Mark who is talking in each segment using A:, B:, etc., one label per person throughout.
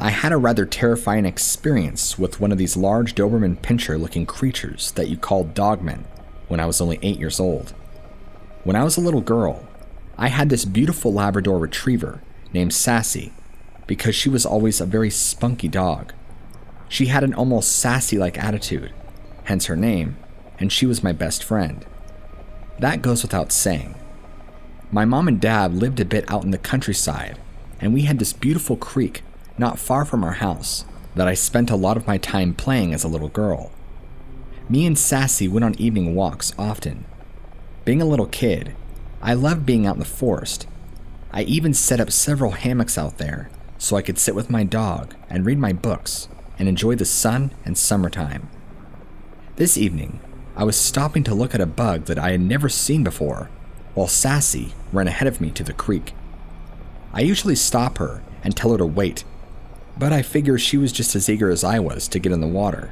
A: I had a rather terrifying experience with one of these large Doberman Pinscher-looking creatures that you called Dogman when I was only 8 years old. When I was a little girl, I had this beautiful Labrador retriever named Sassy because she was always a very spunky dog. She had an almost sassy-like attitude, hence her name, and she was my best friend. That goes without saying. My mom and dad lived a bit out in the countryside, and we had this beautiful creek not far from our house that I spent a lot of my time playing as a little girl. Me and Sassy went on evening walks often. Being a little kid, I loved being out in the forest. I even set up several hammocks out there so I could sit with my dog and read my books and enjoy the sun and summertime. This evening, I was stopping to look at a bug that I had never seen before, while Sassy ran ahead of me to the creek. I usually stop her and tell her to wait, but I figured she was just as eager as I was to get in the water.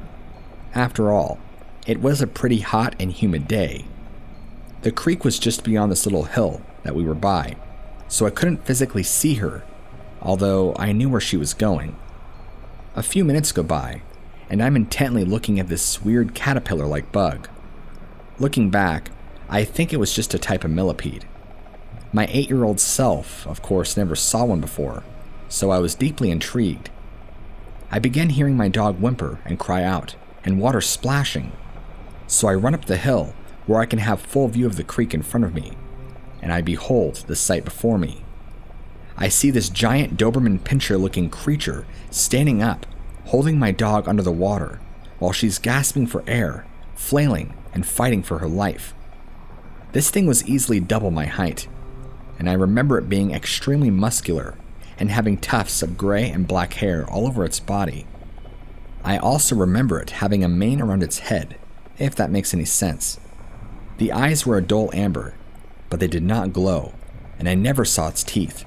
A: After all, it was a pretty hot and humid day. The creek was just beyond this little hill that we were by, so I couldn't physically see her, although I knew where she was going. A few minutes go by, and I'm intently looking at this weird caterpillar-like bug. Looking back, I think it was just a type of millipede. My 8-year-old self, of course, never saw one before, so I was deeply intrigued. I began hearing my dog whimper and cry out, and water splashing. So I run up the hill where I can have full view of the creek in front of me, and I behold the sight before me. I see this giant Doberman Pinscher-looking creature standing up, holding my dog under the water, while she's gasping for air, flailing, and fighting for her life. This thing was easily double my height, and I remember it being extremely muscular and having tufts of gray and black hair all over its body. I also remember it having a mane around its head, if that makes any sense. The eyes were a dull amber, but they did not glow, and I never saw its teeth.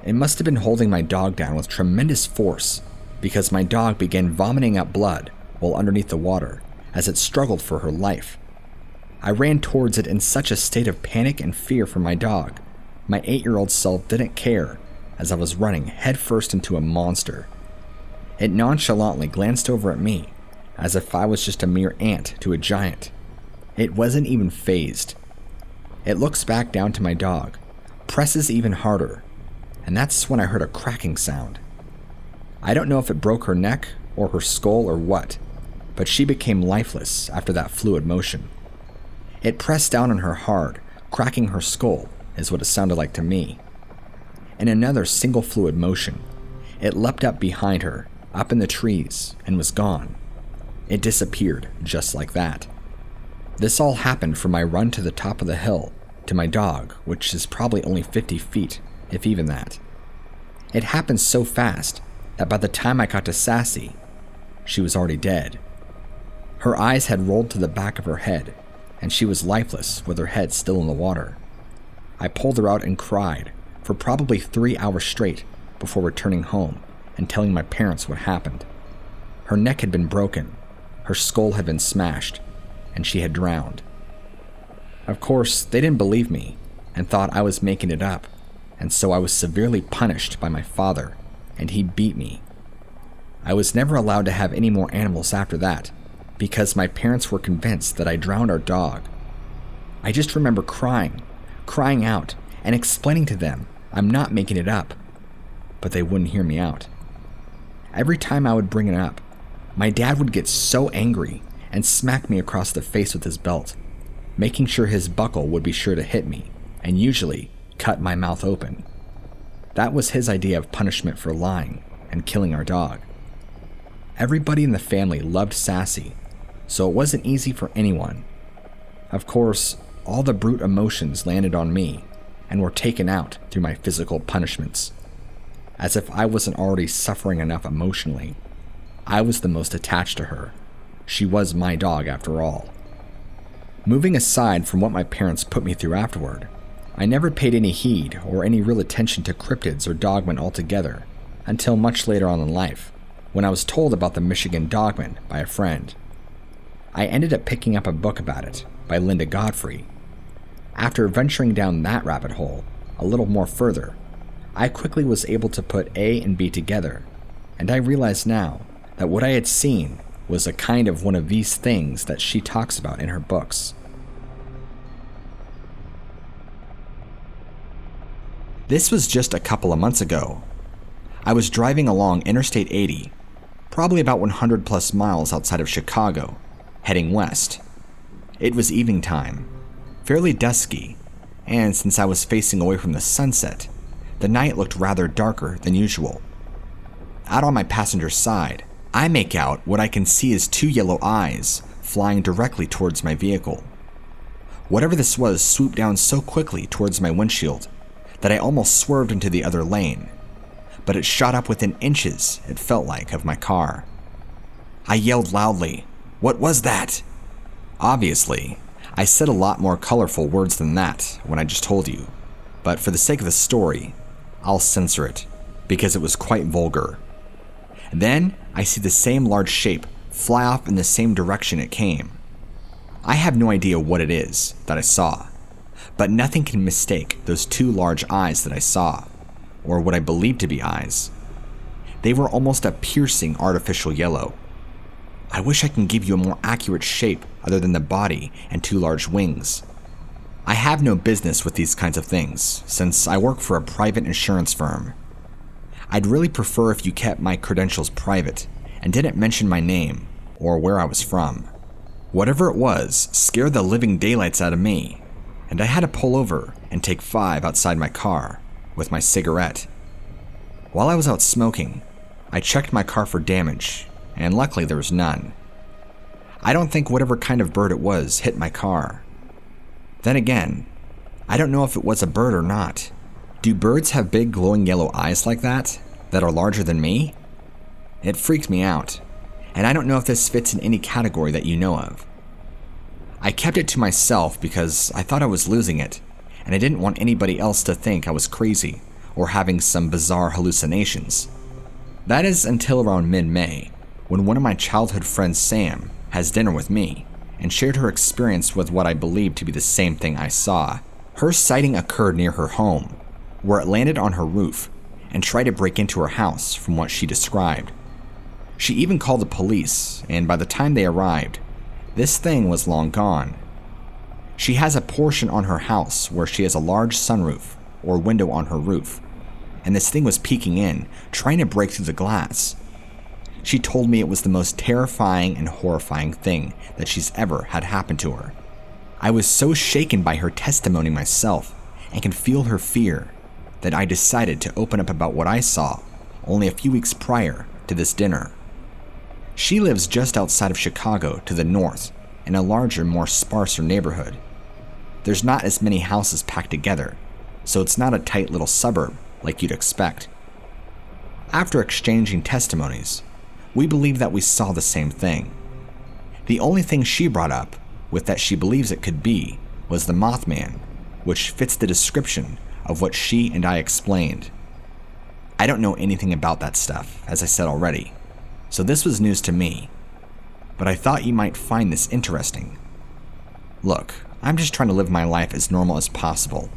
A: It must have been holding my dog down with tremendous force, because my dog began vomiting up blood while underneath the water as it struggled for her life. I ran towards it in such a state of panic and fear for my dog. My 8-year-old self didn't care as I was running headfirst into a monster. It nonchalantly glanced over at me as if I was just a mere ant to a giant. It wasn't even fazed. It looks back down to my dog, presses even harder, and that's when I heard a cracking sound. I don't know if it broke her neck or her skull or what, but she became lifeless after that fluid motion. It pressed down on her hard, cracking her skull is what it sounded like to me. In another single fluid motion, it leapt up behind her, up in the trees, and was gone. It disappeared just like that. This all happened from my run to the top of the hill to my dog, which is probably only 50 feet, if even that. It happened so fast that by the time I got to Sassy, she was already dead. Her eyes had rolled to the back of her head, and she was lifeless with her head still in the water. I pulled her out and cried for probably 3 hours straight before returning home and telling my parents what happened. Her neck had been broken, her skull had been smashed, and she had drowned. Of course, they didn't believe me and thought I was making it up, and so I was severely punished by my father, and he beat me. I was never allowed to have any more animals after that, because my parents were convinced that I drowned our dog. I just remember crying out, and explaining to them I'm not making it up, but they wouldn't hear me out. Every time I would bring it up, my dad would get so angry and smack me across the face with his belt, making sure his buckle would be sure to hit me, and usually cut my mouth open. That was his idea of punishment for lying and killing our dog. Everybody in the family loved Sassy, so it wasn't easy for anyone. Of course, all the brute emotions landed on me and were taken out through my physical punishments. As if I wasn't already suffering enough emotionally, I was the most attached to her. She was my dog after all. Moving aside from what my parents put me through afterward, I never paid any heed or any real attention to cryptids or dogmen altogether until much later on in life, when I was told about the Michigan Dogman by a friend. I ended up picking up a book about it by Linda Godfrey. After venturing down that rabbit hole a little more further, I quickly was able to put A and B together and I realize now that what I had seen was a kind of one of these things that she talks about in her books. This was just a couple of months ago. I was driving along Interstate 80, probably about 100 plus miles outside of Chicago, heading west. It was evening time, fairly dusky, and since I was facing away from the sunset, the night looked rather darker than usual. Out on my passenger's side, I make out what I can see as two yellow eyes flying directly towards my vehicle. Whatever this was swooped down so quickly towards my windshield that I almost swerved into the other lane, but it shot up within inches, it felt like, of my car. I yelled loudly, "What was that?" Obviously, I said a lot more colorful words than that when I just told you, but for the sake of the story, I'll censor it, because it was quite vulgar. Then, I see the same large shape fly off in the same direction it came. I have no idea what it is that I saw, but nothing can mistake those two large eyes that I saw, or what I believed to be eyes. They were almost a piercing artificial yellow. I wish I can give you a more accurate shape other than the body and two large wings. I have no business with these kinds of things, since I work for a private insurance firm. I'd really prefer if you kept my credentials private and didn't mention my name or where I was from. Whatever it was scared the living daylights out of me, and I had to pull over and take 5 outside my car with my cigarette. While I was out smoking, I checked my car for damage, and luckily there was none. I don't think whatever kind of bird it was hit my car. Then again, I don't know if it was a bird or not. Do birds have big glowing yellow eyes like that are larger than me? It freaked me out, and I don't know if this fits in any category that you know of. I kept it to myself because I thought I was losing it, and I didn't want anybody else to think I was crazy or having some bizarre hallucinations. That is until around mid-May, when one of my childhood friends, Sam, has dinner with me and shared her experience with what I believed to be the same thing I saw. Her sighting occurred near her home, where it landed on her roof and tried to break into her house from what she described. She even called the police, and by the time they arrived, this thing was long gone. She has a portion on her house where she has a large sunroof or window on her roof, and this thing was peeking in, trying to break through the glass. She told me it was the most terrifying and horrifying thing that she's ever had happen to her. I was so shaken by her testimony myself and can feel her fear that I decided to open up about what I saw only a few weeks prior to this dinner. She lives just outside of Chicago to the north in a larger, more sparser neighborhood. There's not as many houses packed together, so it's not a tight little suburb like you'd expect. After exchanging testimonies, we believe that we saw the same thing. The only thing she brought up with that she believes it could be was the Mothman, which fits the description of what she and I explained. I don't know anything about that stuff, as I said already, so this was news to me, but I thought you might find this interesting. Look, I'm just trying to live my life as normal as possible,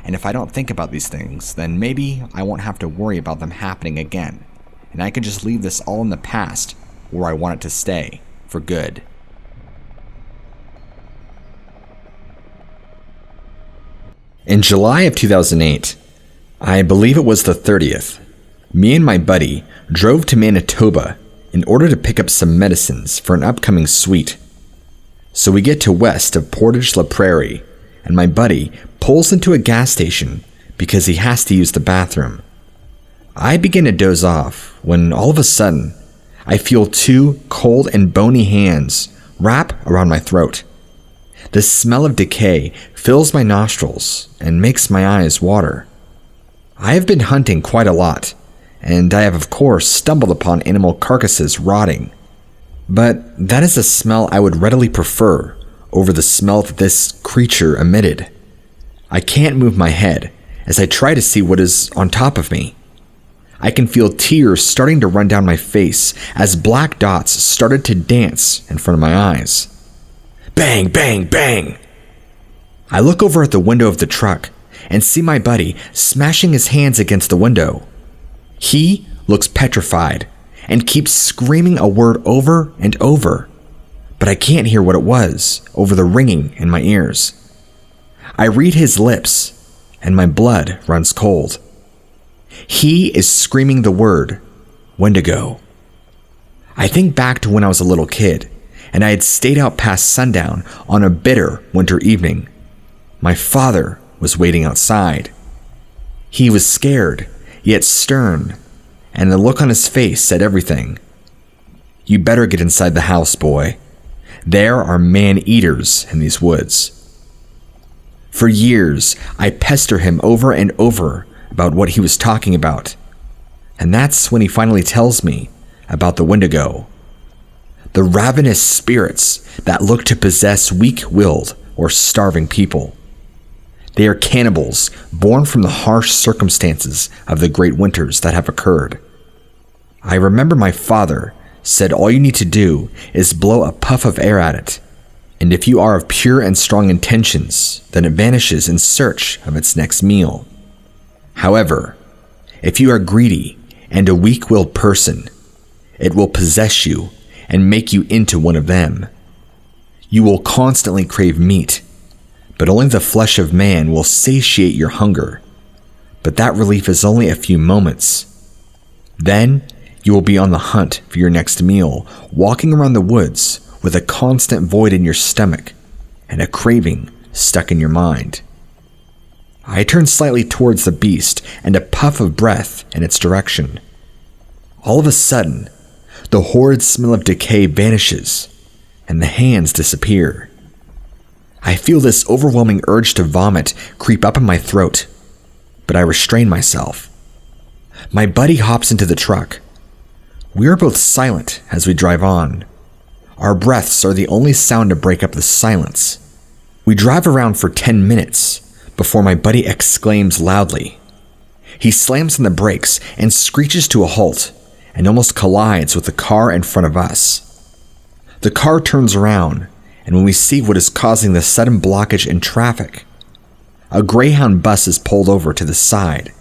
A: and if I don't think about these things, then maybe I won't have to worry about them happening again, and I can just leave this all in the past where I want it to stay, for good. In July of 2008, I believe it was the 30th, me and my buddy drove to Manitoba in order to pick up some medicines for an upcoming suite. So we get to west of Portage la Prairie, and my buddy pulls into a gas station because he has to use the bathroom. I begin to doze off when all of a sudden, I feel 2 cold and bony hands wrap around my throat. The smell of decay fills my nostrils and makes my eyes water. I have been hunting quite a lot, and I have of course stumbled upon animal carcasses rotting. But that is a smell I would readily prefer over the smell that this creature emitted. I can't move my head as I try to see what is on top of me. I can feel tears starting to run down my face as black dots started to dance in front of my eyes. Bang, bang, bang! I look over at the window of the truck and see my buddy smashing his hands against the window. He looks petrified and keeps screaming a word over and over, but I can't hear what it was over the ringing in my ears. I read his lips, and my blood runs cold. He is screaming the word, Wendigo. I think back to when I was a little kid, and I had stayed out past sundown on a bitter winter evening. My father was waiting outside. He was scared, yet stern, and the look on his face said everything. You better get inside the house, boy. There are man-eaters in these woods. For years, I pester him over and over about what he was talking about, and that's when he finally tells me about the Wendigo. The ravenous spirits that look to possess weak-willed or starving people. They are cannibals born from the harsh circumstances of the great winters that have occurred. I remember my father said all you need to do is blow a puff of air at it, and if you are of pure and strong intentions, then it vanishes in search of its next meal. However, if you are greedy and a weak-willed person, it will possess you and make you into one of them. You will constantly crave meat, but only the flesh of man will satiate your hunger. But that relief is only a few moments. Then, you will be on the hunt for your next meal, walking around the woods with a constant void in your stomach and a craving stuck in your mind. I turn slightly towards the beast and a puff of breath in its direction. All of a sudden, the horrid smell of decay vanishes and the hands disappear. I feel this overwhelming urge to vomit creep up in my throat, but I restrain myself. My buddy hops into the truck. We are both silent as we drive on. Our breaths are the only sound to break up the silence. We drive around for 10 minutes before my buddy exclaims loudly. He slams on the brakes and screeches to a halt and almost collides with the car in front of us. The car turns around, and when we see what is causing the sudden blockage in traffic, a Greyhound bus is pulled over to the side,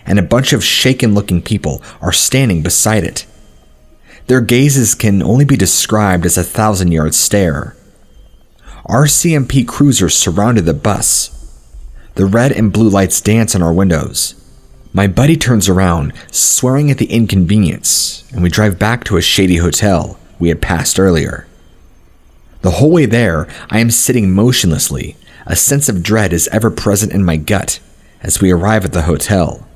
A: and a bunch of shaken-looking people are standing beside it. Their gazes can only be described as a 1,000-yard stare. Our CMP cruiser surrounded the bus. The red and blue lights dance on our windows. My buddy turns around, swearing at the inconvenience, and we drive back to a shady hotel we had passed earlier. The whole way there, I am sitting motionlessly. A sense of dread is ever present in my gut as we arrive at the hotel.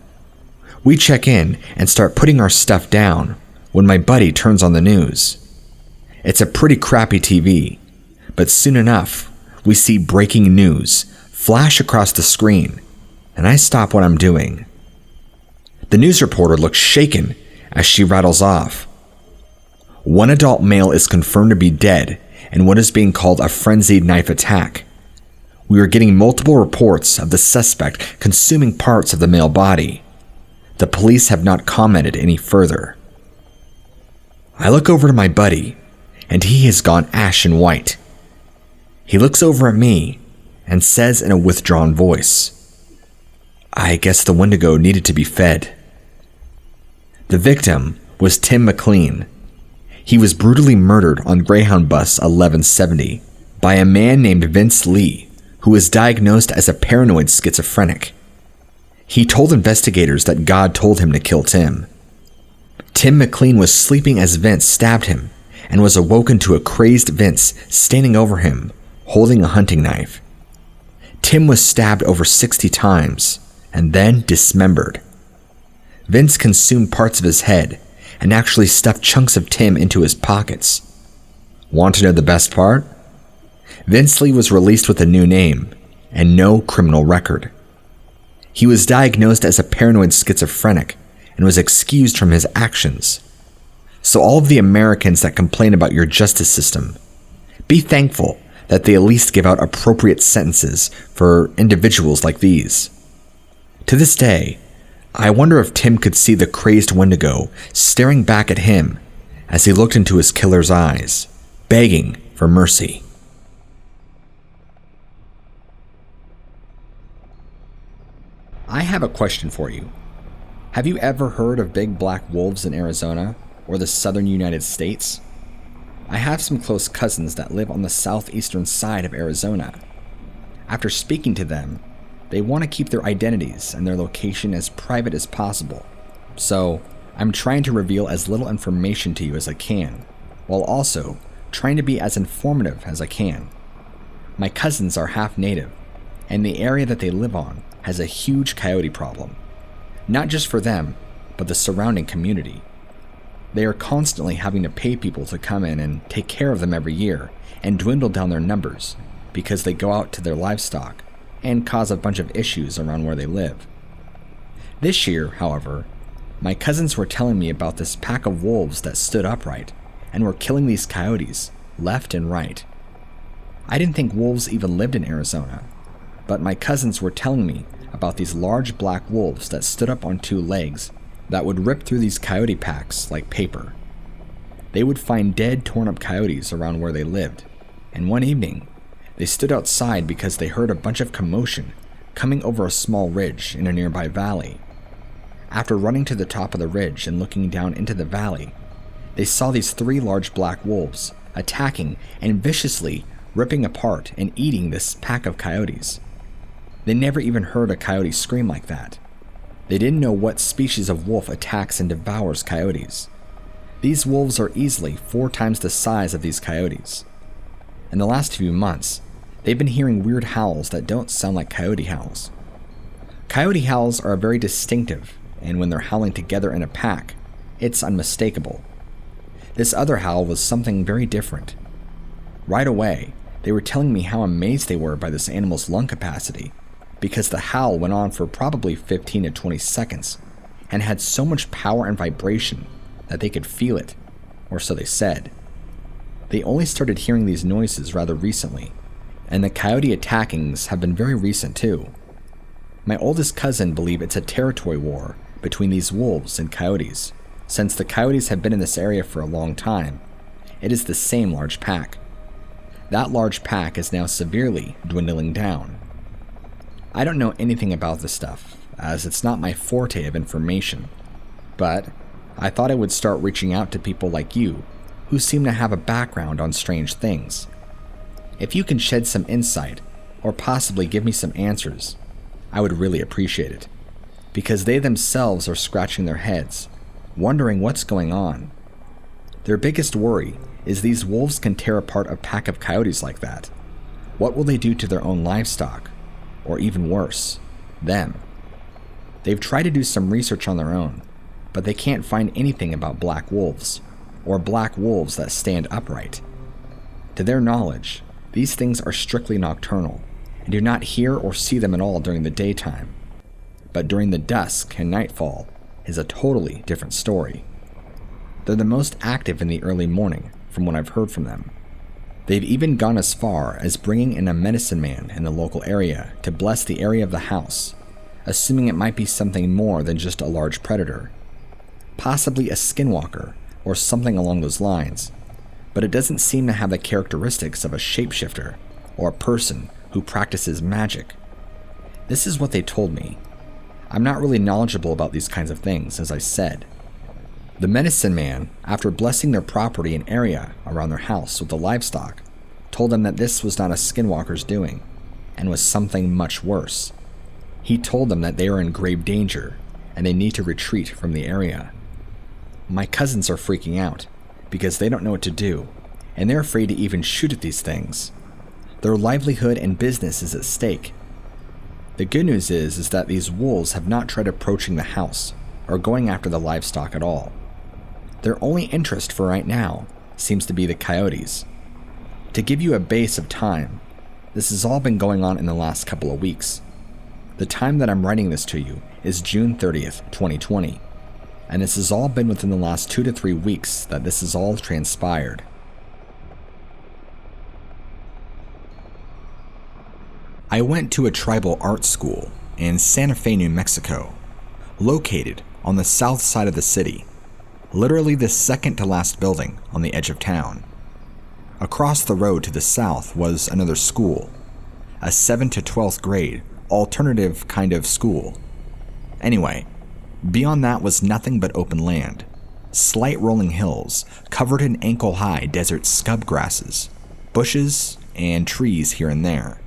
A: We check in and start putting our stuff down when my buddy turns on the news. It's a pretty crappy TV, but soon enough, we see breaking news flash across the screen, and I stop what I'm doing. The news reporter looks shaken as she rattles off. One adult male is confirmed to be dead in what is being called a frenzied knife attack. We are getting multiple reports of the suspect consuming parts of the male body. The police have not commented any further. I look over to my buddy, and he has gone ashen white. He looks over at me and says in a withdrawn voice, I guess the Wendigo needed to be fed. The victim was Tim McLean. He was brutally murdered on Greyhound Bus 1170 by a man named Vince Lee, who was diagnosed as a paranoid schizophrenic. He told investigators that God told him to kill Tim. Tim McLean was sleeping as Vince stabbed him and was awoken to a crazed Vince standing over him, holding a hunting knife. Tim was stabbed over 60 times and then dismembered. Vince consumed parts of his head and actually stuffed chunks of Tim into his pockets. Want to know the best part? Vince Lee was released with a new name and no criminal record. He was diagnosed as a paranoid schizophrenic and was excused from his actions. So all of the Americans that complain about your justice system, be thankful that they at least give out appropriate sentences for individuals like these. To this day, I wonder if Tim could see the crazed Wendigo staring back at him as he looked into his killer's eyes, begging for mercy. I have a question for you. Have you ever heard of big black wolves in Arizona or the southern United States. I have some close cousins that live on the southeastern side of Arizona. After speaking to them, they want to keep their identities and their location as private as possible. So, I'm trying to reveal as little information to you as I can, while also trying to be as informative as I can. My cousins are half native, and the area that they live on has a huge coyote problem. Not just for them, but the surrounding community. They are constantly having to pay people to come in and take care of them every year and dwindle down their numbers because they go out to their livestock and cause a bunch of issues around where they live. This year, however, my cousins were telling me about this pack of wolves that stood upright and were killing these coyotes left and right. I didn't think wolves even lived in Arizona, but my cousins were telling me about these large black wolves that stood up on two legs that would rip through these coyote packs like paper. They would find dead, torn up coyotes around where they lived, and one evening, they stood outside because they heard a bunch of commotion coming over a small ridge in a nearby valley. After running to the top of the ridge and looking down into the valley, they saw these three large black wolves attacking and viciously ripping apart and eating this pack of coyotes. They never even heard a coyote scream like that. They didn't know what species of wolf attacks and devours coyotes. These wolves are easily 4 times the size of these coyotes. In the last few months, they've been hearing weird howls that don't sound like coyote howls. Coyote howls are very distinctive, and when they're howling together in a pack, it's unmistakable. This other howl was something very different. Right away, they were telling me how amazed they were by this animal's lung capacity, because the howl went on for probably 15 to 20 seconds and had so much power and vibration that they could feel it, or so they said. They only started hearing these noises rather recently, and the coyote attackings have been very recent too. My oldest cousin believes it's a territory war between these wolves and coyotes. Since the coyotes have been in this area for a long time, it is the same large pack. That large pack is now severely dwindling down. I don't know anything about this stuff, as it's not my forte of information, but I thought I would start reaching out to people like you, who seem to have a background on strange things. If you can shed some insight, or possibly give me some answers, I would really appreciate it, because they themselves are scratching their heads, wondering what's going on. Their biggest worry is these wolves can tear apart a pack of coyotes like that. What will they do to their own livestock? Or even worse, them. They've tried to do some research on their own, but they can't find anything about black wolves, or black wolves that stand upright. To their knowledge, these things are strictly nocturnal, and do not hear or see them at all during the daytime. But during the dusk and nightfall is a totally different story. They're the most active in the early morning, from what I've heard from them. They've even gone as far as bringing in a medicine man in the local area to bless the area of the house, assuming it might be something more than just a large predator. Possibly a skinwalker or something along those lines, but it doesn't seem to have the characteristics of a shapeshifter or a person who practices magic. This is what they told me. I'm not really knowledgeable about these kinds of things, as I said. The medicine man, after blessing their property and area around their house with the livestock, told them that this was not a skinwalker's doing, and was something much worse. He told them that they are in grave danger, and they need to retreat from the area. My cousins are freaking out, because they don't know what to do, and they're afraid to even shoot at these things. Their livelihood and business is at stake. The good news is that these wolves have not tried approaching the house, or going after the livestock at all. Their only interest for right now seems to be the coyotes. To give you a base of time, this has all been going on in the last couple of weeks. The time that I'm writing this to you is June 30th, 2020, and this has all been within the last 2 to 3 weeks that this has all transpired. I went to a tribal art school in Santa Fe, New Mexico, located on the south side of the city, literally the second to last building on the edge of town. Across the road to the south was another school, a 7th to 12th grade, alternative kind of school. Anyway, beyond that was nothing but open land. Slight rolling hills covered in ankle-high desert scrub grasses, bushes, and trees here and there.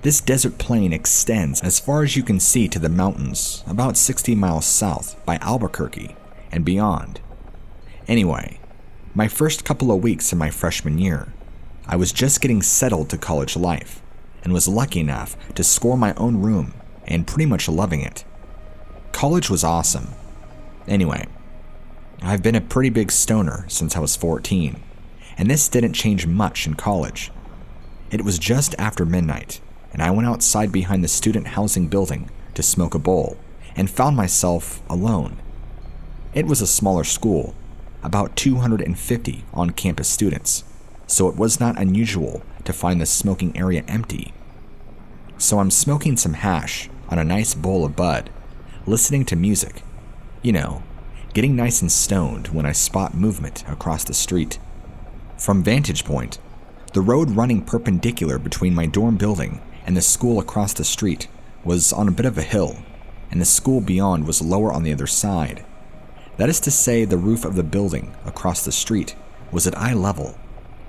A: This desert plain extends as far as you can see to the mountains about 60 miles south by Albuquerque and beyond. Anyway, my first couple of weeks in my freshman year, I was just getting settled to college life and was lucky enough to score my own room and pretty much loving it. College was awesome. Anyway, I've been a pretty big stoner since I was 14, and this didn't change much in college. It was just after midnight, and I went outside behind the student housing building to smoke a bowl and found myself alone. It was a smaller school, about 250 on-campus students, so it was not unusual to find the smoking area empty. So I'm smoking some hash on a nice bowl of bud, listening to music, getting nice and stoned when I spot movement across the street. From vantage point, the road running perpendicular between my dorm building and the school across the street was on a bit of a hill, and the school beyond was lower on the other side. That is to say, the roof of the building across the street was at eye level,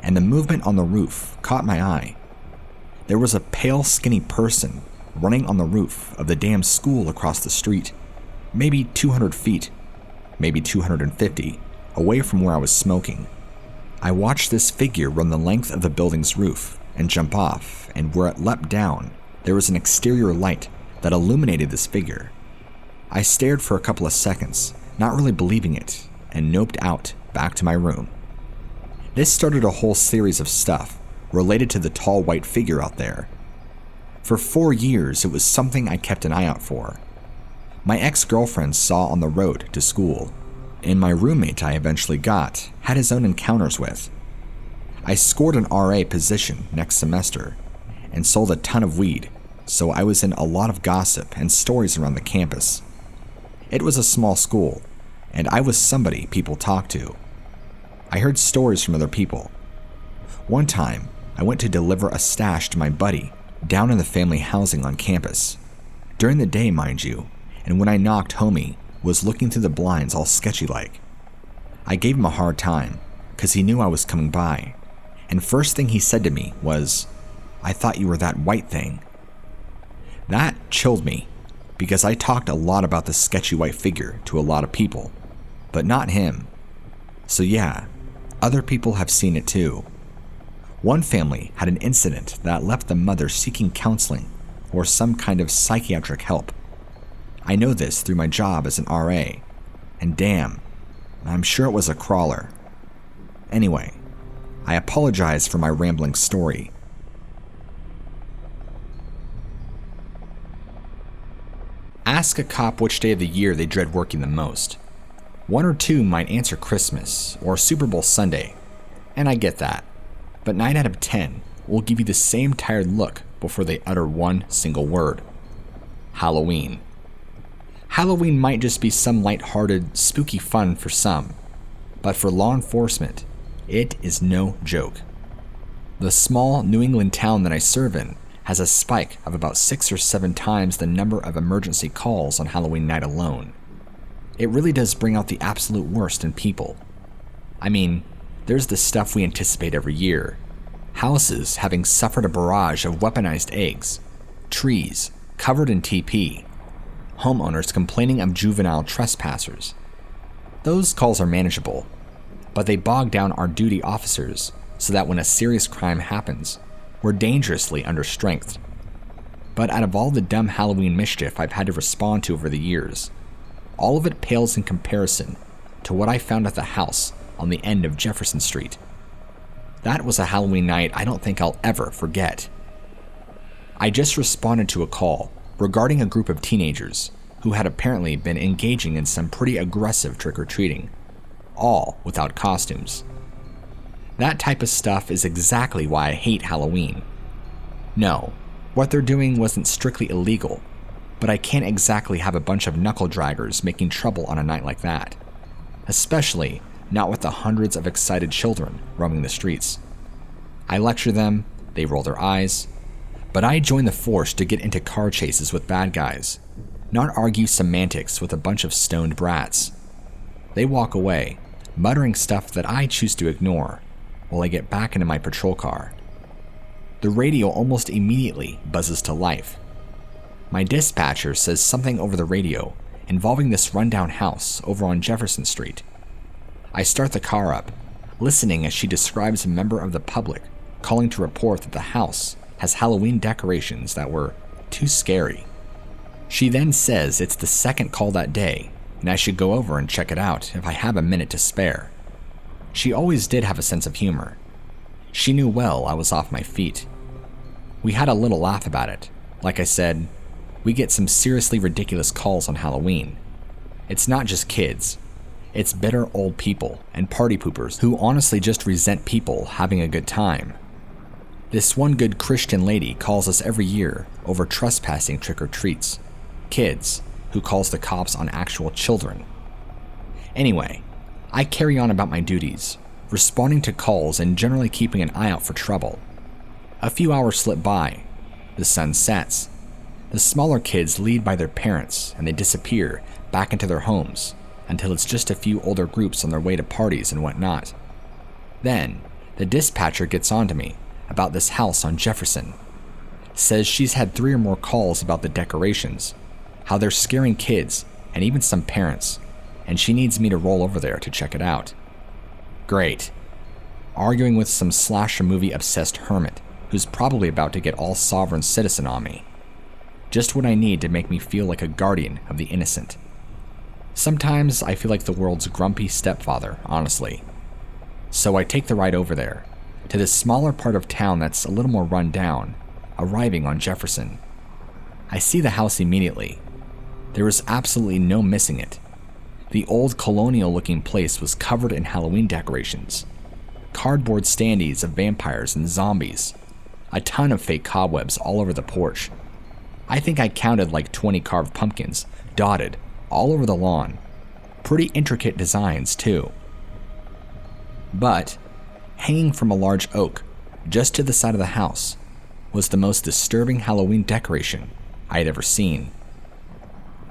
A: and the movement on the roof caught my eye. There was a pale, skinny person running on the roof of the damn school across the street, maybe 200 feet, maybe 250, away from where I was smoking. I watched this figure run the length of the building's roof and jump off, and where it leapt down, there was an exterior light that illuminated this figure. I stared for a couple of seconds, not really believing it, and noped out back to my room. This started a whole series of stuff related to the tall white figure out there. For 4 years, it was something I kept an eye out for. My ex-girlfriend saw on the road to school, and my roommate I eventually got had his own encounters with. I scored an RA position next semester and sold a ton of weed, so I was in a lot of gossip and stories around the campus. It was a small school, and I was somebody people talked to. I heard stories from other people. One time, I went to deliver a stash to my buddy down in the family housing on campus. During the day, mind you, and when I knocked, homie was looking through the blinds all sketchy-like. I gave him a hard time, because he knew I was coming by, and first thing he said to me was, "I thought you were that white thing." That chilled me, because I talked a lot about the sketchy white figure to a lot of people, but not him. So yeah, other people have seen it too. One family had an incident that left the mother seeking counseling or some kind of psychiatric help. I know this through my job as an RA, and damn, I'm sure it was a crawler. Anyway, I apologize for my rambling story. Ask a cop which day of the year they dread working the most. 1 or 2 might answer Christmas or Super Bowl Sunday, and I get that, but 9 out of 10 will give you the same tired look before they utter one single word: Halloween. Halloween might just be some lighthearted, spooky fun for some, but for law enforcement, it is no joke. The small New England town that I serve in has a spike of about 6 or 7 times the number of emergency calls on Halloween night alone. It really does bring out the absolute worst in people. I mean, there's the stuff we anticipate every year. Houses having suffered a barrage of weaponized eggs, trees covered in TP, homeowners complaining of juvenile trespassers. Those calls are manageable, but they bog down our duty officers so that when a serious crime happens, we're dangerously understrengthed. But out of all the dumb Halloween mischief I've had to respond to over the years, all of it pales in comparison to what I found at the house on the end of Jefferson Street. That was a Halloween night I don't think I'll ever forget. I just responded to a call regarding a group of teenagers who had apparently been engaging in some pretty aggressive trick-or-treating, all without costumes. That type of stuff is exactly why I hate Halloween. No, what they're doing wasn't strictly illegal, but I can't exactly have a bunch of knuckle-draggers making trouble on a night like that, especially not with the hundreds of excited children roaming the streets. I lecture them, they roll their eyes, but I join the force to get into car chases with bad guys, not argue semantics with a bunch of stoned brats. They walk away, muttering stuff that I choose to ignore, while I get back into my patrol car. The radio almost immediately buzzes to life. My dispatcher says something over the radio involving this rundown house over on Jefferson Street. I start the car up, listening as she describes a member of the public calling to report that the house has Halloween decorations that were too scary. She then says it's the second call that day, and I should go over and check it out if I have a minute to spare. She always did have a sense of humor. She knew well I was off my feet. We had a little laugh about it. Like I said, we get some seriously ridiculous calls on Halloween. It's not just kids. It's bitter old people and party poopers who honestly just resent people having a good time. This one good Christian lady calls us every year over trespassing trick-or-treats. Kids who calls the cops on actual children. Anyway, I carry on about my duties, responding to calls and generally keeping an eye out for trouble. A few hours slip by. The sun sets. The smaller kids lead by their parents and they disappear back into their homes until it's just a few older groups on their way to parties and whatnot. Then, the dispatcher gets on to me about this house on Jefferson. Says she's had 3 or more calls about the decorations, how they're scaring kids and even some parents, and she needs me to roll over there to check it out. Great. Arguing with some slasher movie obsessed hermit who's probably about to get all sovereign citizen on me. Just what I need to make me feel like a guardian of the innocent. Sometimes I feel like the world's grumpy stepfather, honestly. So I take the ride over there, to this smaller part of town that's a little more run down, arriving on Jefferson. I see the house immediately. There was absolutely no missing it. The old colonial-looking place was covered in Halloween decorations. Cardboard standees of vampires and zombies. A ton of fake cobwebs all over the porch. I think I counted like 20 carved pumpkins, dotted, all over the lawn. Pretty intricate designs, too. But, hanging from a large oak, just to the side of the house, was the most disturbing Halloween decoration I had ever seen.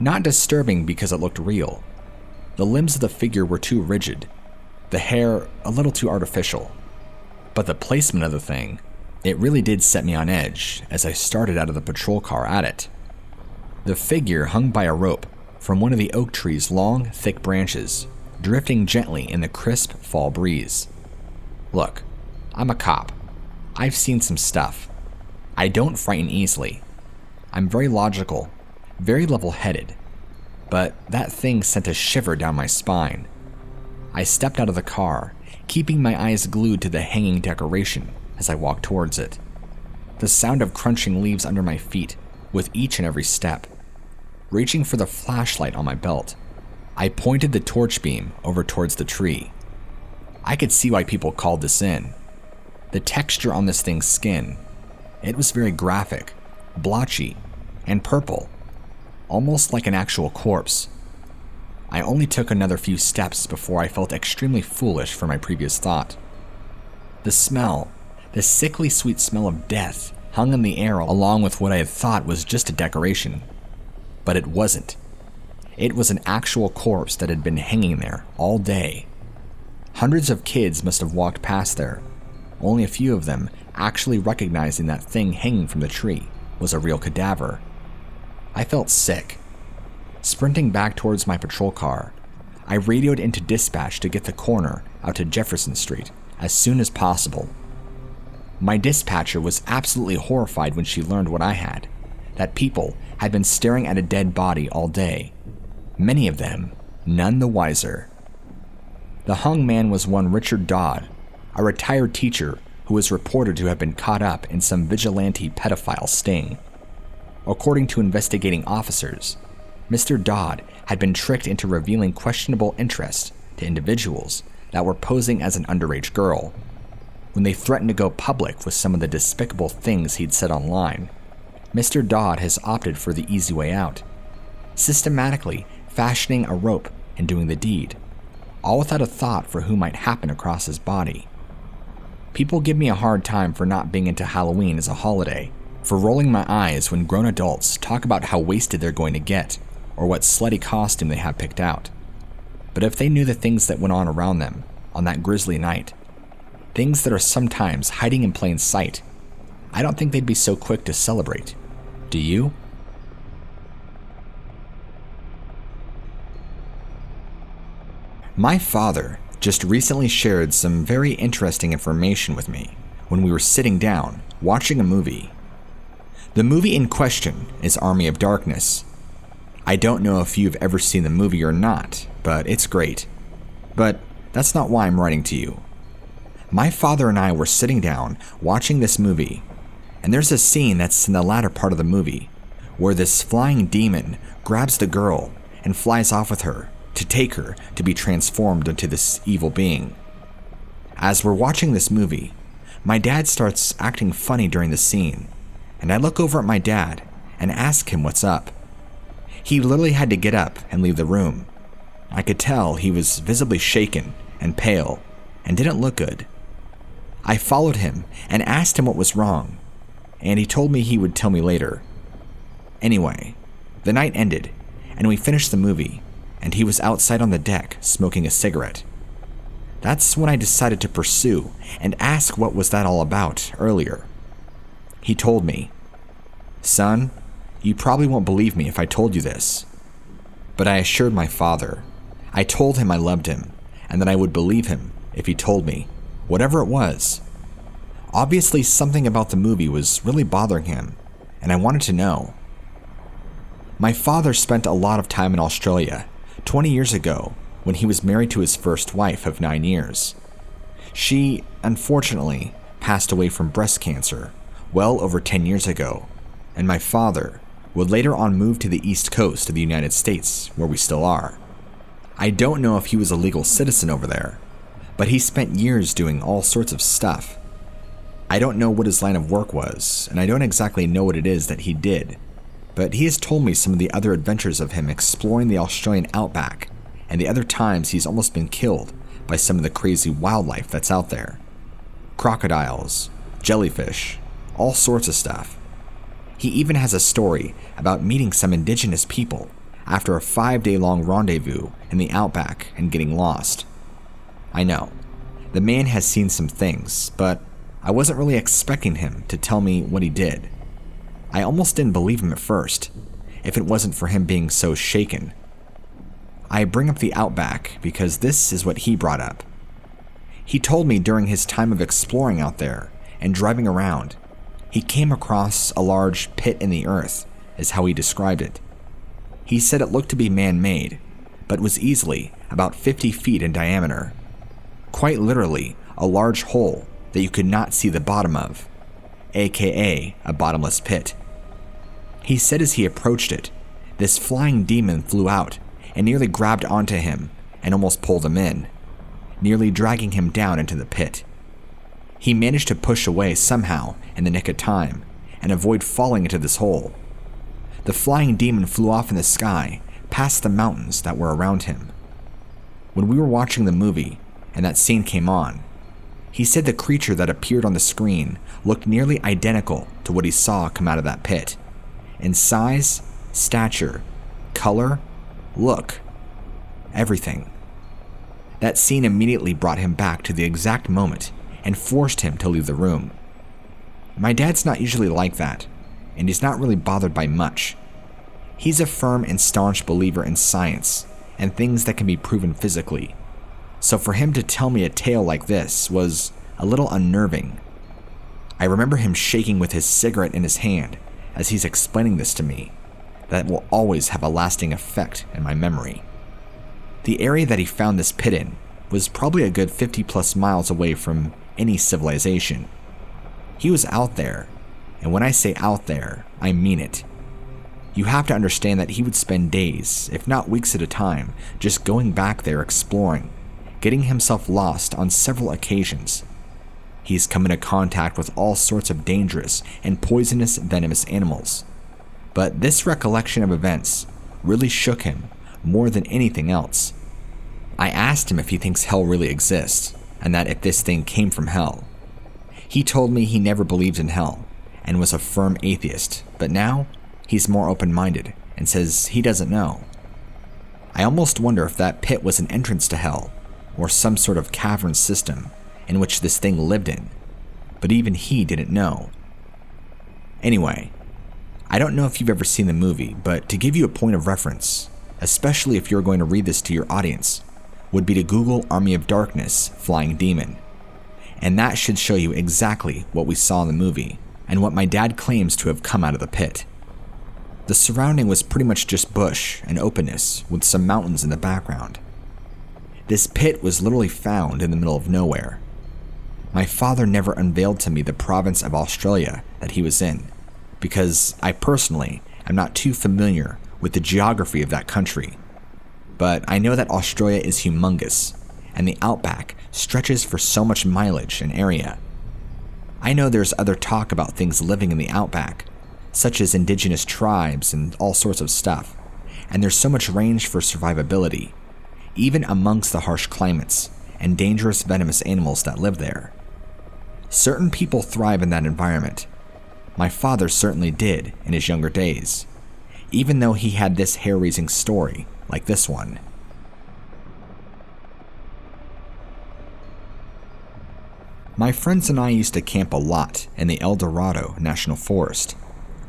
A: Not disturbing because it looked real. The limbs of the figure were too rigid, the hair a little too artificial. But the placement of the thing, it really did set me on edge as I started out of the patrol car at it. The figure hung by a rope from one of the oak tree's long, thick branches, drifting gently in the crisp fall breeze. Look, I'm a cop. I've seen some stuff. I don't frighten easily. I'm very logical, very level-headed, but that thing sent a shiver down my spine. I stepped out of the car, keeping my eyes glued to the hanging decoration as I walked towards it. The sound of crunching leaves under my feet with each and every step. Reaching for the flashlight on my belt, I pointed the torch beam over towards the tree. I could see why people called this in. The texture on this thing's skin, it was very graphic, blotchy, and purple, almost like an actual corpse. I only took another few steps before I felt extremely foolish for my previous thought. The smell, the sickly sweet smell of death, hung in the air along with what I had thought was just a decoration. But it wasn't. It was an actual corpse that had been hanging there all day. Hundreds of kids must have walked past there, only a few of them actually recognizing that thing hanging from the tree was a real cadaver. I felt sick. Sprinting back towards my patrol car, I radioed into dispatch to get the coroner out to Jefferson Street as soon as possible. My dispatcher was absolutely horrified when she learned what I had, that people had been staring at a dead body all day, many of them none the wiser. The hung man was one Richard Dodd, a retired teacher who was reported to have been caught up in some vigilante pedophile sting. According to investigating officers, Mr. Dodd had been tricked into revealing questionable interest to individuals that were posing as an underage girl. When they threatened to go public with some of the despicable things he'd said online, Mr. Dodd has opted for the easy way out, systematically fashioning a rope and doing the deed, all without a thought for who might happen across his body. People give me a hard time for not being into Halloween as a holiday, for rolling my eyes when grown adults talk about how wasted they're going to get, or what slutty costume they have picked out. but if they knew the things that went on around them on that grisly night, things that are sometimes hiding in plain sight, I don't think they'd be so quick to celebrate. Do you? My father just recently shared some very interesting information with me when we were sitting down watching a movie. The movie in question is Army of Darkness. I don't know if you've ever seen the movie or not, but it's great. But that's not why I'm writing to you. My father and I were sitting down watching this movie, and there's a scene that's in the latter part of the movie where this flying demon grabs the girl and flies off with her to take her to be transformed into this evil being. As we're watching this movie, my dad starts acting funny during the scene, and I look over at my dad and ask him what's up. He literally had to get up and leave the room. I could tell he was visibly shaken and pale and didn't look good. I followed him and asked him what was wrong, and he told me he would tell me later. Anyway, the night ended and we finished the movie, and he was outside on the deck smoking a cigarette. That's when I decided to pursue and ask what was that all about earlier. He told me, "Son, you probably won't believe me if I told you this." But I assured my father. I told him I loved him and that I would believe him if he told me, whatever it was. Obviously, something about the movie was really bothering him, and I wanted to know. My father spent a lot of time in Australia 20 years ago when he was married to his first wife of 9 years. She, unfortunately, passed away from breast cancer well over 10 years ago, and my father would later on move to the East Coast of the United States, where we still are. I don't know if he was a legal citizen over there, but he spent years doing all sorts of stuff. I don't know what his line of work was, and I don't exactly know what it is that he did, but he has told me some of the other adventures of him exploring the Australian outback, and the other times he's almost been killed by some of the crazy wildlife that's out there. Crocodiles, jellyfish, all sorts of stuff. He even has a story about meeting some indigenous people after a 5-day-long rendezvous in the outback and getting lost. I know, the man has seen some things, but I wasn't really expecting him to tell me what he did. I almost didn't believe him at first, if it wasn't for him being so shaken. I bring up the outback because this is what he brought up. He told me during his time of exploring out there and driving around, he came across a large pit in the earth, is how he described it. He said it looked to be man-made, but was easily about 50 feet in diameter. Quite literally, a large hole that you could not see the bottom of, aka a bottomless pit. He said as he approached it, this flying demon flew out and nearly grabbed onto him and almost pulled him in, nearly dragging him down into the pit. He managed to push away somehow in the nick of time and avoid falling into this hole. The flying demon flew off in the sky past the mountains that were around him. When we were watching the movie and that scene came on, he said the creature that appeared on the screen looked nearly identical to what he saw come out of that pit, in size, stature, color, look, everything. That scene immediately brought him back to the exact moment and forced him to leave the room. My dad's not usually like that, and he's not really bothered by much. He's a firm and staunch believer in science and things that can be proven physically. So for him to tell me a tale like this was a little unnerving. I remember him shaking with his cigarette in his hand as he's explaining this to me. That will always have a lasting effect in my memory. The area that he found this pit in was probably a good 50 plus miles away from any civilization. He was out there, and when I say out there, I mean it. You have to understand that he would spend days, if not weeks at a time, just going back there exploring, getting himself lost on several occasions. He's come into contact with all sorts of dangerous and poisonous venomous animals. But this recollection of events really shook him more than anything else. I asked him if he thinks hell really exists, and that if this thing came from hell. He told me he never believed in hell, and was a firm atheist, but now he's more open-minded and says he doesn't know. I almost wonder if that pit was an entrance to hell, or some sort of cavern system in which this thing lived in, but even he didn't know. Anyway, I don't know if you've ever seen the movie, but to give you a point of reference, especially if you're going to read this to your audience, would be to Google Army of Darkness Flying Demon. And that should show you exactly what we saw in the movie, and what my dad claims to have come out of the pit. The surrounding was pretty much just bush and openness with some mountains in the background. This pit was literally found in the middle of nowhere. My father never unveiled to me the province of Australia that he was in, because I personally am not too familiar with the geography of that country. But I know that Australia is humongous, and the outback stretches for so much mileage and area. I know there's other talk about things living in the outback, such as indigenous tribes and all sorts of stuff, and there's so much range for survivability, even amongst the harsh climates and dangerous venomous animals that live there. Certain people thrive in that environment. My father certainly did in his younger days, even though he had this hair-raising story like this one. My friends and I used to camp a lot in the El Dorado National Forest.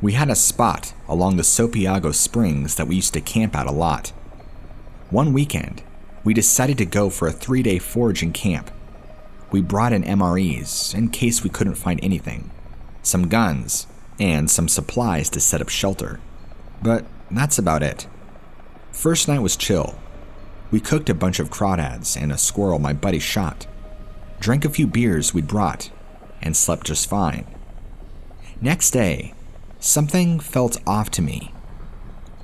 A: We had a spot along the Sopiago Springs that we used to camp at a lot. One weekend, we decided to go for a 3-day foraging camp. We brought in MREs in case we couldn't find anything, some guns, and some supplies to set up shelter. But that's about it. First night was chill. We cooked a bunch of crawdads and a squirrel my buddy shot, drank a few beers we'd brought, and slept just fine. Next day, something felt off to me.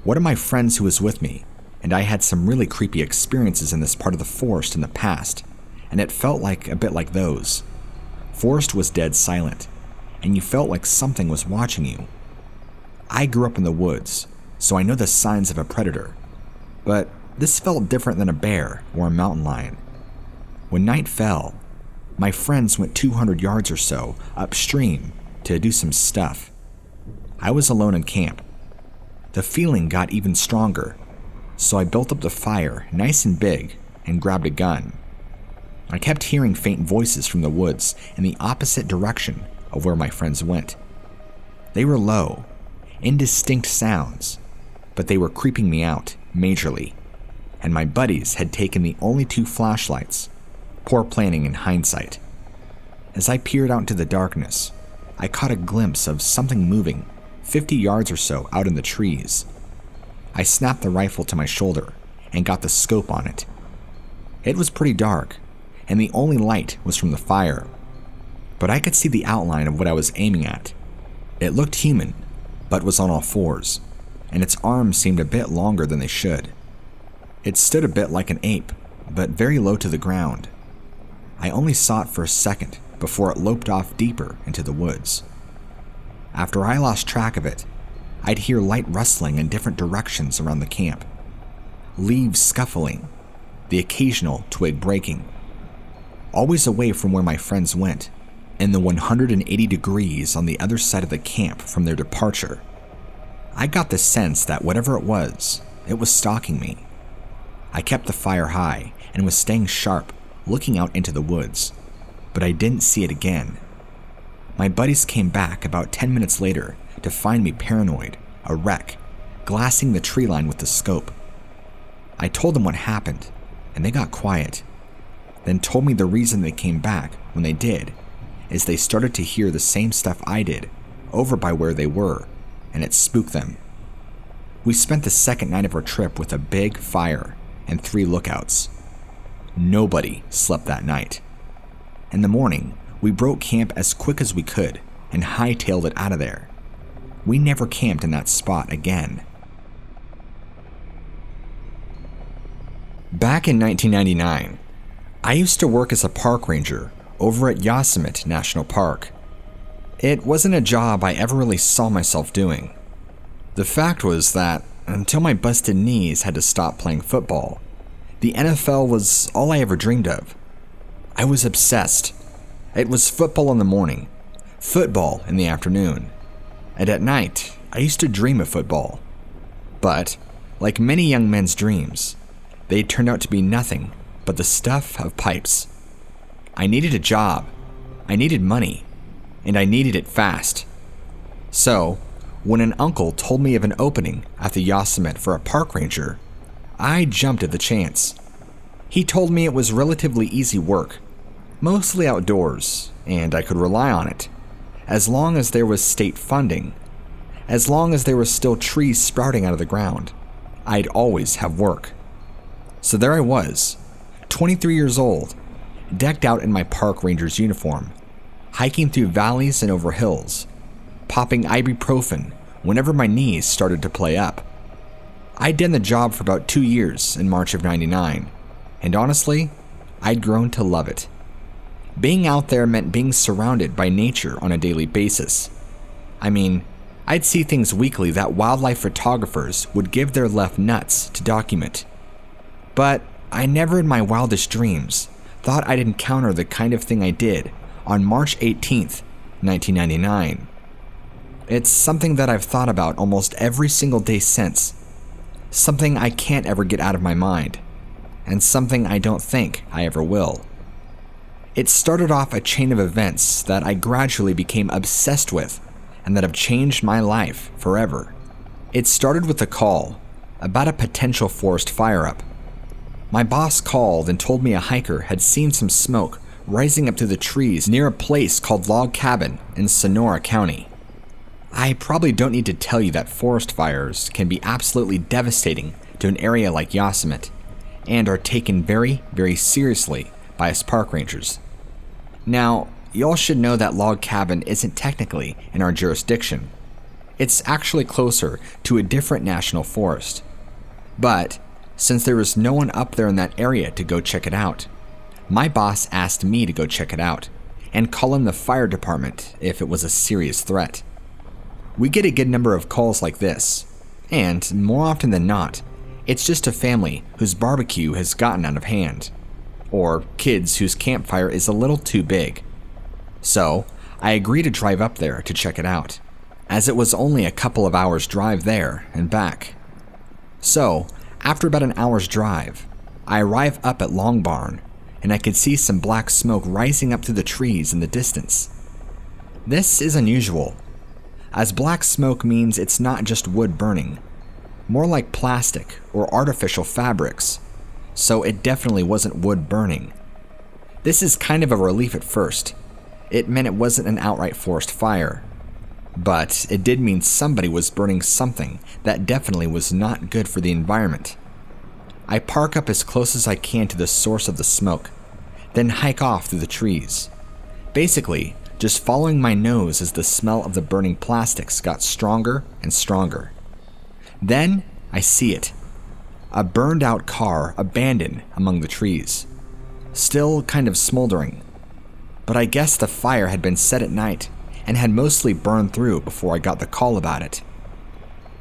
A: One of my friends who was with me and I had some really creepy experiences in this part of the forest in the past, and it felt like a bit like those. Forest was dead silent, and you felt like something was watching you. I grew up in the woods, so I know the signs of a predator, but this felt different than a bear or a mountain lion. When night fell, my friends went 200 yards or so upstream to do some stuff. I was alone in camp. The feeling got even stronger, so I built up the fire nice and big and grabbed a gun. I kept hearing faint voices from the woods in the opposite direction of where my friends went. They were low, indistinct sounds, but they were creeping me out majorly, and my buddies had taken the only 2 flashlights. Poor planning in hindsight. As I peered out into the darkness, I caught a glimpse of something moving 50 yards or so out in the trees. I snapped the rifle to my shoulder and got the scope on it. It was pretty dark, and the only light was from the fire, but I could see the outline of what I was aiming at. It looked human, but was on all fours, and its arms seemed a bit longer than they should. It stood a bit like an ape, but very low to the ground. I only saw it for a second before it loped off deeper into the woods. After I lost track of it, I'd hear light rustling in different directions around the camp. Leaves scuffling, the occasional twig breaking. Always away from where my friends went, in the 180 degrees on the other side of the camp from their departure. I got the sense that whatever it was stalking me. I kept the fire high and was staying sharp, looking out into the woods, but I didn't see it again. My buddies came back about 10 minutes later to find me paranoid, a wreck, glassing the tree line with the scope. I told them what happened, and they got quiet, then told me the reason they came back when they did is they started to hear the same stuff I did over by where they were, and it spooked them. We spent the second night of our trip with a big fire and 3 lookouts. Nobody slept that night. In the morning, we broke camp as quick as we could and hightailed it out of there. We never camped in that spot again. Back in 1999, I used to work as a park ranger over at Yosemite National Park. It wasn't a job I ever really saw myself doing. The fact was that until my busted knees had to stop playing football, the NFL was all I ever dreamed of. I was obsessed. It was football in the morning, football in the afternoon, and at night, I used to dream of football. But, like many young men's dreams, they turned out to be nothing but the stuff of pipes. I needed a job, I needed money, and I needed it fast. So, when an uncle told me of an opening at the U.S.A for a park ranger, I jumped at the chance. He told me it was relatively easy work, mostly outdoors, and I could rely on it, as long as there was state funding. As long as there were still trees sprouting out of the ground, I'd always have work. So there I was, 23 years old, decked out in my park ranger's uniform, hiking through valleys and over hills, popping ibuprofen whenever my knees started to play up. I'd done the job for about 2 years in March of '99, and honestly, I'd grown to love it. Being out there meant being surrounded by nature on a daily basis. I mean, I'd see things weekly that wildlife photographers would give their left nuts to document. But I never in my wildest dreams thought I'd encounter the kind of thing I did on March 18th, 1999. It's something that I've thought about almost every single day since. Something I can't ever get out of my mind, and something I don't think I ever will. It started off a chain of events that I gradually became obsessed with and that have changed my life forever. It started with a call about a potential forest fire-up. My boss called and told me a hiker had seen some smoke rising up through the trees near a place called Log Cabin in Sonora County. I probably don't need to tell you that forest fires can be absolutely devastating to an area like U.S.A and are taken very, very seriously by us park rangers. Now, y'all should know that Log Cabin isn't technically in our jurisdiction. It's actually closer to a different national forest. But since there was no one up there in that area to go check it out, my boss asked me to go check it out and call in the fire department if it was a serious threat. We get a good number of calls like this, and more often than not, it's just a family whose barbecue has gotten out of hand, or kids whose campfire is a little too big. So, I agreed to drive up there to check it out, as it was only a couple of hours drive there and back. So, after about an hour's drive, I arrive up at Long Barn, and I could see some black smoke rising up through the trees in the distance. This is unusual, as black smoke means it's not just wood burning, more like plastic or artificial fabrics, so it definitely wasn't wood burning. This is kind of a relief at first. It meant it wasn't an outright forest fire, but it did mean somebody was burning something that definitely was not good for the environment. I park up as close as I can to the source of the smoke, then hike off through the trees, basically just following my nose as the smell of the burning plastics got stronger and stronger. Then I see it. A burned out car abandoned among the trees. Still kind of smoldering. But I guess the fire had been set at night and had mostly burned through before I got the call about it.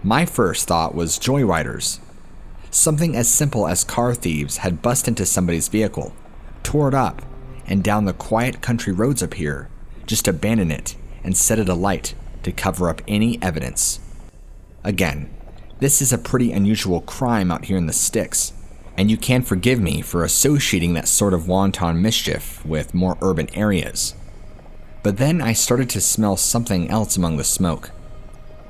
A: My first thought was joyriders. Something as simple as car thieves had bust into somebody's vehicle, tore it up, and down the quiet country roads up here, just abandoned it and set it alight to cover up any evidence. Again, this is a pretty unusual crime out here in the sticks, and you can forgive me for associating that sort of wanton mischief with more urban areas. But then I started to smell something else among the smoke.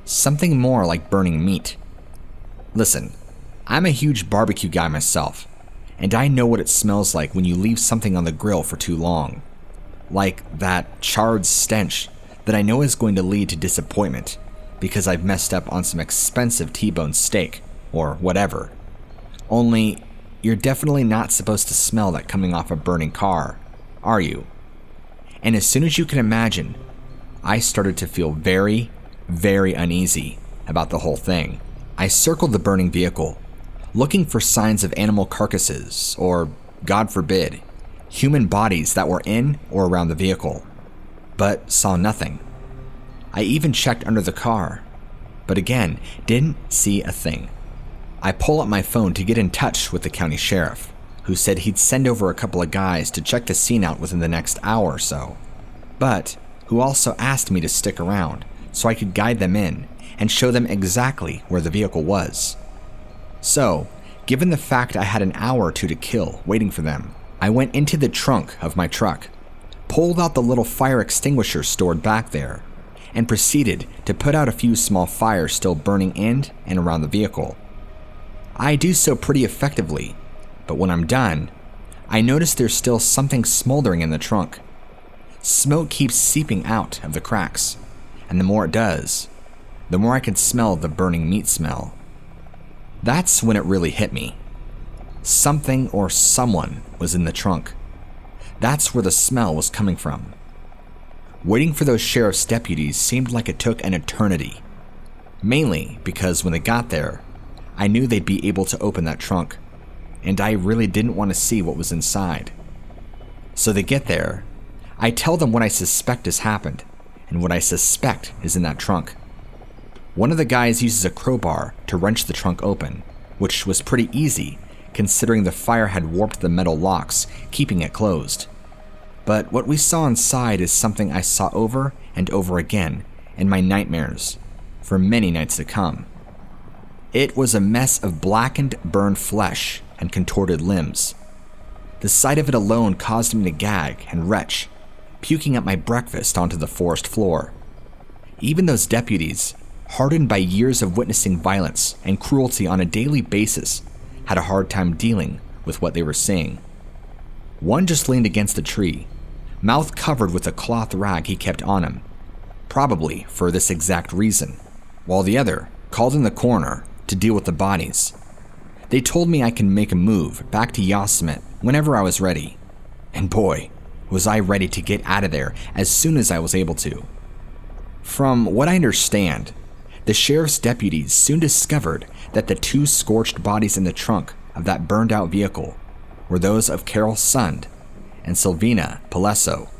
A: Something more like burning meat. Listen, I'm a huge barbecue guy myself, and I know what it smells like when you leave something on the grill for too long. Like that charred stench that I know is going to lead to disappointment because I've messed up on some expensive T-bone steak, or whatever. Only, you're definitely not supposed to smell that coming off a burning car, are you? And as soon as you can imagine, I started to feel very, very uneasy about the whole thing. I circled the burning vehicle, looking for signs of animal carcasses, or, God forbid, human bodies that were in or around the vehicle, but saw nothing. I even checked under the car, but again, didn't see a thing. I pull up my phone to get in touch with the county sheriff, who said he'd send over a couple of guys to check the scene out within the next hour or so, but who also asked me to stick around so I could guide them in and show them exactly where the vehicle was. So, Given the fact I had an hour or two to kill waiting for them, I went into the trunk of my truck, pulled out the little fire extinguisher stored back there, and proceeded to put out a few small fires still burning in and around the vehicle. I do so pretty effectively, but when I'm done, I notice there's still something smoldering in the trunk. Smoke keeps seeping out of the cracks, and the more it does, the more I can smell the burning meat smell. That's when it really hit me. Something or someone was in the trunk. That's where the smell was coming from. Waiting for those sheriff's deputies seemed like it took an eternity. Mainly because when they got there, I knew they'd be able to open that trunk, and I really didn't want to see what was inside. So they get there, I tell them what I suspect has happened, and what I suspect is in that trunk. One of the guys uses a crowbar to wrench the trunk open, which was pretty easy considering the fire had warped the metal locks, keeping it closed. But what we saw inside is something I saw over and over again in my nightmares for many nights to come. It was a mess of blackened, burned flesh and contorted limbs. The sight of it alone caused me to gag and retch, puking up my breakfast onto the forest floor. Even those deputies, hardened by years of witnessing violence and cruelty on a daily basis, had a hard time dealing with what they were seeing. One just leaned against a tree, mouth covered with a cloth rag he kept on him, probably for this exact reason, while the other called in the coroner to deal with the bodies. They told me I can make a move back to U.S.A whenever I was ready, and boy, was I ready to get out of there as soon as I was able to. From what I understand, the sheriff's deputies soon discovered that the two scorched bodies in the trunk of that burned out vehicle were those of Carol Sund and Sylvina Palesso.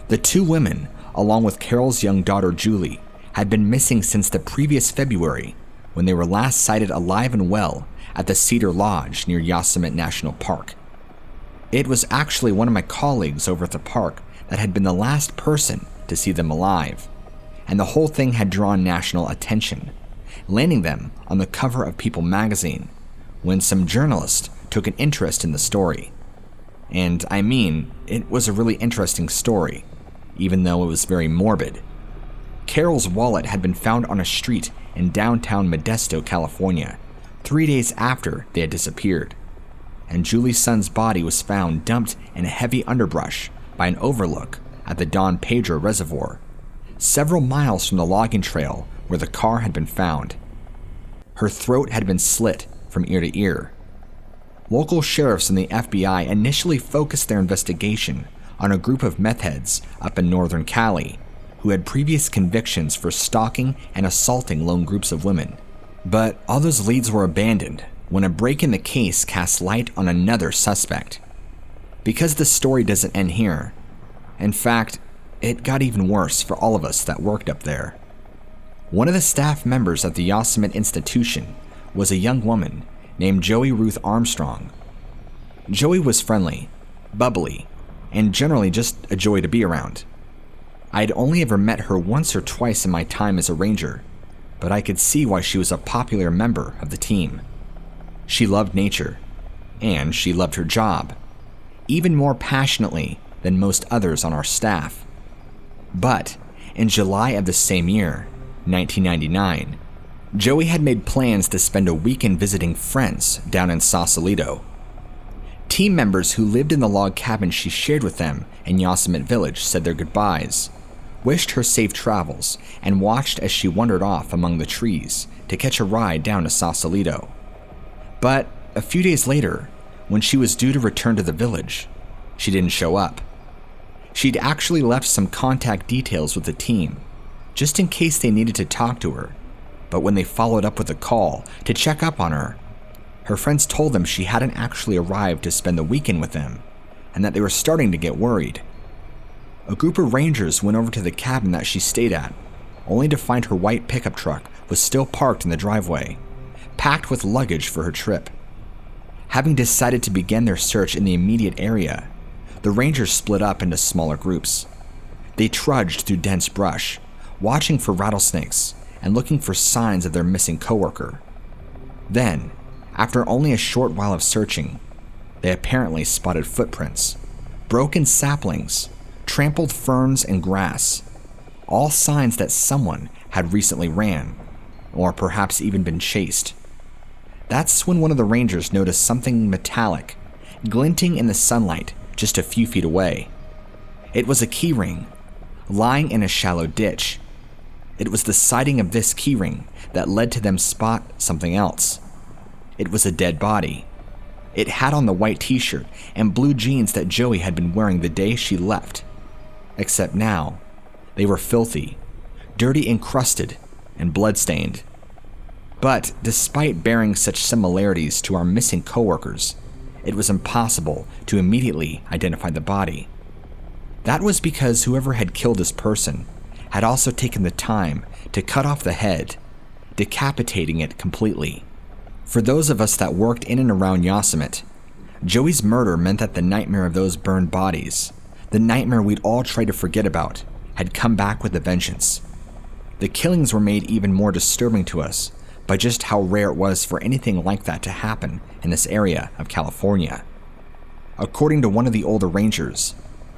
A: The two women, along with Carol's young daughter Julie, had been missing since the previous February when they were last sighted alive and well at the Cedar Lodge near U.S.A National Park. It was actually one of my colleagues over at the park that had been the last person to see them alive, and the whole thing had drawn national attention, landing them on the cover of People magazine when some journalist took an interest in the story. And I mean, it was a really interesting story, even though it was very morbid. Carol's wallet had been found on a street in downtown Modesto, California, 3 days after they had disappeared, and Julie Sund's body was found dumped in a heavy underbrush by an overlook at the Don Pedro Reservoir, several miles from the logging trail where the car had been found. Her throat had been slit from ear to ear. Local sheriffs and the FBI initially focused their investigation on a group of meth heads up in northern Cali who had previous convictions for stalking and assaulting lone groups of women. But all those leads were abandoned when a break in the case cast light on another suspect. Because the story doesn't end here. In fact, it got even worse for all of us that worked up there. One of the staff members at the U.S.A institution was a young woman named Joey Ruth Armstrong. Joey was friendly, bubbly, and generally just a joy to be around. I'd only ever met her once or twice in my time as a ranger, but I could see why she was a popular member of the team. She loved nature, and she loved her job, even more passionately than most others on our staff. But in July of the same year, 1999, Joey had made plans to spend a weekend visiting friends down in Sausalito. Team members who lived in the log cabin she shared with them in Yosemite Village said their goodbyes, wished her safe travels, and watched as she wandered off among the trees to catch a ride down to Sausalito. But a few days later, when she was due to return to the village, she didn't show up. She'd actually left some contact details with the team, just in case they needed to talk to her, but when they followed up with a call to check up on her, her friends told them she hadn't actually arrived to spend the weekend with them, and that they were starting to get worried. A group of rangers went over to the cabin that she stayed at, only to find her white pickup truck was still parked in the driveway, packed with luggage for her trip. Having decided to begin their search in the immediate area, the rangers split up into smaller groups. They trudged through dense brush, watching for rattlesnakes and looking for signs of their missing coworker. Then, After only a short while of searching, they apparently spotted footprints, broken saplings, trampled ferns and grass, all signs that someone had recently ran, or perhaps even been chased. That's when one of the rangers noticed something metallic, glinting in the sunlight just a few feet away. It was a keyring, lying in a shallow ditch. It was the sighting of this keyring that led to them spot something else. It was a dead body. It had on the white t-shirt and blue jeans that Joey had been wearing the day she left. Except now, they were filthy, dirty encrusted, and bloodstained. But despite bearing such similarities to our missing coworkers, it was impossible to immediately identify the body. That was because whoever had killed this person had also taken the time to cut off the head, decapitating it completely. For those of us that worked in and around Yosemite, Joey's murder meant that the nightmare of those burned bodies, the nightmare we'd all tried to forget about, had come back with a vengeance. The killings were made even more disturbing to us by just how rare it was for anything like that to happen in this area of California. According to one of the older rangers,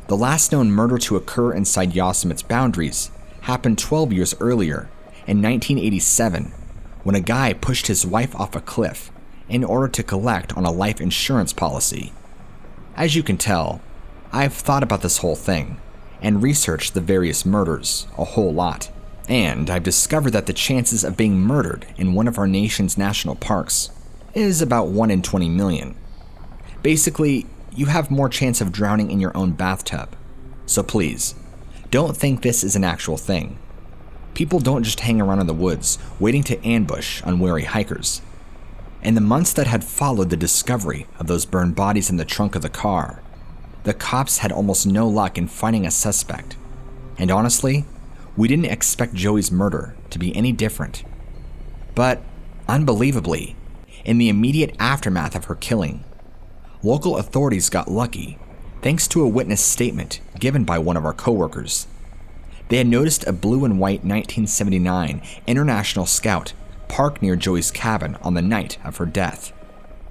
A: the last known murder to occur inside Yosemite's boundaries happened 12 years earlier, in 1987, when a guy pushed his wife off a cliff in order to collect on a life insurance policy. As you can tell, I've thought about this whole thing and researched the various murders a whole lot, and I've discovered that the chances of being murdered in one of our nation's national parks is about 1 in 20 million. Basically, you have more chance of drowning in your own bathtub. So please, don't think this is an actual thing. People don't just hang around in the woods waiting to ambush unwary hikers. In the months that had followed the discovery of those burned bodies in the trunk of the car, the cops had almost no luck in finding a suspect. And honestly, we didn't expect Joey's murder to be any different. But, unbelievably, in the immediate aftermath of her killing, local authorities got lucky thanks to a witness statement given by one of our coworkers. They had noticed a blue and white 1979 International Scout parked near Joey's cabin on the night of her death,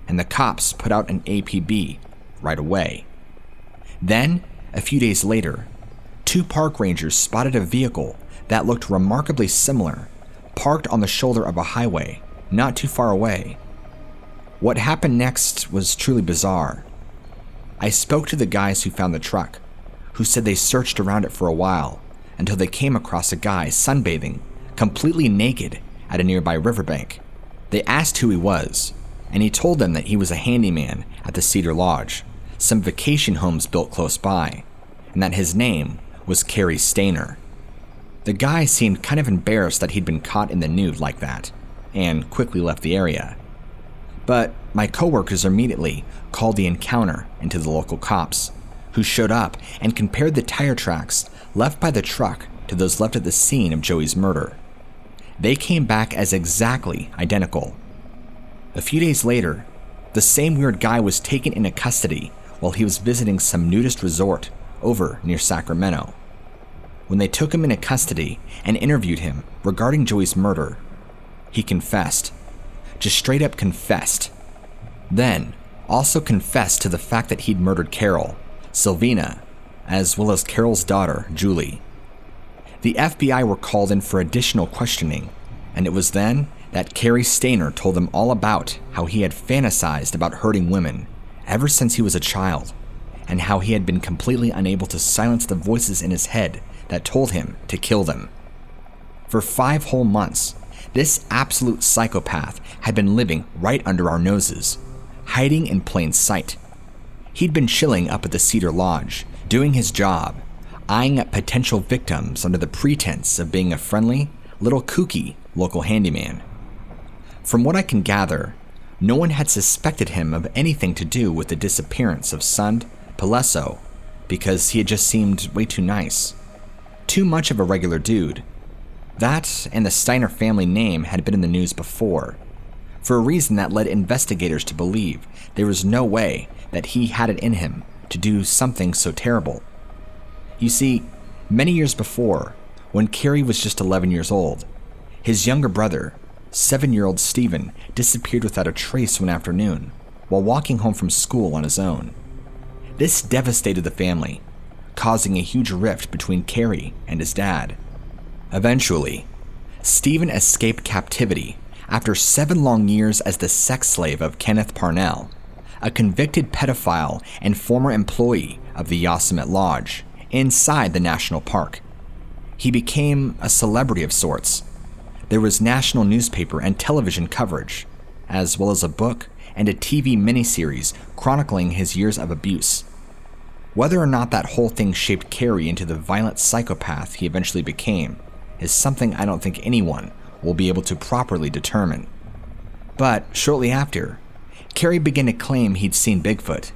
A: and the cops put out an APB right away. Then, a few days later, 2 park rangers spotted a vehicle that looked remarkably similar, parked on the shoulder of a highway not too far away. What happened next was truly bizarre. I spoke to the guys who found the truck, who said they searched around it for a while until they came across a guy sunbathing, completely naked, at a nearby riverbank. They asked who he was, and he told them that he was a handyman at the Cedar Lodge, some vacation homes built close by, and that his name was Cary Stainer. The guy seemed kind of embarrassed that he'd been caught in the nude like that, and quickly left the area. But my coworkers immediately called the encounter into the local cops, who showed up and compared the tire tracks left by the truck to those left at the scene of Joey's murder. They came back as exactly identical. A few days later, the same weird guy was taken into custody while he was visiting some nudist resort over near Sacramento. When they took him into custody and interviewed him regarding Joey's murder, he confessed. Just straight up confessed. Then, also confessed to the fact that he'd murdered Carol, Sylvina, as well as Carol's daughter, Julie. The FBI were called in for additional questioning, and it was then that Cary Stainer told them all about how he had fantasized about hurting women ever since he was a child, and how he had been completely unable to silence the voices in his head that told him to kill them. For 5 whole months, this absolute psychopath had been living right under our noses, hiding in plain sight. He'd been chilling up at the Cedar Lodge, doing his job, eyeing up potential victims under the pretense of being a friendly, little kooky local handyman. From what I can gather, no one had suspected him of anything to do with the disappearance of Sund Palesso because he had just seemed way too nice. Too much of a regular dude. That and the Steiner family name had been in the news before, for a reason that led investigators to believe there was no way that he had it in him to do something so terrible. You see, many years before, when Cary was just 11 years old, his younger brother, 7-year-old Stephen disappeared without a trace one afternoon while walking home from school on his own. This devastated the family, causing a huge rift between Carrie and his dad. Eventually, Stephen escaped captivity after 7 long years as the sex slave of Kenneth Parnell, a convicted pedophile and former employee of the Yosemite Lodge inside the national park. He became a celebrity of sorts. There was national newspaper and television coverage, as well as a book and a TV miniseries chronicling his years of abuse. Whether or not that whole thing shaped Carrie into the violent psychopath he eventually became is something I don't think anyone will be able to properly determine. But shortly after, Carrie began to claim he'd seen Bigfoot.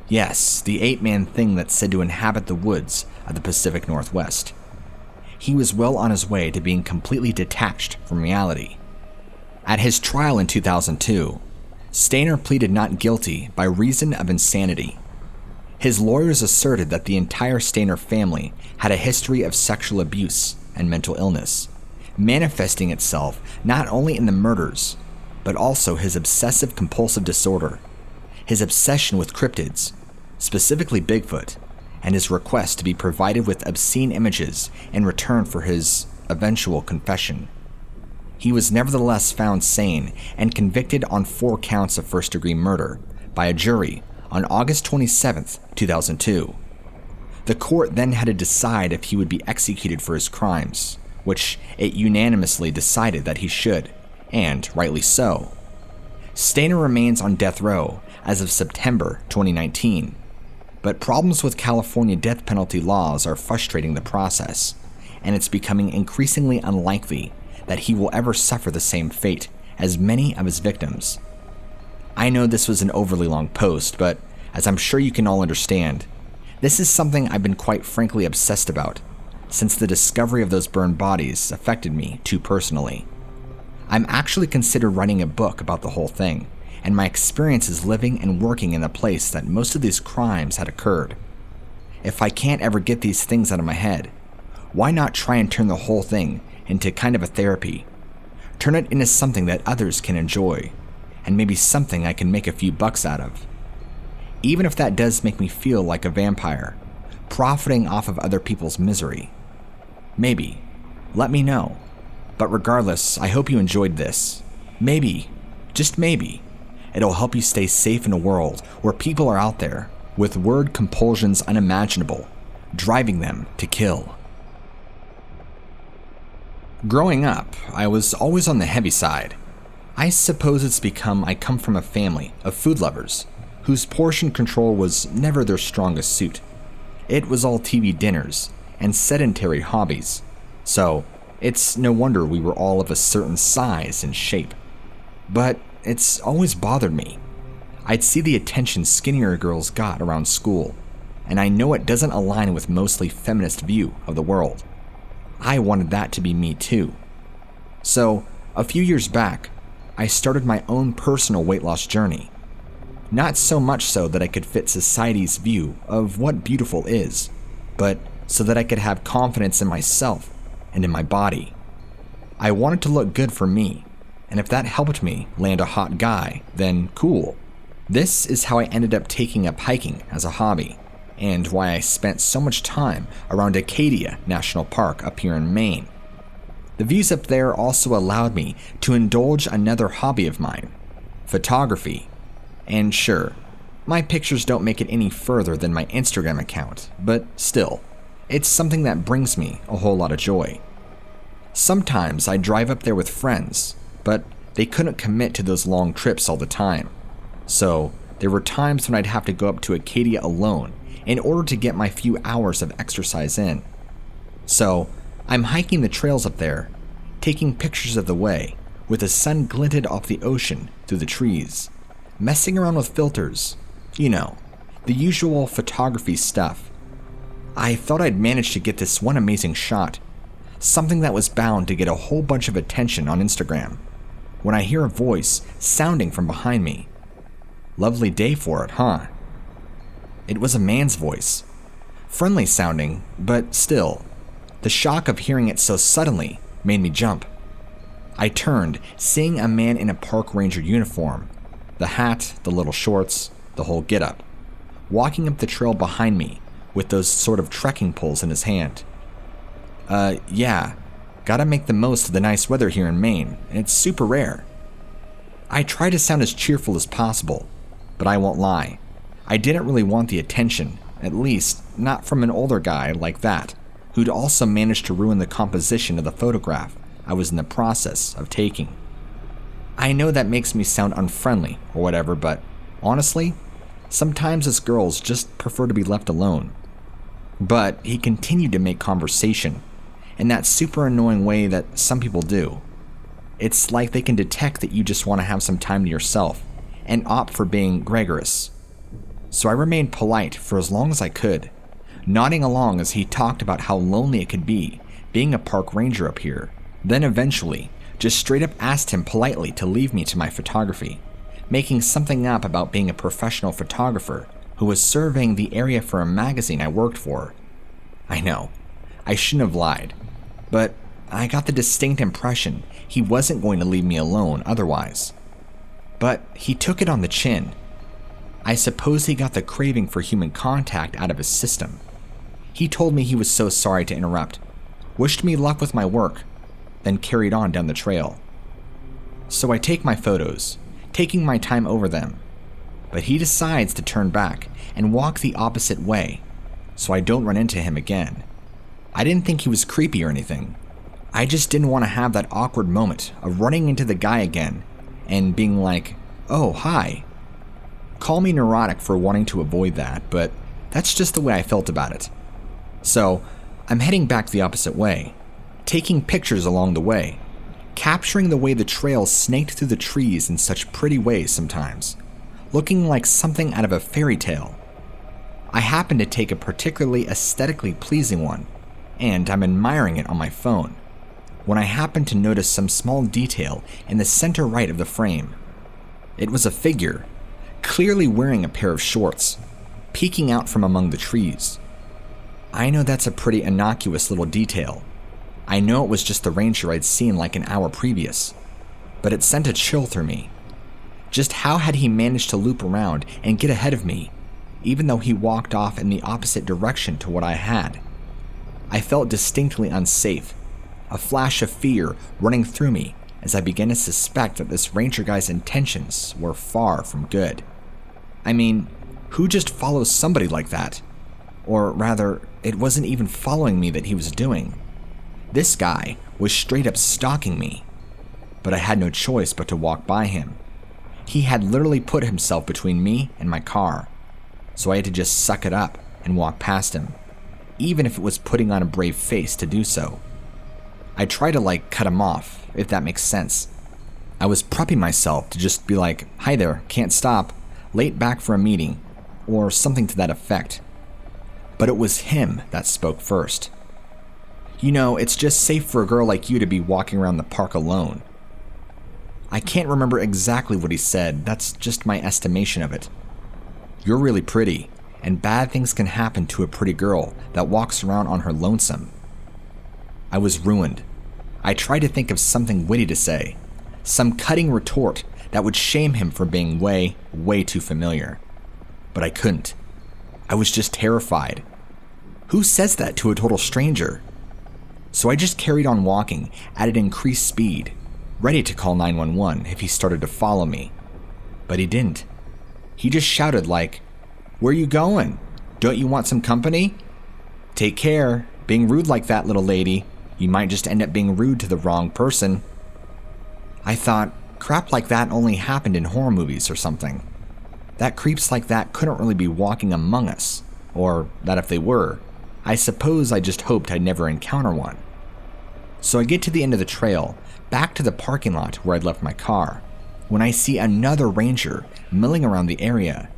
A: Yes, the 8-man thing that's said to inhabit the woods of the Pacific Northwest. He was well on his way to being completely detached from reality. At his trial in 2002, Stainer pleaded not guilty by reason of insanity. His lawyers asserted that the entire Stainer family had a history of sexual abuse and mental illness, manifesting itself not only in the murders, but also his obsessive-compulsive disorder, his obsession with cryptids, specifically Bigfoot, and his request to be provided with obscene images in return for his eventual confession. He was nevertheless found sane and convicted on 4 counts of first-degree murder by a jury on August 27, 2002. The court then had to decide if he would be executed for his crimes, which it unanimously decided that he should, and rightly so. Stainer remains on death row as of September 2019, but problems with California death penalty laws are frustrating the process, and it's becoming increasingly unlikely that he will ever suffer the same fate as many of his victims. I know this was an overly long post, but as I'm sure you can all understand, this is something I've been quite frankly obsessed about since the discovery of those burned bodies affected me too personally. I'm actually considered writing a book about the whole thing, and my experiences living and working in the place that most of these crimes had occurred. If I can't ever get these things out of my head, why not try and turn the whole thing into kind of a therapy? Turn it into something that others can enjoy, and maybe something I can make a few bucks out of. Even if that does make me feel like a vampire, profiting off of other people's misery. Maybe. Let me know. But regardless, I hope you enjoyed this. Maybe, just maybe, it'll help you stay safe in a world where people are out there with word compulsions unimaginable, driving them to kill. Growing up, I was always on the heavy side. I suppose it's become I come from a family of food lovers whose portion control was never their strongest suit. It was all TV dinners and sedentary hobbies, so it's no wonder we were all of a certain size and shape. But it's always bothered me. I'd see the attention skinnier girls got around school, and I know it doesn't align with mostly feminist view of the world. I wanted that to be me too. So, a few years back, I started my own personal weight loss journey. Not so much so that I could fit society's view of what beautiful is, but so that I could have confidence in myself and in my body. I wanted to look good for me, and if that helped me land a hot guy, then cool. This is how I ended up taking up hiking as a hobby, and why I spent so much time around Acadia National Park up here in Maine. The views up there also allowed me to indulge another hobby of mine, photography. And sure, my pictures don't make it any further than my Instagram account, but still, it's something that brings me a whole lot of joy. Sometimes I drive up there with friends, but they couldn't commit to those long trips all the time. So there were times when I'd have to go up to Acadia alone in order to get my few hours of exercise in. So I'm hiking the trails up there, taking pictures of the way, with the sun glinted off the ocean through the trees, messing around with filters, you know, the usual photography stuff. I thought I'd managed to get this one amazing shot, something that was bound to get a whole bunch of attention on Instagram, when I hear a voice sounding from behind me. Lovely day for it, huh? It was a man's voice. Friendly sounding, but still, the shock of hearing it so suddenly made me jump. I turned, seeing a man in a park ranger uniform, the hat, the little shorts, the whole getup, walking up the trail behind me with those sort of trekking poles in his hand. Yeah, gotta make the most of the nice weather here in Maine, and it's super rare. I tried to sound as cheerful as possible, but I won't lie, I didn't really want the attention, at least not from an older guy like that, who'd also managed to ruin the composition of the photograph I was in the process of taking. I know that makes me sound unfriendly or whatever, but honestly, sometimes us girls just prefer to be left alone. But he continued to make conversation in that super annoying way that some people do. It's like they can detect that you just want to have some time to yourself and opt for being gregarious. So I remained polite for as long as I could, nodding along as he talked about how lonely it could be being a park ranger up here. Then eventually, just straight up asked him politely to leave me to my photography, making something up about being a professional photographer who was surveying the area for a magazine I worked for. I know, I shouldn't have lied, but I got the distinct impression he wasn't going to leave me alone otherwise. But he took it on the chin. I suppose he got the craving for human contact out of his system. He told me he was so sorry to interrupt, wished me luck with my work, then carried on down the trail. So I take my photos, taking my time over them, but he decides to turn back and walk the opposite way, so I don't run into him again. I didn't think he was creepy or anything. I just didn't want to have that awkward moment of running into the guy again and being like, oh, hi. Call me neurotic for wanting to avoid that, but that's just the way I felt about it. So I'm heading back the opposite way, taking pictures along the way, capturing the way the trail snaked through the trees in such pretty ways sometimes, looking like something out of a fairy tale. I happen to take a particularly aesthetically pleasing one, and I'm admiring it on my phone, when I happened to notice some small detail in the center right of the frame. It was a figure, clearly wearing a pair of shorts, peeking out from among the trees. I know that's a pretty innocuous little detail. I know it was just the ranger I'd seen like an hour previous, but it sent a chill through me. Just how had he managed to loop around and get ahead of me, even though he walked off in the opposite direction to what I had? I felt distinctly unsafe, a flash of fear running through me as I began to suspect that this ranger guy's intentions were far from good. I mean, who just follows somebody like that? Or rather, it wasn't even following me that he was doing. This guy was straight up stalking me, but I had no choice but to walk by him. He had literally put himself between me and my car, so I had to just suck it up and walk past him, even if it was putting on a brave face to do so. I tried to cut him off, if that makes sense. I was prepping myself to just be like, hi there, can't stop, late back for a meeting, or something to that effect. But it was him that spoke first. You know, it's just safe for a girl like you to be walking around the park alone. I can't remember exactly what he said, that's just my estimation of it. You're really pretty, and bad things can happen to a pretty girl that walks around on her lonesome. I was ruined. I tried to think of something witty to say, some cutting retort that would shame him for being way, way too familiar. But I couldn't. I was just terrified. Who says that to a total stranger? So I just carried on walking at an increased speed, ready to call 911 if he started to follow me. But he didn't. He just shouted where you going? Don't you want some company? Take care. Being rude like that, little lady. You might just end up being rude to the wrong person. I thought, crap like that only happened in horror movies or something. That creeps like that couldn't really be walking among us, or that if they were, I suppose I just hoped I'd never encounter one. So I get to the end of the trail, back to the parking lot where I'd left my car, when I see another ranger milling around the area,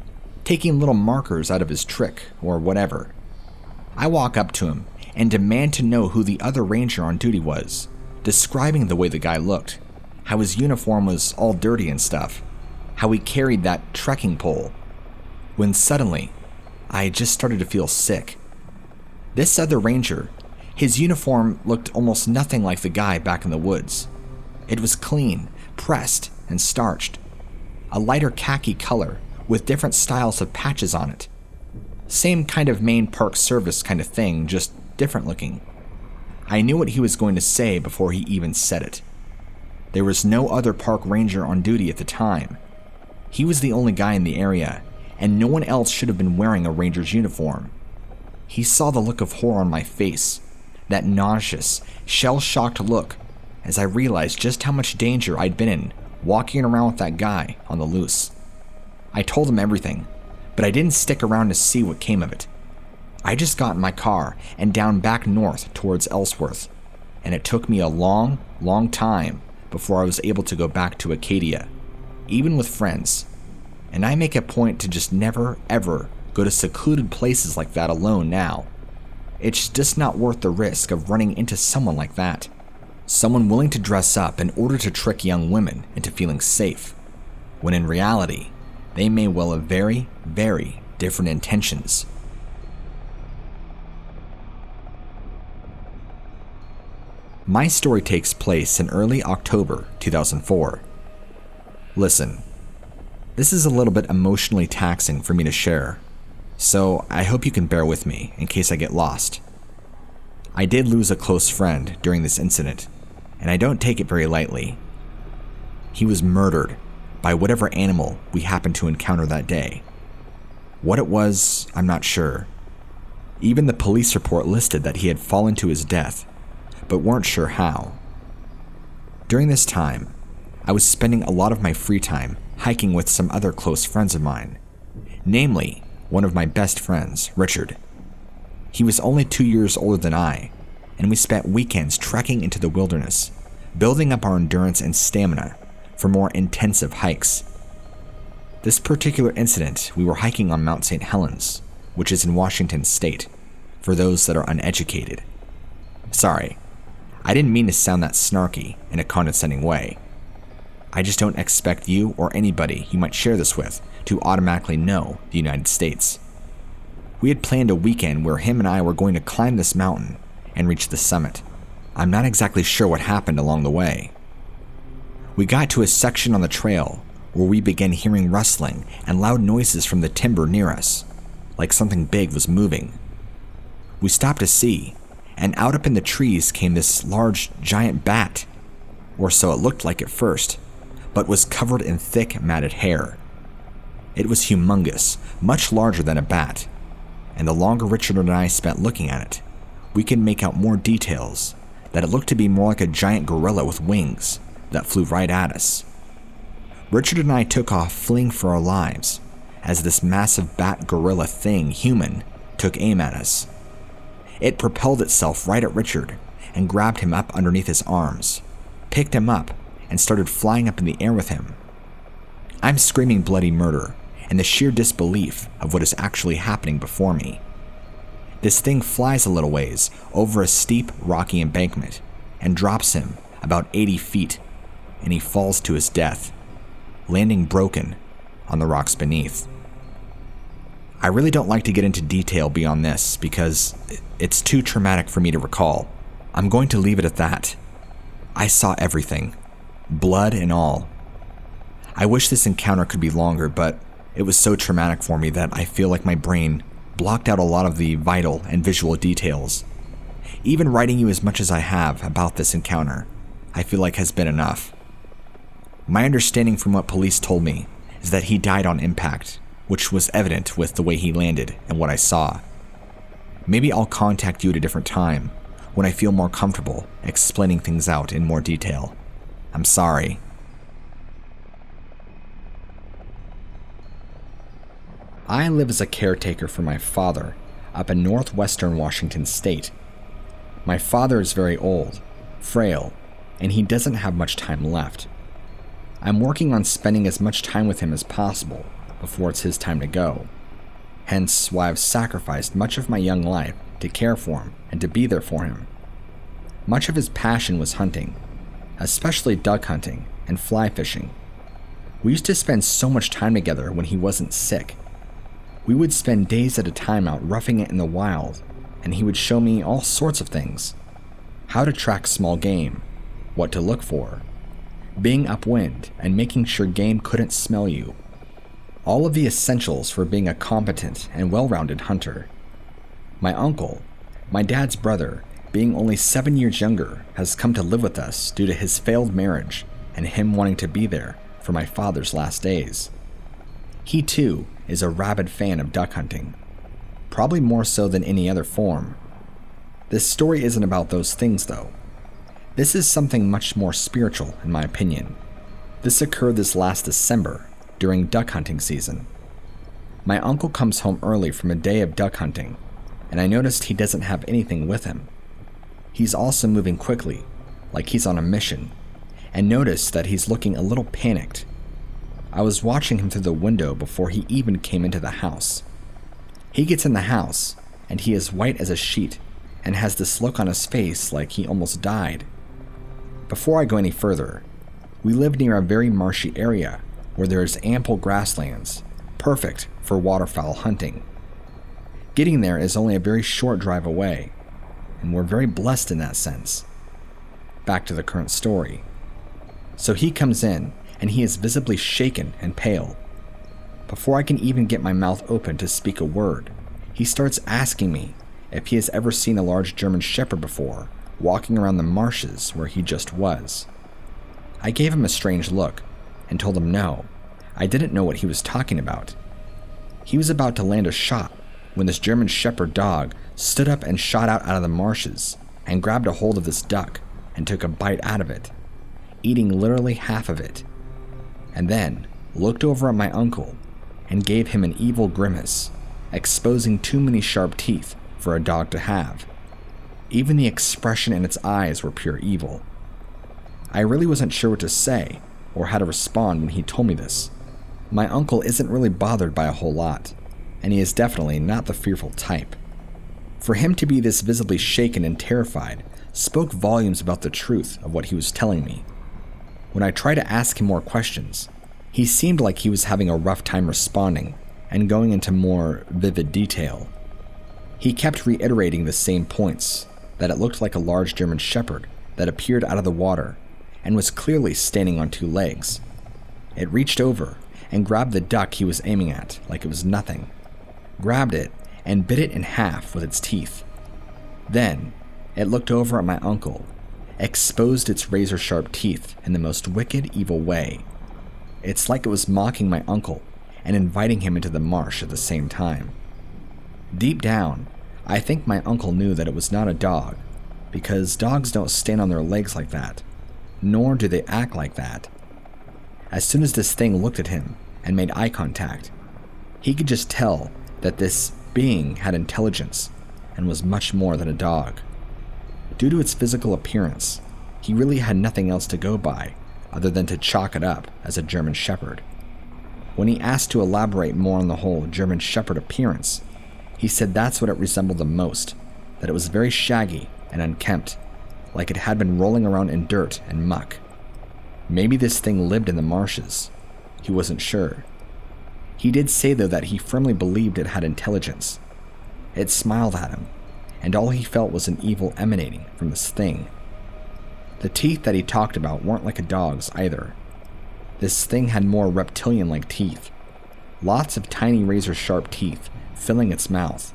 A: taking little markers out of his trick or whatever. I walk up to him and demand to know who the other ranger on duty was, describing the way the guy looked, how his uniform was all dirty and stuff, how he carried that trekking pole, when suddenly, I just started to feel sick. This other ranger, his uniform looked almost nothing like the guy back in the woods. It was clean, pressed, and starched. A lighter khaki color with different styles of patches on it. Same kind of Maine Park Service kind of thing, just different looking. I knew what he was going to say before he even said it. There was no other park ranger on duty at the time. He was the only guy in the area, and no one else should have been wearing a ranger's uniform. He saw the look of horror on my face, that nauseous, shell-shocked look, as I realized just how much danger I'd been in walking around with that guy on the loose. I told him everything, but I didn't stick around to see what came of it. I just got in my car and down back north towards Ellsworth, and it took me a long, long time before I was able to go back to Acadia, even with friends. And I make a point to just never, ever go to secluded places like that alone now. It's just not worth the risk of running into someone like that. Someone willing to dress up in order to trick young women into feeling safe, when in reality, they may well have very, very different intentions. My story takes place in early October 2004. Listen, this is a little bit emotionally taxing for me to share, so I hope you can bear with me in case I get lost. I did lose a close friend during this incident, and I don't take it very lightly. He was murdered by whatever animal we happened to encounter that day. What it was, I'm not sure. Even the police report listed that he had fallen to his death, but weren't sure how. During this time, I was spending a lot of my free time hiking with some other close friends of mine, namely one of my best friends, Richard. He was only 2 years older than I, and we spent weekends trekking into the wilderness, building up our endurance and stamina for more intensive hikes. This particular incident, we were hiking on Mount St. Helens, which is in Washington State, for those that are uneducated. Sorry, I didn't mean to sound that snarky in a condescending way. I just don't expect you or anybody you might share this with to automatically know the United States. We had planned a weekend where him and I were going to climb this mountain and reach the summit. I'm not exactly sure what happened along the way. We got to a section on the trail where we began hearing rustling and loud noises from the timber near us, like something big was moving. We stopped to see, and out up in the trees came this large, giant bat, or so it looked like at first, but was covered in thick, matted hair. It was humongous, much larger than a bat, and the longer Richard and I spent looking at it, we could make out more details, that it looked to be more like a giant gorilla with wings that flew right at us. Richard and I took off fleeing for our lives as this massive bat gorilla thing, human, took aim at us. It propelled itself right at Richard and grabbed him up underneath his arms, picked him up, and started flying up in the air with him. I'm screaming bloody murder and the sheer disbelief of what is actually happening before me. This thing flies a little ways over a steep, rocky embankment and drops him about 80 feet, and he falls to his death, landing broken on the rocks beneath. I really don't like to get into detail beyond this because it's too traumatic for me to recall. I'm going to leave it at that. I saw everything, blood and all. I wish this encounter could be longer, but it was so traumatic for me that I feel like my brain blocked out a lot of the vital and visual details. Even writing you as much as I have about this encounter, I feel like has been enough. My understanding from what police told me is that he died on impact, which was evident with the way he landed and what I saw. Maybe I'll contact you at a different time when I feel more comfortable explaining things out in more detail. I'm sorry. I live as a caretaker for my father up in northwestern Washington State. My father is very old, frail, and he doesn't have much time left. I'm working on spending as much time with him as possible before it's his time to go. Hence why I've sacrificed much of my young life to care for him and to be there for him. Much of his passion was hunting, especially duck hunting and fly fishing. We used to spend so much time together when he wasn't sick. We would spend days at a time out roughing it in the wild, and he would show me all sorts of things. How to track small game, what to look for, being upwind, and making sure game couldn't smell you. All of the essentials for being a competent and well-rounded hunter. My uncle, my dad's brother, being only 7 years younger, has come to live with us due to his failed marriage and him wanting to be there for my father's last days. He too is a rabid fan of duck hunting, probably more so than any other form. This story isn't about those things though. This is something much more spiritual in my opinion. This occurred this last December during duck hunting season. My uncle comes home early from a day of duck hunting, and I noticed he doesn't have anything with him. He's also moving quickly, like he's on a mission, and noticed that he's looking a little panicked. I was watching him through the window before he even came into the house. He gets in the house, and he is white as a sheet, and has this look on his face like he almost died. Before I go any further, we live near a very marshy area where there is ample grasslands, perfect for waterfowl hunting. Getting there is only a very short drive away, and we're very blessed in that sense. Back to the current story. So he comes in, and he is visibly shaken and pale. Before I can even get my mouth open to speak a word, he starts asking me if he has ever seen a large German Shepherd before, walking around the marshes where he just was. I gave him a strange look, and told him no, I didn't know what he was talking about. He was about to land a shot when this German Shepherd dog stood up and shot out of the marshes and grabbed a hold of this duck and took a bite out of it, eating literally half of it, and then looked over at my uncle and gave him an evil grimace, exposing too many sharp teeth for a dog to have. Even the expression in its eyes were pure evil. I really wasn't sure what to say or how to respond when he told me this. My uncle isn't really bothered by a whole lot, and he is definitely not the fearful type. For him to be this visibly shaken and terrified spoke volumes about the truth of what he was telling me. When I tried to ask him more questions, he seemed like he was having a rough time responding and going into more vivid detail. He kept reiterating the same points, that it looked like a large German Shepherd that appeared out of the water and was clearly standing on two legs. It reached over and grabbed the duck he was aiming at like it was nothing, grabbed it and bit it in half with its teeth. Then it looked over at my uncle, exposed its razor-sharp teeth in the most wicked, evil way. It's like it was mocking my uncle and inviting him into the marsh at the same time. Deep down, I think my uncle knew that it was not a dog, because dogs don't stand on their legs like that, nor do they act like that. As soon as this thing looked at him and made eye contact, he could just tell that this being had intelligence and was much more than a dog. Due to its physical appearance, he really had nothing else to go by other than to chalk it up as a German Shepherd. When he asked to elaborate more on the whole German Shepherd appearance, he said that's what it resembled the most, that it was very shaggy and unkempt, like it had been rolling around in dirt and muck. Maybe this thing lived in the marshes. He wasn't sure. He did say though that he firmly believed it had intelligence. It smiled at him, and all he felt was an evil emanating from this thing. The teeth that he talked about weren't like a dog's either. This thing had more reptilian-like teeth, lots of tiny razor-sharp teeth filling its mouth.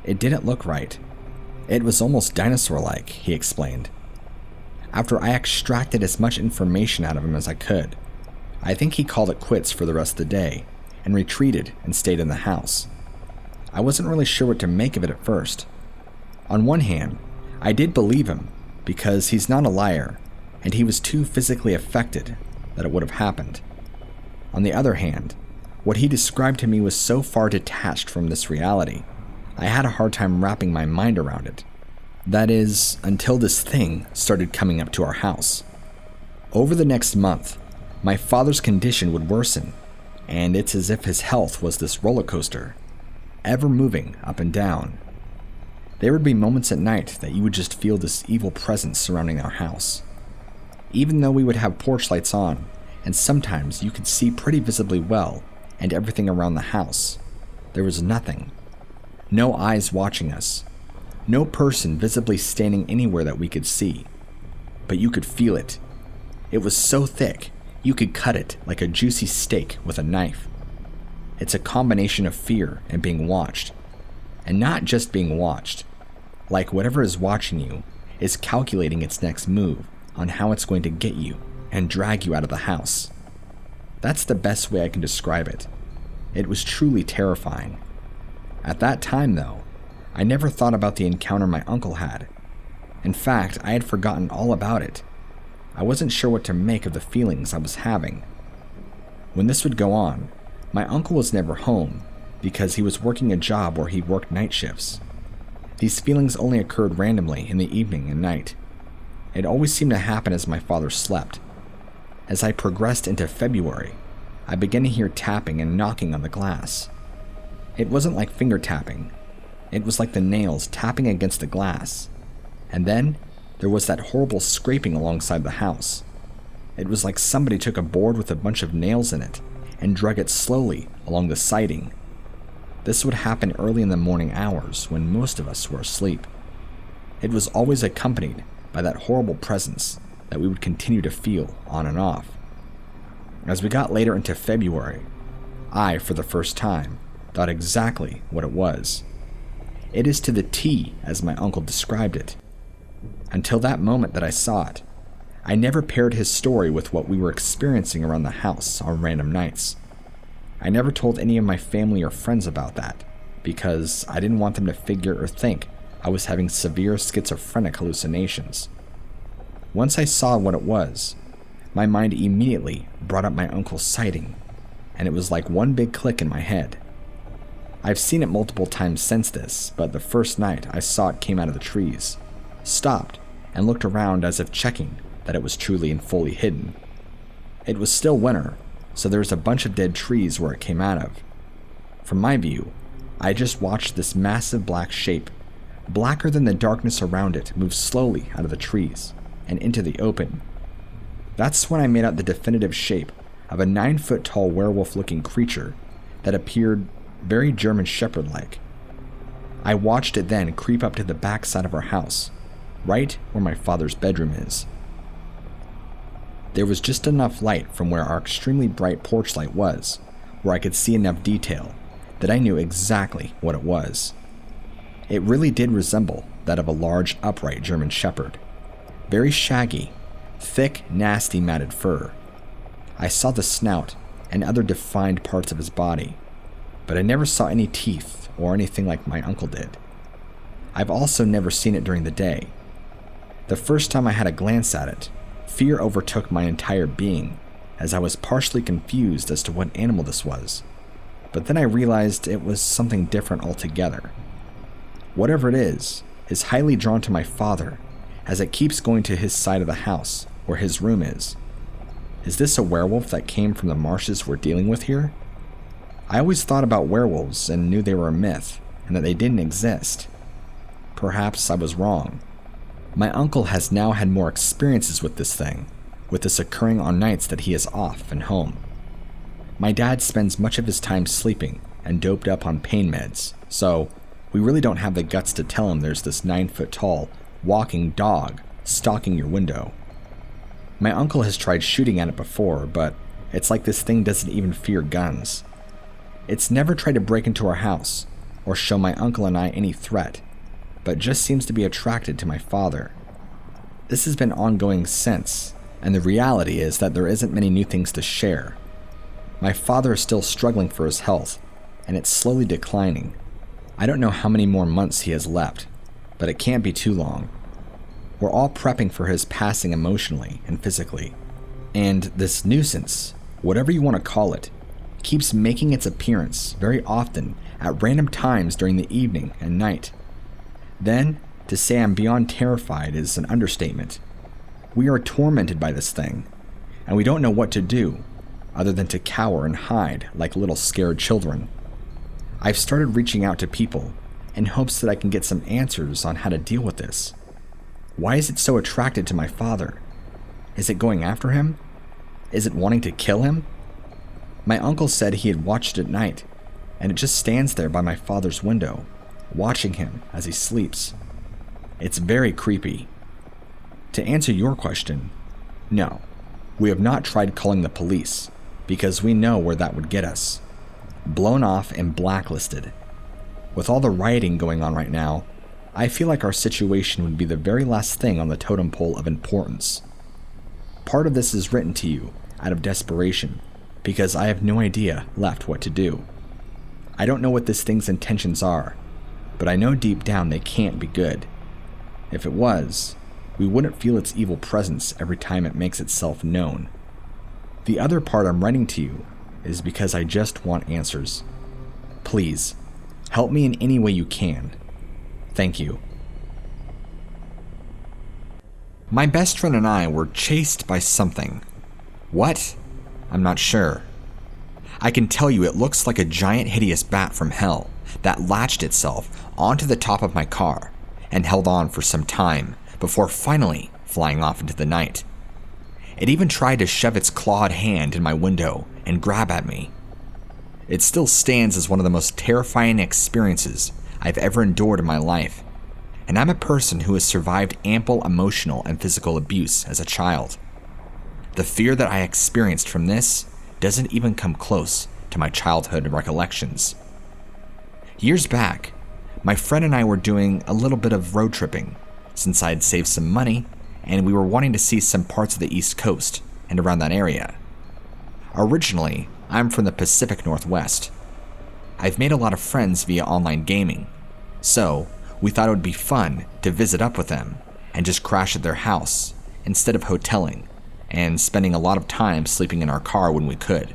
A: It didn't look right. It was almost dinosaur-like, he explained. After I extracted as much information out of him as I could, I think he called it quits for the rest of the day and retreated and stayed in the house. I wasn't really sure what to make of it at first. On one hand, I did believe him because he's not a liar and he was too physically affected that it would have happened. On the other hand, what he described to me was so far detached from this reality, I had a hard time wrapping my mind around it. That is, until this thing started coming up to our house. Over the next month, my father's condition would worsen, and it's as if his health was this roller coaster, ever moving up and down. There would be moments at night that you would just feel this evil presence surrounding our house. Even though we would have porch lights on, and sometimes you could see pretty visibly well and everything around the house, there was nothing. No eyes watching us. No person visibly standing anywhere that we could see. But you could feel it. It was so thick, you could cut it like a juicy steak with a knife. It's a combination of fear and being watched. And not just being watched. Like whatever is watching you is calculating its next move on how it's going to get you and drag you out of the house. That's the best way I can describe it. It was truly terrifying. At that time, though, I never thought about the encounter my uncle had. In fact, I had forgotten all about it. I wasn't sure what to make of the feelings I was having. When this would go on, my uncle was never home because he was working a job where he worked night shifts. These feelings only occurred randomly in the evening and night. It always seemed to happen as my father slept. As I progressed into February, I began to hear tapping and knocking on the glass. It wasn't like finger tapping. It was like the nails tapping against the glass. And then there was that horrible scraping alongside the house. It was like somebody took a board with a bunch of nails in it and drug it slowly along the siding. This would happen early in the morning hours when most of us were asleep. It was always accompanied by that horrible presence that we would continue to feel on and off. As we got later into February, I, for the first time, thought exactly what it was. It is to the T as my uncle described it. Until that moment that I saw it, I never paired his story with what we were experiencing around the house on random nights. I never told any of my family or friends about that, because I didn't want them to figure or think I was having severe schizophrenic hallucinations. Once I saw what it was, my mind immediately brought up my uncle's sighting, and it was like one big click in my head. I've seen it multiple times since this, but the first night I saw it came out of the trees, stopped, and looked around as if checking that it was truly and fully hidden. It was still winter, so there was a bunch of dead trees where it came out of. From my view, I just watched this massive black shape, blacker than the darkness around it, move slowly out of the trees and into the open. That's when I made out the definitive shape of a 9-foot-tall werewolf-looking creature that appeared very German Shepherd-like. I watched it then creep up to the back side of our house, right where my father's bedroom is. There was just enough light from where our extremely bright porch light was, where I could see enough detail that I knew exactly what it was. It really did resemble that of a large, upright German Shepherd. Very shaggy, thick, nasty matted fur. I saw the snout and other defined parts of his body, but I never saw any teeth or anything like my uncle did. I've also never seen it during the day. The first time I had a glance at it, fear overtook my entire being, as I was partially confused as to what animal this was. But then I realized it was something different altogether. Whatever it is highly drawn to my father, as it keeps going to his side of the house, where his room is. Is this a werewolf that came from the marshes we're dealing with here? I always thought about werewolves and knew they were a myth, and that they didn't exist. Perhaps I was wrong. My uncle has now had more experiences with this thing, with this occurring on nights that he is off and home. My dad spends much of his time sleeping and doped up on pain meds, so we really don't have the guts to tell him there's this 9-foot-tall, walking dog stalking your window. My uncle has tried shooting at it before, but it's like this thing doesn't even fear guns. It's never tried to break into our house or show my uncle and I any threat, but just seems to be attracted to my father. This has been ongoing since, and the reality is that there isn't many new things to share. My father is still struggling for his health, and it's slowly declining. I don't know how many more months he has left, but it can't be too long. We're all prepping for his passing emotionally and physically, and this nuisance, whatever you want to call it, keeps making its appearance very often at random times during the evening and night. Then, to say I'm beyond terrified is an understatement. We are tormented by this thing, and we don't know what to do other than to cower and hide like little scared children. I've started reaching out to people in hopes that I can get some answers on how to deal with this. Why is it so attracted to my father? Is it going after him? Is it wanting to kill him? My uncle said he had watched it at night, and it just stands there by my father's window, watching him as he sleeps. It's very creepy. To answer your question, no, We have not tried calling the police, because we know where that would get us. Blown off and blacklisted. With all the rioting going on right now, I feel like our situation would be the very last thing on the totem pole of importance. Part of this is written to you out of desperation, because I have no idea left what to do. I don't know what this thing's intentions are, but I know deep down they can't be good. If it was, we wouldn't feel its evil presence every time it makes itself known. The other part I'm writing to you is because I just want answers. Please, help me in any way you can. Thank you. My best friend and I were chased by something. What? I'm not sure. I can tell you it looks like a giant hideous bat from hell that latched itself onto the top of my car and held on for some time before finally flying off into the night. It even tried to shove its clawed hand in my window and grab at me. It still stands as one of the most terrifying experiences I've ever endured in my life, and I'm a person who has survived ample emotional and physical abuse as a child. The fear that I experienced from this doesn't even come close to my childhood recollections. Years back, my friend and I were doing a little bit of road tripping since I'd saved some money and we were wanting to see some parts of the East Coast and around that area. Originally, I'm from the Pacific Northwest. I've made a lot of friends via online gaming, so we thought it would be fun to visit up with them and just crash at their house instead of hoteling and spending a lot of time sleeping in our car when we could.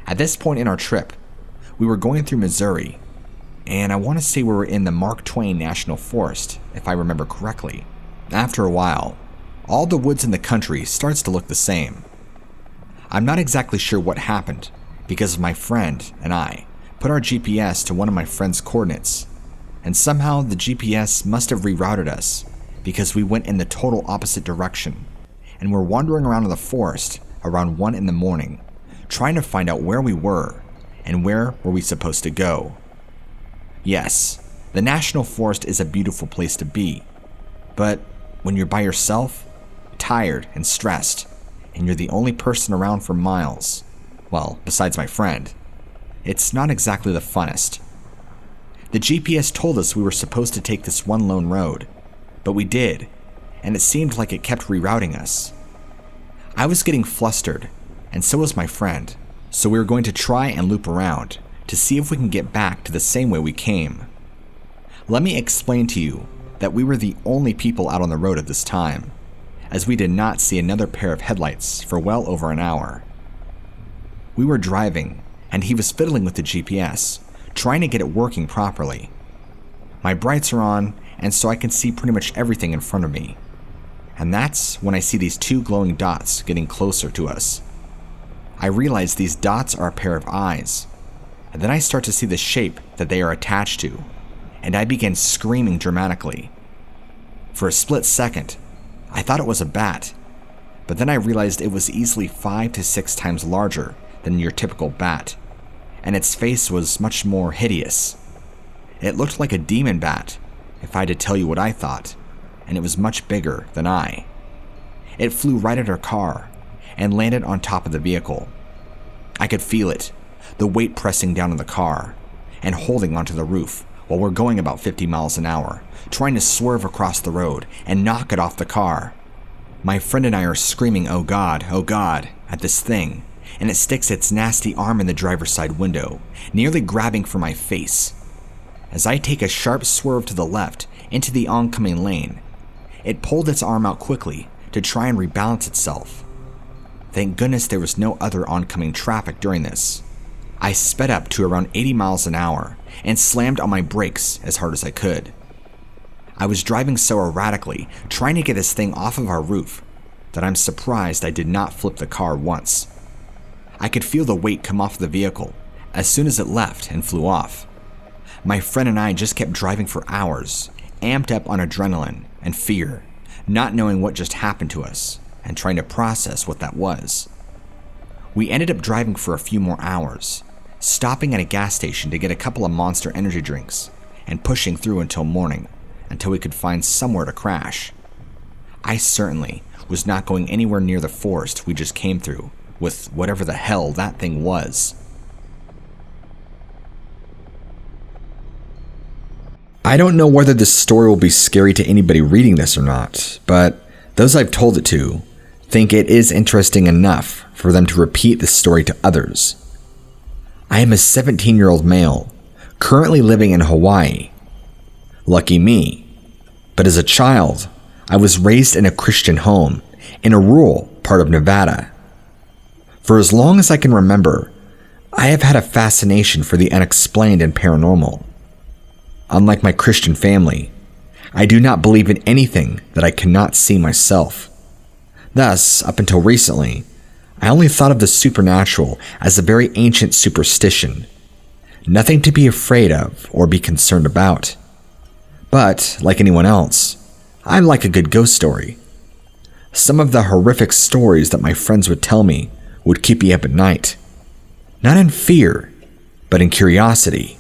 A: At this point in our trip, we were going through Missouri, and I want to say we were in the Mark Twain National Forest, if I remember correctly. After a while, all the woods in the country starts to look the same. I'm not exactly sure what happened, because my friend and I put our GPS to one of my friend's coordinates, and somehow the GPS must have rerouted us, because we went in the total opposite direction, and were wandering around in the forest around 1 a.m, trying to find out where we were, and where were we supposed to go. Yes, the National Forest is a beautiful place to be, but when you're by yourself, tired and stressed, and you're the only person around for miles, well, besides my friend, it's not exactly the funnest. The GPS told us we were supposed to take this one lone road, but we did, and it seemed like it kept rerouting us. I was getting flustered, and so was my friend, so we were going to try and loop around to see if we can get back to the same way we came. Let me explain to you that we were the only people out on the road at this time, as we did not see another pair of headlights for well over an hour. We were driving, and he was fiddling with the GPS, trying to get it working properly. My brights are on, and so I can see pretty much everything in front of me. And that's when I see these two glowing dots getting closer to us. I realize these dots are a pair of eyes, and then I start to see the shape that they are attached to, and I begin screaming dramatically. For a split second, I thought it was a bat, but then I realized it was easily 5 to 6 times larger than your typical bat, and its face was much more hideous. It looked like a demon bat, if I had to tell you what I thought, and it was much bigger than I. It flew right at our car and landed on top of the vehicle. I could feel it, the weight pressing down on the car and holding onto the roof while we're going about 50 miles an hour, trying to swerve across the road and knock it off the car. My friend and I are screaming, oh God," at this thing, and it sticks its nasty arm in the driver's side window, nearly grabbing for my face. As I take a sharp swerve to the left into the oncoming lane, it pulled its arm out quickly to try and rebalance itself. Thank goodness there was no other oncoming traffic during this. I sped up to around 80 miles an hour and slammed on my brakes as hard as I could. I was driving so erratically, trying to get this thing off of our roof, that I'm surprised I did not flip the car once. I could feel the weight come off the vehicle as soon as it left and flew off. My friend and I just kept driving for hours, amped up on adrenaline and fear, not knowing what just happened to us and trying to process what that was. We ended up driving for a few more hours, stopping at a gas station to get a couple of Monster energy drinks and pushing through until morning, until we could find somewhere to crash. I certainly was not going anywhere near the forest we just came through, with whatever the hell that thing was. I don't know whether this story will be scary to anybody reading this or not, but those I've told it to think it is interesting enough for them to repeat this story to others. I am a 17-year-old male, currently living in Hawaii. Lucky me. But as a child, I was raised in a Christian home in a rural part of Nevada. For as long as I can remember, I have had a fascination for the unexplained and paranormal. Unlike my Christian family, I do not believe in anything that I cannot see myself. Thus, up until recently, I only thought of the supernatural as a very ancient superstition, nothing to be afraid of or be concerned about. But, like anyone else, I like a good ghost story. Some of the horrific stories that my friends would tell me would keep me up at night. Not in fear, but in curiosity.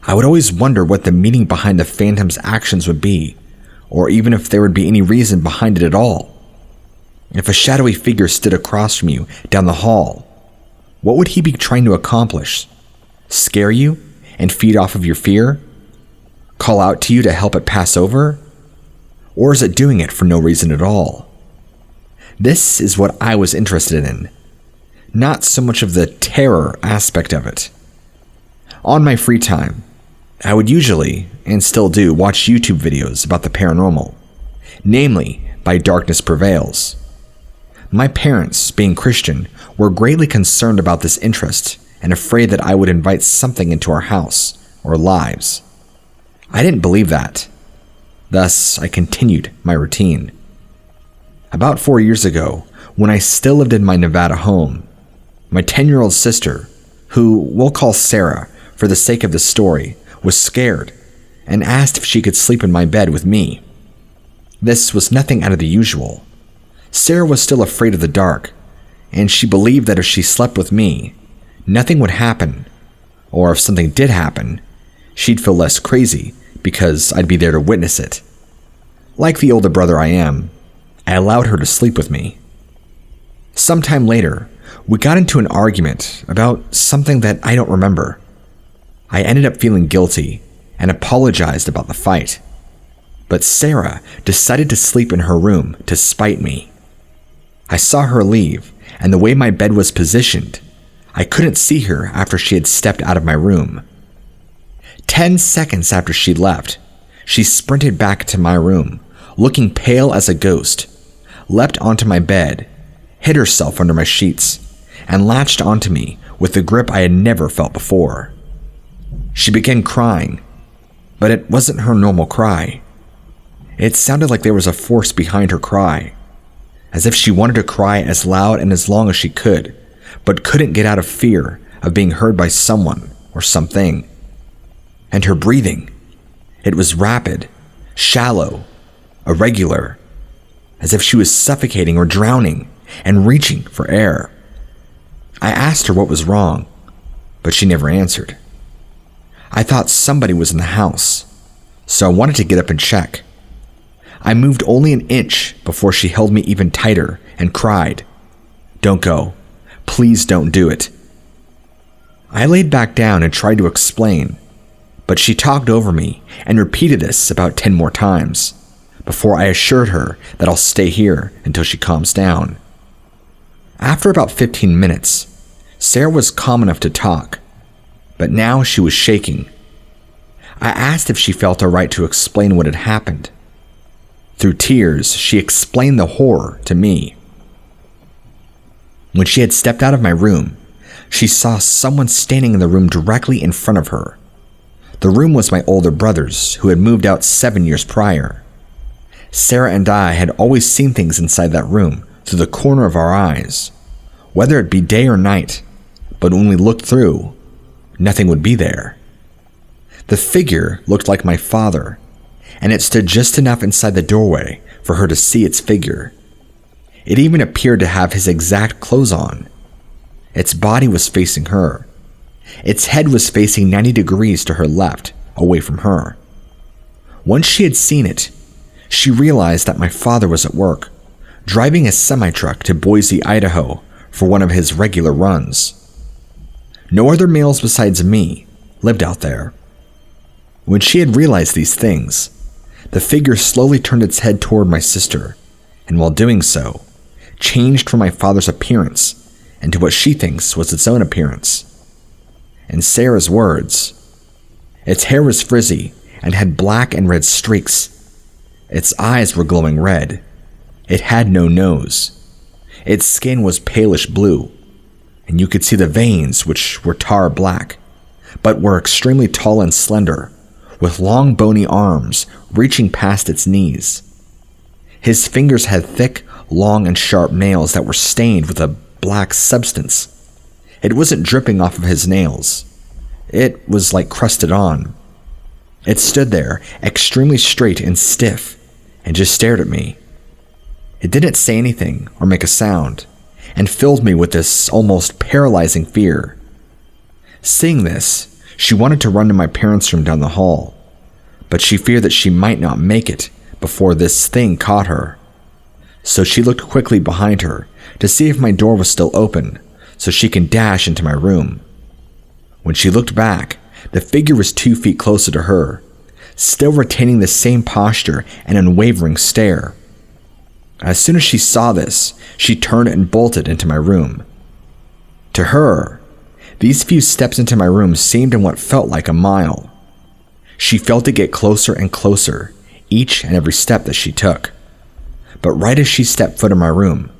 A: I would always wonder what the meaning behind the phantom's actions would be, or even if there would be any reason behind it at all. If a shadowy figure stood across from you down the hall, what would he be trying to accomplish? Scare you and feed off of your fear? Call out to you to help it pass over? Or is it doing it for no reason at all? This is what I was interested in, not so much of the terror aspect of it. On my free time, I would usually, and still do, watch YouTube videos about the paranormal, namely by Darkness Prevails. My parents, being Christian, were greatly concerned about this interest and afraid that I would invite something into our house or lives. I didn't believe that. Thus, I continued my routine. About 4 years ago, when I still lived in my Nevada home, my 10-year-old sister, who we'll call Sarah for the sake of the story, was scared and asked if she could sleep in my bed with me. This was nothing out of the usual. Sarah was still afraid of the dark, and she believed that if she slept with me, nothing would happen, or if something did happen, she'd feel less crazy because I'd be there to witness it. Like the older brother I am, I allowed her to sleep with me. Sometime later, we got into an argument about something that I don't remember. I ended up feeling guilty and apologized about the fight. But Sarah decided to sleep in her room to spite me. I saw her leave, and the way my bed was positioned, I couldn't see her after she had stepped out of my room. 10 seconds after she left, she sprinted back to my room, looking pale as a ghost, leapt onto my bed, hid herself under my sheets, and latched onto me with a grip I had never felt before. She began crying, but it wasn't her normal cry. It sounded like there was a force behind her cry, as if she wanted to cry as loud and as long as she could, but couldn't get out of fear of being heard by someone or something. And her breathing, it was rapid, shallow, irregular, as if she was suffocating or drowning and reaching for air. I asked her what was wrong, but she never answered. I thought somebody was in the house, so I wanted to get up and check. I moved only an inch before she held me even tighter and cried, "Don't go. Please don't do it." I laid back down and tried to explain, but she talked over me and repeated this about 10 more times before I assured her that I'll stay here until she calms down. After about 15 minutes, Sarah was calm enough to talk, but now she was shaking. I asked if she felt alright to explain what had happened. Through tears, she explained the horror to me. When she had stepped out of my room, she saw someone standing in the room directly in front of her. The room was my older brother's, who had moved out 7 years prior. Sarah and I had always seen things inside that room through the corner of our eyes, whether it be day or night, but when we looked through, nothing would be there. The figure looked like my father, and it stood just enough inside the doorway for her to see its figure. It even appeared to have his exact clothes on. Its body was facing her. Its head was facing 90 degrees to her left, away from her. Once she had seen it, she realized that my father was at work, driving a semi-truck to Boise, Idaho for one of his regular runs. No other males besides me lived out there. When she had realized these things, the figure slowly turned its head toward my sister, and while doing so, changed from my father's appearance into what she thinks was its own appearance. In Sarah's words, its hair was frizzy and had black and red streaks. Its eyes were glowing red. It had no nose. Its skin was palish blue, and you could see the veins, which were tar black, but were extremely tall and slender, with long bony arms reaching past its knees. His fingers had thick, long, and sharp nails that were stained with a black substance. It wasn't dripping off of his nails. It was like crusted on. It stood there, extremely straight and stiff, and just stared at me. It didn't say anything or make a sound, and filled me with this almost paralyzing fear. Seeing this, she wanted to run to my parents' room down the hall, but she feared that she might not make it before this thing caught her. So she looked quickly behind her to see if my door was still open so she can dash into my room. When she looked back, the figure was 2 feet closer to her, still retaining the same posture and unwavering stare. As soon as she saw this, she turned and bolted into my room. To her, these few steps into my room seemed in what felt like a mile. She felt it get closer and closer, each and every step that she took. But right as she stepped foot in my room,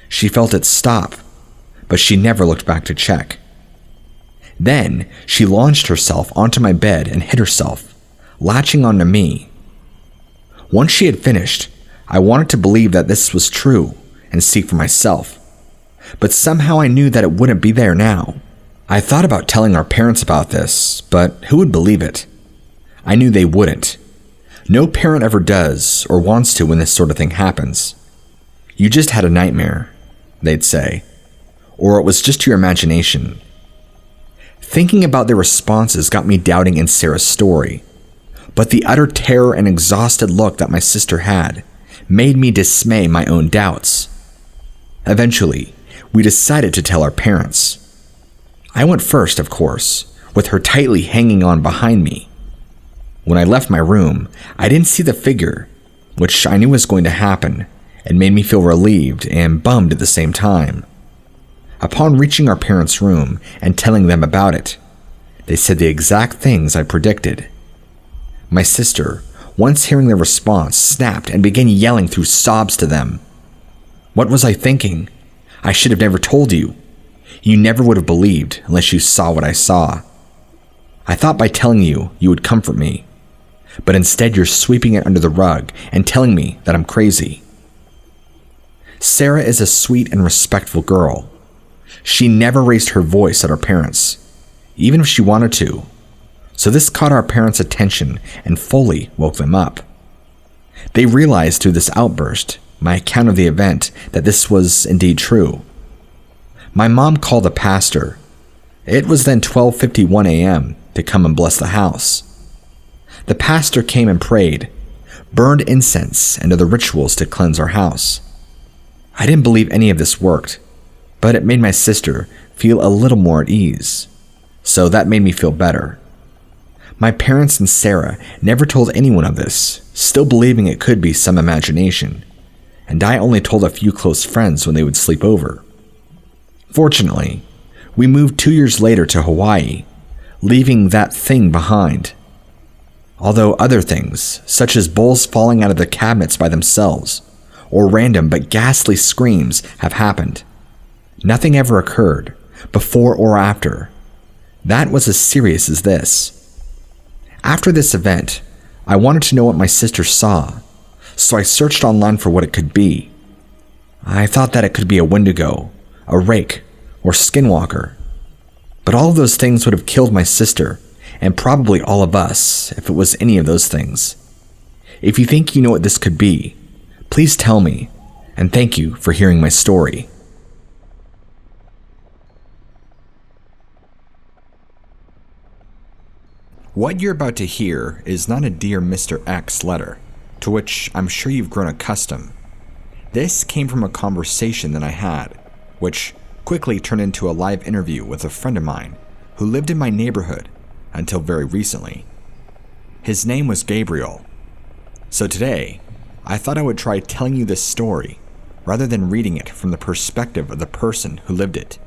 A: she felt it stop, but she never looked back to check. Then she launched herself onto my bed and hid herself, latching onto me. Once she had finished, I wanted to believe that this was true and see for myself, but somehow I knew that it wouldn't be there now. I thought about telling our parents about this, but who would believe it? I knew they wouldn't. No parent ever does or wants to when this sort of thing happens. You just had a nightmare, they'd say, or it was just your imagination. Thinking about their responses got me doubting in Sarah's story, but the utter terror and exhausted look that my sister had made me dismay my own doubts. Eventually, we decided to tell our parents. I went first, of course, with her tightly hanging on behind me. When I left my room, I didn't see the figure, which I knew was going to happen, and made me feel relieved and bummed at the same time. Upon reaching our parents' room and telling them about it, they said the exact things I predicted. My sister, once hearing their response, snapped and began yelling through sobs to them. What was I thinking? I should have never told you. You never would have believed unless you saw what I saw. I thought by telling you, you would comfort me, but instead you're sweeping it under the rug and telling me that I'm crazy. Sarah is a sweet and respectful girl. She never raised her voice at our parents, even if she wanted to. So this caught our parents' attention and fully woke them up. They realized through this outburst, my account of the event, that this was indeed true. My mom called the pastor. It was then 12:51 a.m. to come and bless the house. The pastor came and prayed, burned incense and other rituals to cleanse our house. I didn't believe any of this worked, but it made my sister feel a little more at ease, so that made me feel better. My parents and Sarah never told anyone of this, still believing it could be some imagination, and I only told a few close friends when they would sleep over. Fortunately, we moved 2 years later to Hawaii, leaving that thing behind. Although other things, such as bowls falling out of the cabinets by themselves, or random but ghastly screams have happened, nothing ever occurred, before or after, that was as serious as this. After this event, I wanted to know what my sister saw, so I searched online for what it could be. I thought that it could be a Wendigo, a rake, or skinwalker. But all of those things would have killed my sister, and probably all of us, if it was any of those things. If you think you know what this could be, please tell me, and thank you for hearing my story. What you're about to hear is not a Dear Mr. X letter, to which I'm sure you've grown accustomed. This came from a conversation that I had, which quickly turned into a live interview with a friend of mine who lived in my neighborhood until very recently. His name was Gabriel. So today, I thought I would try telling you this story rather than reading it from the perspective of the person who lived it.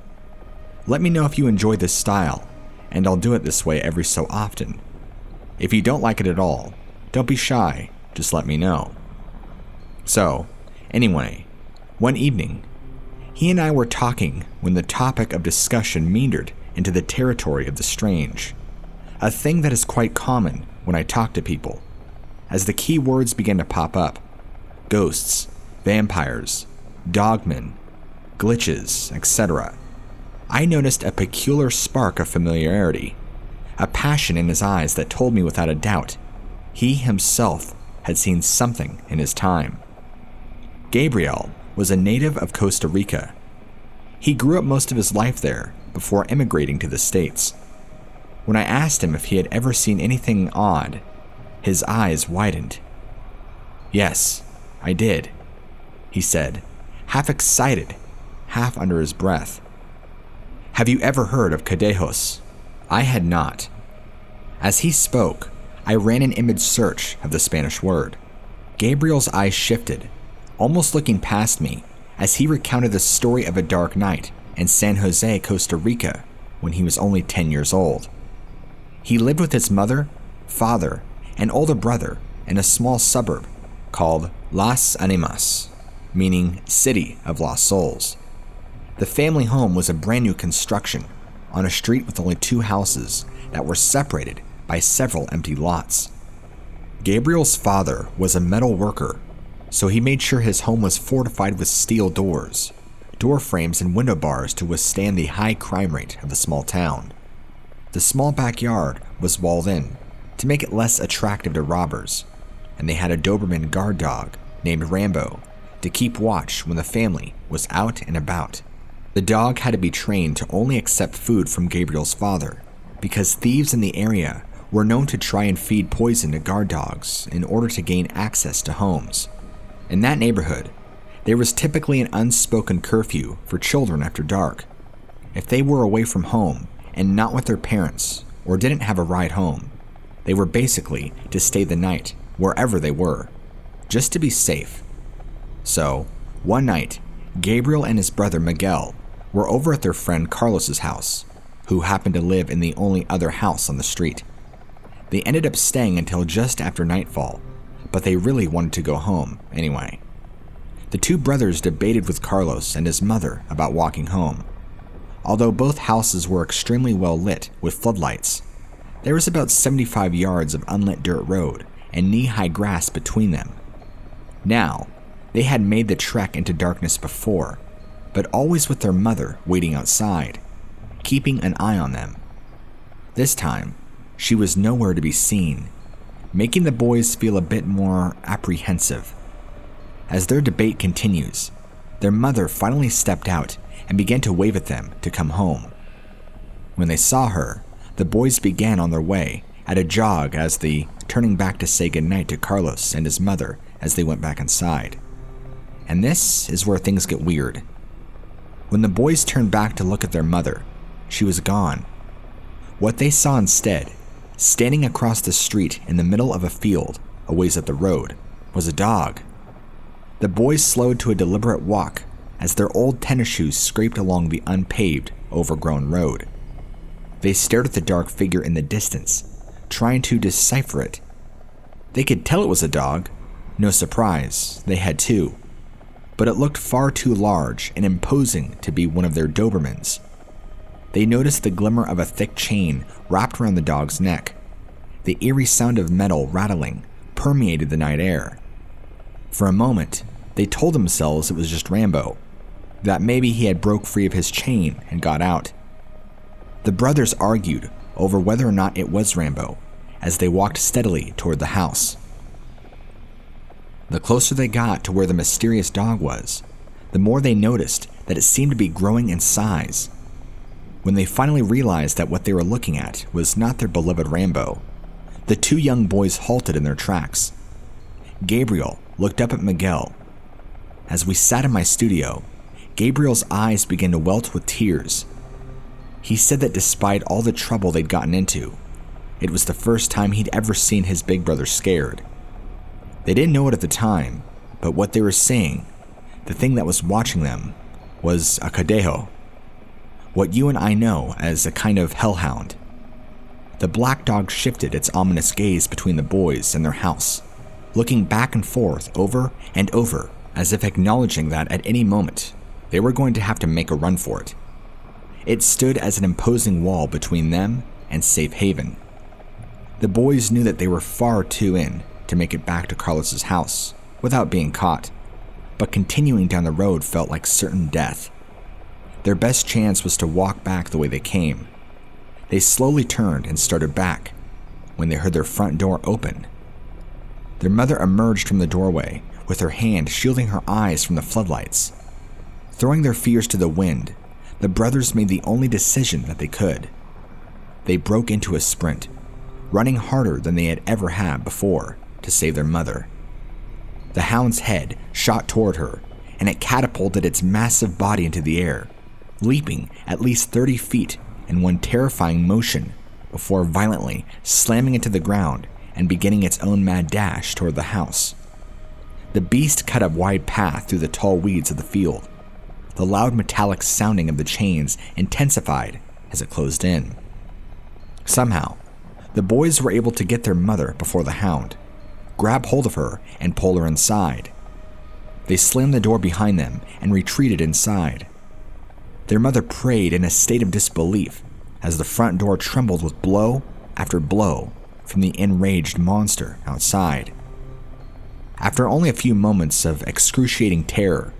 A: Let me know if you enjoy this style, and I'll do it this way every so often. If you don't like it at all, don't be shy, just let me know. So, anyway, one evening, he and I were talking when the topic of discussion meandered into the territory of the strange, a thing that is quite common when I talk to people. As the key words began to pop up, ghosts, vampires, dogmen, glitches, etc., I noticed a peculiar spark of familiarity, a passion in his eyes that told me without a doubt he himself had seen something in his time. Gabriel was a native of Costa Rica. He grew up most of his life there before immigrating to the States. When I asked him if he had ever seen anything odd, his eyes widened. "Yes, I did," he said, half excited, half under his breath. "Have you ever heard of Cadejos?" I had not. As he spoke, I ran an image search of the Spanish word. Gabriel's eyes shifted, almost looking past me, as he recounted the story of a dark night in San Jose, Costa Rica, when he was only 10 years old. He lived with his mother, father, and older brother in a small suburb called Las Animas, meaning City of Lost Souls. The family home was a brand new construction on a street with only 2 houses that were separated by several empty lots. Gabriel's father was a metal worker, so he made sure his home was fortified with steel doors, door frames, and window bars to withstand the high crime rate of the small town. The small backyard was walled in to make it less attractive to robbers, and they had a Doberman guard dog named Rambo to keep watch when the family was out and about. The dog had to be trained to only accept food from Gabriel's father, because thieves in the area were known to try and feed poison to guard dogs in order to gain access to homes. In that neighborhood, there was typically an unspoken curfew for children after dark. If they were away from home and not with their parents or didn't have a ride home, they were basically to stay the night wherever they were, just to be safe. So, one night, Gabriel and his brother Miguel were over at their friend Carlos's house, who happened to live in the only other house on the street. They ended up staying until just after nightfall, but they really wanted to go home anyway. The 2 brothers debated with Carlos and his mother about walking home. Although both houses were extremely well lit with floodlights, there was about 75 yards of unlit dirt road and knee-high grass between them. Now, they had made the trek into darkness before, but always with their mother waiting outside, keeping an eye on them. This time, she was nowhere to be seen, making the boys feel a bit more apprehensive. As their debate continues, their mother finally stepped out and began to wave at them to come home. When they saw her, the boys began on their way at a jog as they turning back to say goodnight to Carlos and his mother as they went back inside. And this is where things get weird. When the boys turned back to look at their mother, she was gone. What they saw instead, standing across the street in the middle of a field a ways up the road, was a dog. The boys slowed to a deliberate walk as their old tennis shoes scraped along the unpaved, overgrown road. They stared at the dark figure in the distance, trying to decipher it. They could tell it was a dog. No surprise, they had 2. But it looked far too large and imposing to be one of their Dobermans. They noticed the glimmer of a thick chain wrapped around the dog's neck. The eerie sound of metal rattling permeated the night air. For a moment, they told themselves it was just Rambo, that maybe he had broke free of his chain and got out. The brothers argued over whether or not it was Rambo as they walked steadily toward the house. The closer they got to where the mysterious dog was, the more they noticed that it seemed to be growing in size. When they finally realized that what they were looking at was not their beloved Rambo, the 2 young boys halted in their tracks. Gabriel looked up at Miguel. As we sat in my studio, Gabriel's eyes began to welt with tears. He said that despite all the trouble they'd gotten into, it was the first time he'd ever seen his big brother scared. They didn't know it at the time, but what they were saying, the thing that was watching them, was a cadejo, what you and I know as a kind of hellhound. The black dog shifted its ominous gaze between the boys and their house, looking back and forth over and over, as if acknowledging that at any moment they were going to have to make a run for it. It stood as an imposing wall between them and safe haven. The boys knew that they were far too in to make it back to Carlos's house without being caught, but continuing down the road felt like certain death. Their best chance was to walk back the way they came. They slowly turned and started back when they heard their front door open. Their mother emerged from the doorway with her hand shielding her eyes from the floodlights. Throwing their fears to the wind, the brothers made the only decision that they could. They broke into a sprint, running harder than they had ever had before to save their mother. The hound's head shot toward her, and it catapulted its massive body into the air, leaping at least 30 feet in one terrifying motion before violently slamming into the ground and beginning its own mad dash toward the house. The beast cut a wide path through the tall weeds of the field. The loud metallic sounding of the chains intensified as it closed in. Somehow, the boys were able to get their mother before the hound, grab hold of her, and pull her inside. They slammed the door behind them and retreated inside. Their mother prayed in a state of disbelief as the front door trembled with blow after blow from the enraged monster outside. After only a few moments of excruciating terror,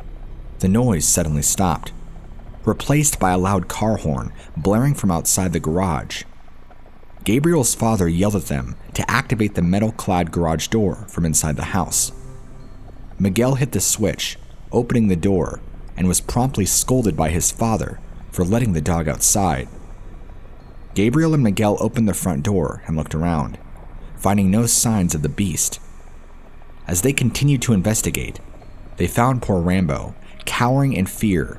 A: the noise suddenly stopped, replaced by a loud car horn blaring from outside the garage. Gabriel's father yelled at them to activate the metal-clad garage door from inside the house. Miguel hit the switch, opening the door, and was promptly scolded by his father for letting the dog outside. Gabriel and Miguel opened the front door and looked around, finding no signs of the beast. As they continued to investigate, they found poor Rambo cowering in fear,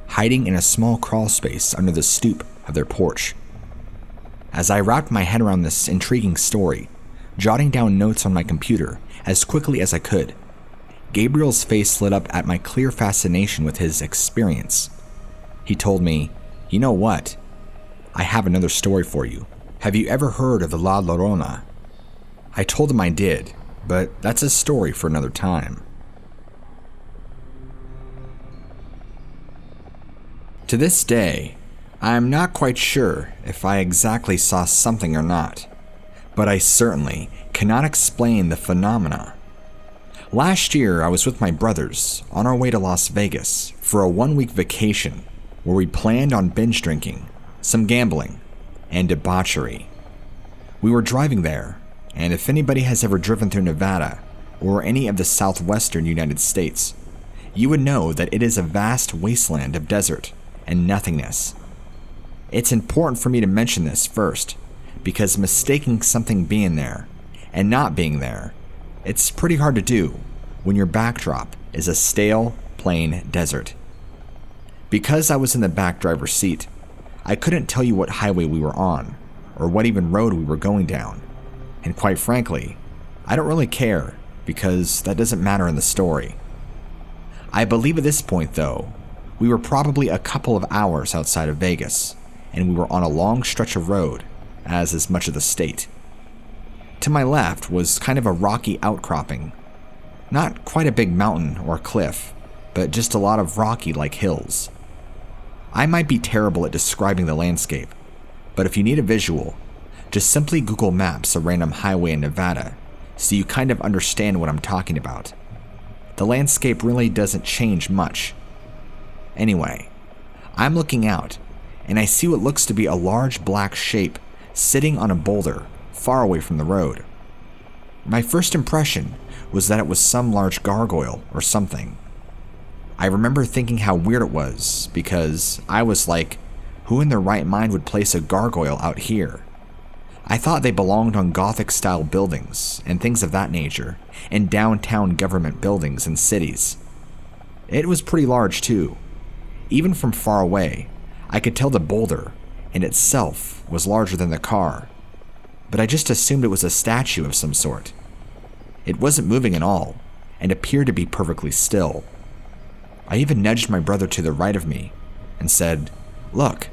A: hiding in a small crawl space under the stoop of their porch. As I wrapped my head around this intriguing story, jotting down notes on my computer as quickly as I could, Gabriel's face lit up at my clear fascination with his experience. He told me, "You know what? I have another story for you. Have you ever heard of the La Llorona?" I told him I did, but that's a story for another time. To this day, I am not quite sure if I exactly saw something or not, but I certainly cannot explain the phenomena. Last year, I was with my brothers on our way to Las Vegas for a 1-week vacation where we planned on binge drinking, some gambling, and debauchery. We were driving there, and if anybody has ever driven through Nevada or any of the southwestern United States, you would know that it is a vast wasteland of desert and nothingness. It's important for me to mention this first, because mistaking something being there and not being there, it's pretty hard to do when your backdrop is a stale, plain desert. Because I was in the back driver's seat, I couldn't tell you what highway we were on, or what even road we were going down, and quite frankly, I don't really care, because that doesn't matter in the story. I believe at this point, though, we were probably a couple of hours outside of Vegas, and we were on a long stretch of road, as is much of the state. To my left was kind of a rocky outcropping. Not quite a big mountain or cliff, but just a lot of rocky-like hills. I might be terrible at describing the landscape, but if you need a visual, just simply Google Maps a random highway in Nevada so you kind of understand what I'm talking about. The landscape really doesn't change much. Anyway, I'm looking out, and I see what looks to be a large black shape sitting on a boulder far away from the road. My first impression was that it was some large gargoyle or something. I remember thinking how weird it was, because I was like, who in their right mind would place a gargoyle out here? I thought they belonged on Gothic-style buildings and things of that nature in downtown government buildings and cities. It was pretty large too. Even from far away, I could tell the boulder in itself was larger than the car, but I just assumed it was a statue of some sort. It wasn't moving at all and appeared to be perfectly still. I even nudged my brother to the right of me and said, "Look,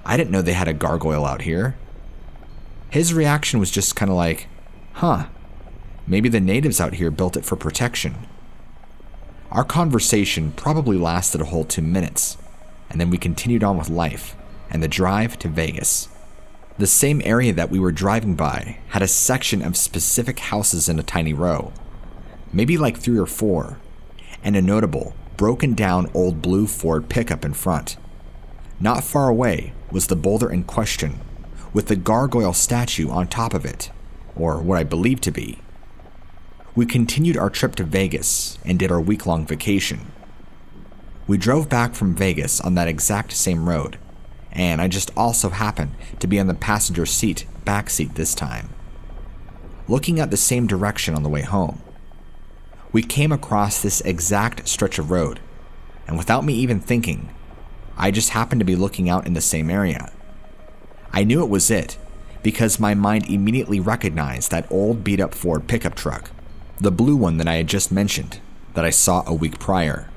A: I didn't know they had a gargoyle out here." His reaction was just kind of like, "Huh, maybe the natives out here built it for protection." Our conversation probably lasted a whole 2 minutes, and then we continued on with life and the drive to Vegas. The same area that we were driving by had a section of specific houses in a tiny row, maybe like 3 or 4, and a notable, broken down old blue Ford pickup in front. Not far away was the boulder in question, with the gargoyle statue on top of it, or what I believed to be. We continued our trip to Vegas and did our week-long vacation. We drove back from Vegas on that exact same road, and I just also happened to be on the passenger seat, back seat this time. Looking at the same direction on the way home, we came across this exact stretch of road, and without me even thinking, I just happened to be looking out in the same area. I knew it was it because my mind immediately recognized that old beat-up Ford pickup truck, the blue one that I had just mentioned, that I saw a week prior.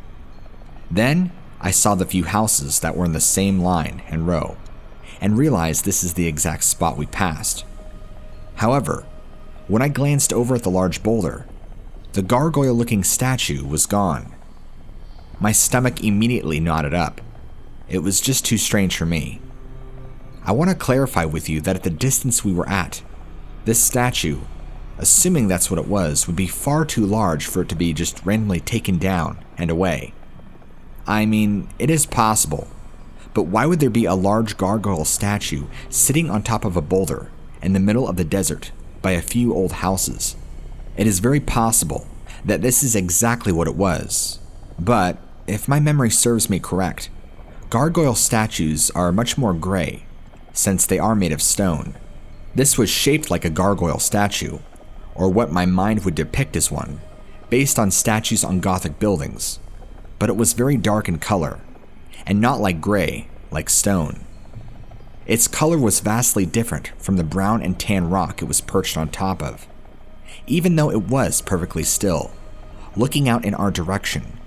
A: Then I saw the few houses that were in the same line and row, and realized this is the exact spot we passed. However, when I glanced over at the large boulder, the gargoyle-looking statue was gone. My stomach immediately knotted up. It was just too strange for me. I want to clarify with you that at the distance we were at, this statue, assuming that's what it was, would be far too large for it to be just randomly taken down and away. I mean, it is possible, but why would there be a large gargoyle statue sitting on top of a boulder in the middle of the desert by a few old houses? It is very possible that this is exactly what it was, but if my memory serves me correct, gargoyle statues are much more gray since they are made of stone. This was shaped like a gargoyle statue, or what my mind would depict as one, based on statues on Gothic buildings, but it was very dark in color, and not like gray, like stone. Its color was vastly different from the brown and tan rock it was perched on top of. Even though it was perfectly still, looking out in our direction,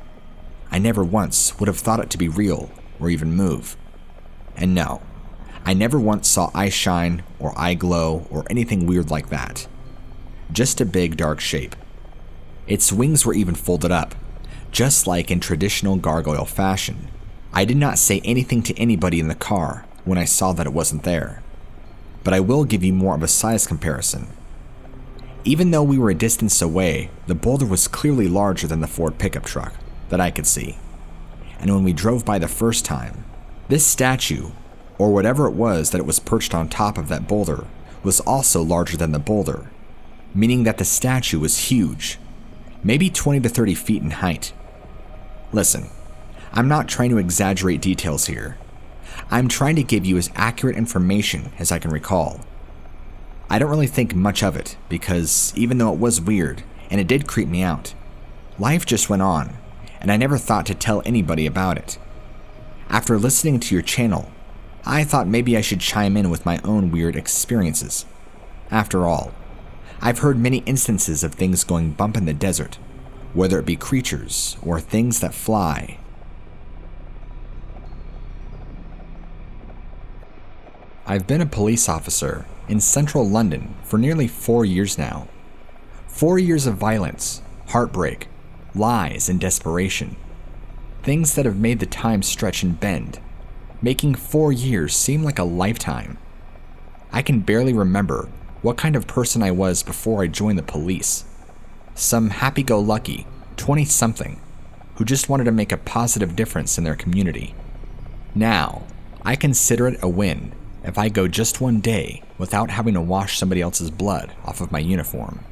A: I never once would have thought it to be real or even move. And no, I never once saw eye shine or eye glow or anything weird like that. Just a big dark shape. Its wings were even folded up, just like in traditional gargoyle fashion. I did not say anything to anybody in the car when I saw that it wasn't there, but I will give you more of a size comparison. Even though we were a distance away, the boulder was clearly larger than the Ford pickup truck that I could see. And when we drove by the first time, this statue, or whatever it was that it was perched on top of that boulder, was also larger than the boulder, meaning that the statue was huge, maybe 20 to 30 feet in height. Listen, I'm not trying to exaggerate details here. I'm trying to give you as accurate information as I can recall. I don't really think much of it because even though it was weird and it did creep me out, life just went on and I never thought to tell anybody about it. After listening to your channel, I thought maybe I should chime in with my own weird experiences. After all, I've heard many instances of things going bump in the desert, whether it be creatures or things that fly. I've been a police officer in central London for nearly 4 years now. 4 years of violence, heartbreak, lies, and desperation. Things that have made the time stretch and bend, making 4 years seem like a lifetime. I can barely remember what kind of person I was before I joined the police. Some happy-go-lucky 20-something who just wanted to make a positive difference in their community. Now, I consider it a win if I go just one day without having to wash somebody else's blood off of my uniform.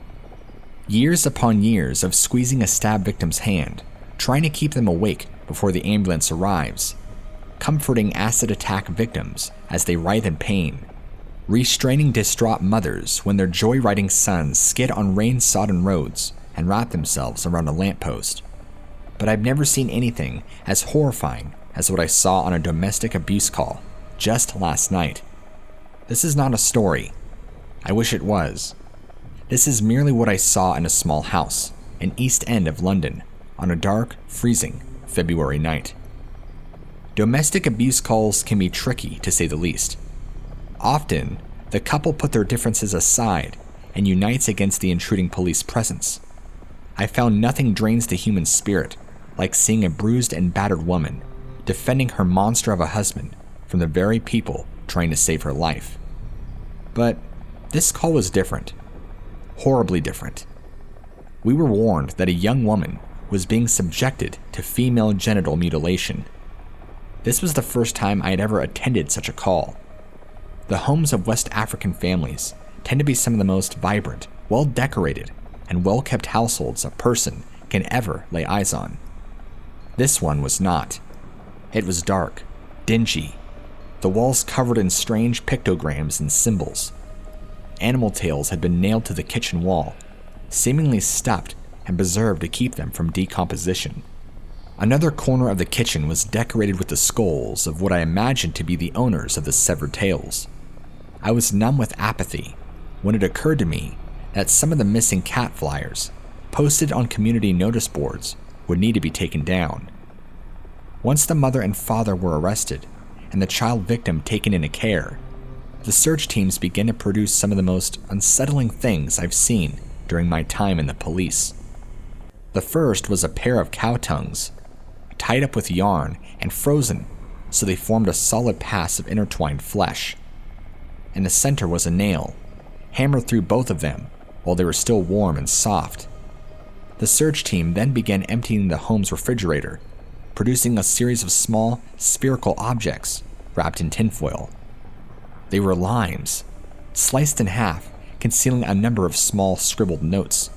A: Years upon years of squeezing a stab victim's hand, trying to keep them awake before the ambulance arrives, comforting acid attack victims as they writhe in pain, restraining distraught mothers when their joyriding sons skid on rain-sodden roads and wrap themselves around a lamppost, but I've never seen anything as horrifying as what I saw on a domestic abuse call just last night. This is not a story. I wish it was. This is merely what I saw in a small house in East End of London on a dark, freezing February night. Domestic abuse calls can be tricky, to say the least. Often, the couple put their differences aside and unites against the intruding police presence. I found nothing drains the human spirit like seeing a bruised and battered woman defending her monster of a husband from the very people trying to save her life. But this call was different. Horribly different. We were warned that a young woman was being subjected to female genital mutilation. This was the first time I had ever attended such a call. The homes of West African families tend to be some of the most vibrant, well-decorated, and well-kept households a person can ever lay eyes on. This one was not. It was dark, dingy, the walls covered in strange pictograms and symbols. Animal tails had been nailed to the kitchen wall, seemingly stuffed and preserved to keep them from decomposition. Another corner of the kitchen was decorated with the skulls of what I imagined to be the owners of the severed tails. I was numb with apathy when it occurred to me that some of the missing cat flyers posted on community notice boards would need to be taken down. Once the mother and father were arrested and the child victim taken into care, the search teams began to produce some of the most unsettling things I've seen during my time in the police. The first was a pair of cow tongues, tied up with yarn and frozen so they formed a solid pass of intertwined flesh. In the center was a nail, hammered through both of them while they were still warm and soft. The search team then began emptying the home's refrigerator, producing a series of small, spherical objects wrapped in tinfoil. They were limes, sliced in half, concealing a number of small scribbled notes.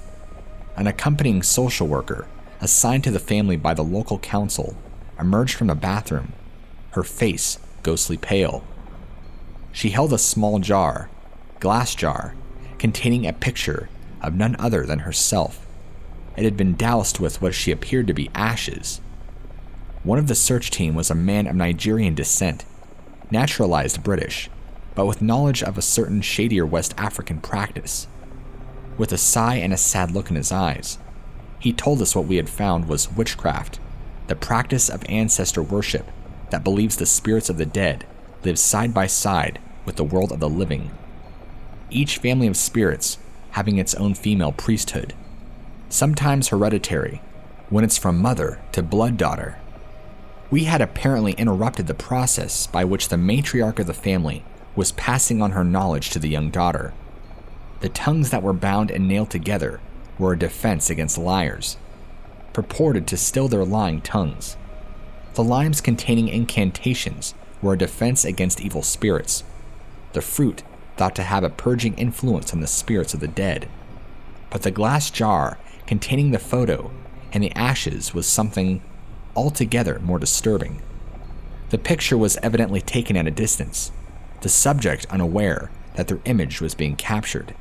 A: An accompanying social worker, assigned to the family by the local council, emerged from the bathroom, her face ghostly pale. She held a small glass jar, containing a picture of none other than herself. It had been doused with what she appeared to be ashes. One of the search team was a man of Nigerian descent, naturalized British, but with knowledge of a certain shadier West African practice. With a sigh and a sad look in his eyes, he told us what we had found was witchcraft, the practice of ancestor worship that believes the spirits of the dead live side by side with the world of the living. Each family of spirits having its own female priesthood, sometimes hereditary, when it's from mother to blood daughter. We had apparently interrupted the process by which the matriarch of the family was passing on her knowledge to the young daughter. The tongues that were bound and nailed together were a defense against liars, purported to still their lying tongues. The limes containing incantations were a defense against evil spirits. The fruit thought to have a purging influence on the spirits of the dead. But the glass jar containing the photo and the ashes was something altogether more disturbing. The picture was evidently taken at a distance, the subject unaware that their image was being captured.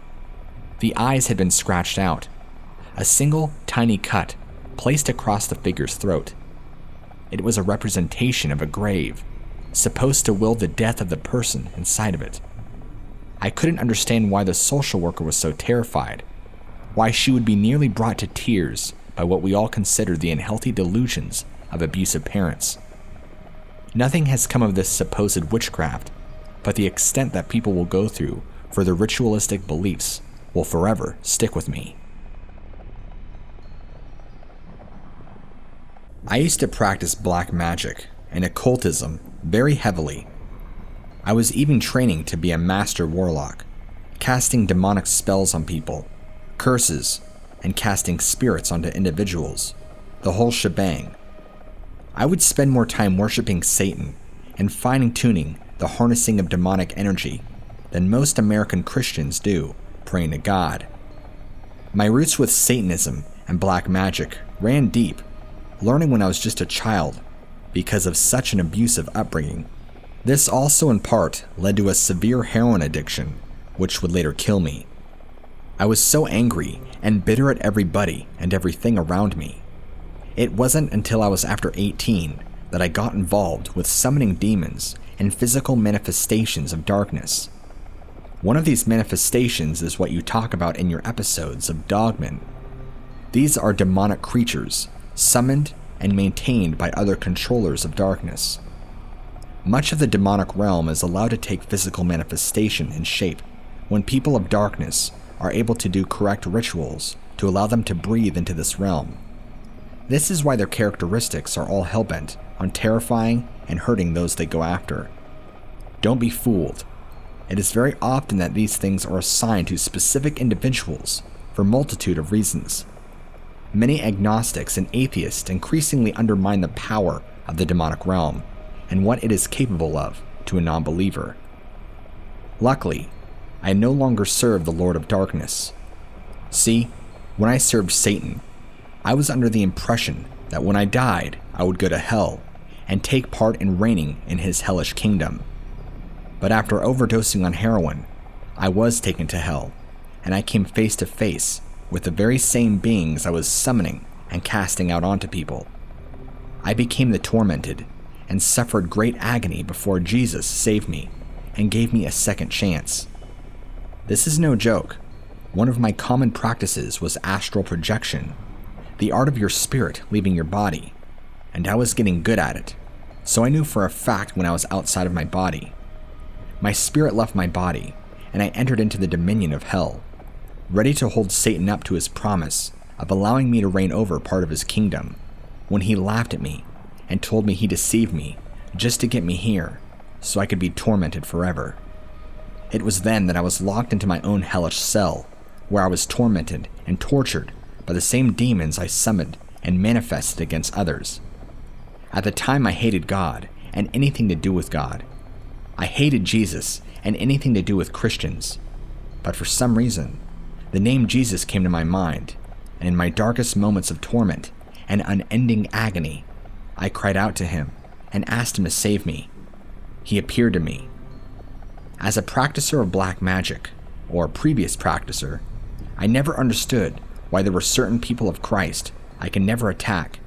A: The eyes had been scratched out, a single tiny cut placed across the figure's throat. It was a representation of a grave, supposed to will the death of the person inside of it. I couldn't understand why the social worker was so terrified, why she would be nearly brought to tears by what we all considered the unhealthy delusions of abusive parents. Nothing has come of this supposed witchcraft, but the extent that people will go through for their ritualistic beliefs will forever stick with me. I used to practice black magic and occultism very heavily. I was even training to be a master warlock, casting demonic spells on people, curses, and casting spirits onto individuals, the whole shebang. I would spend more time worshiping Satan and fine-tuning the harnessing of demonic energy than most American Christians do praying to God. My roots with Satanism and black magic ran deep, learning when I was just a child because of such an abusive upbringing. This also in part led to a severe heroin addiction, which would later kill me. I was so angry and bitter at everybody and everything around me. It wasn't until I was after 18 that I got involved with summoning demons and physical manifestations of darkness. One of these manifestations is what you talk about in your episodes of Dogman. These are demonic creatures, summoned and maintained by other controllers of darkness. Much of the demonic realm is allowed to take physical manifestation and shape when people of darkness are able to do correct rituals to allow them to breathe into this realm. This is why their characteristics are all hellbent on terrifying and hurting those they go after. Don't be fooled. It is very often that these things are assigned to specific individuals for a multitude of reasons. Many agnostics and atheists increasingly undermine the power of the demonic realm and what it is capable of to a non-believer. Luckily, I no longer serve the Lord of Darkness. See, when I served Satan, I was under the impression that when I died, I would go to hell and take part in reigning in his hellish kingdom. But after overdosing on heroin, I was taken to hell, and I came face to face with the very same beings I was summoning and casting out onto people. I became the tormented and suffered great agony before Jesus saved me and gave me a second chance. This is no joke. One of my common practices was astral projection, the art of your spirit leaving your body, and I was getting good at it, so I knew for a fact when I was outside of my body. My spirit left my body, and I entered into the dominion of hell, ready to hold Satan up to his promise of allowing me to reign over part of his kingdom, when he laughed at me and told me he deceived me just to get me here so I could be tormented forever. It was then that I was locked into my own hellish cell, where I was tormented and tortured by the same demons I summoned and manifested against others. At the time, I hated God and anything to do with God. I hated Jesus and anything to do with Christians. But for some reason, the name Jesus came to my mind, and in my darkest moments of torment and unending agony, I cried out to him and asked him to save me. He appeared to me. As a practicer of black magic, or a previous practicer, I never understood why there were certain people of Christ I could never attack,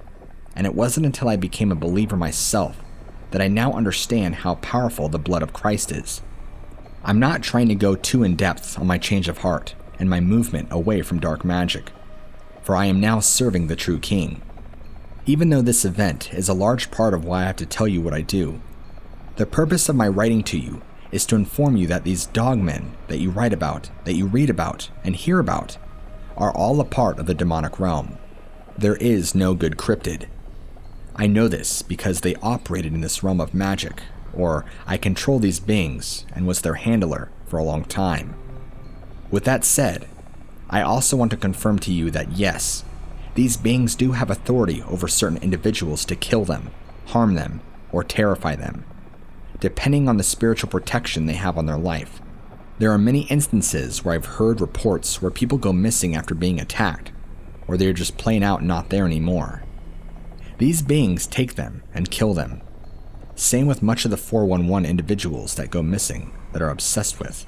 A: and it wasn't until I became a believer myself that I now understand how powerful the blood of Christ is. I'm not trying to go too in depth on my change of heart and my movement away from dark magic, for I am now serving the true King. Even though this event is a large part of why I have to tell you what I do, the purpose of my writing to you is to inform you that these dogmen that you write about, that you read about, and hear about, are all a part of the demonic realm. There is no good cryptid. I know this because they operated in this realm of magic, or I control these beings and was their handler for a long time. With that said, I also want to confirm to you that yes, these beings do have authority over certain individuals to kill them, harm them, or terrify them, depending on the spiritual protection they have on their life. There are many instances where I've heard reports where people go missing after being attacked, or they're just plain out not there anymore. These beings take them and kill them. Same with much of the 411 individuals that go missing that are obsessed with.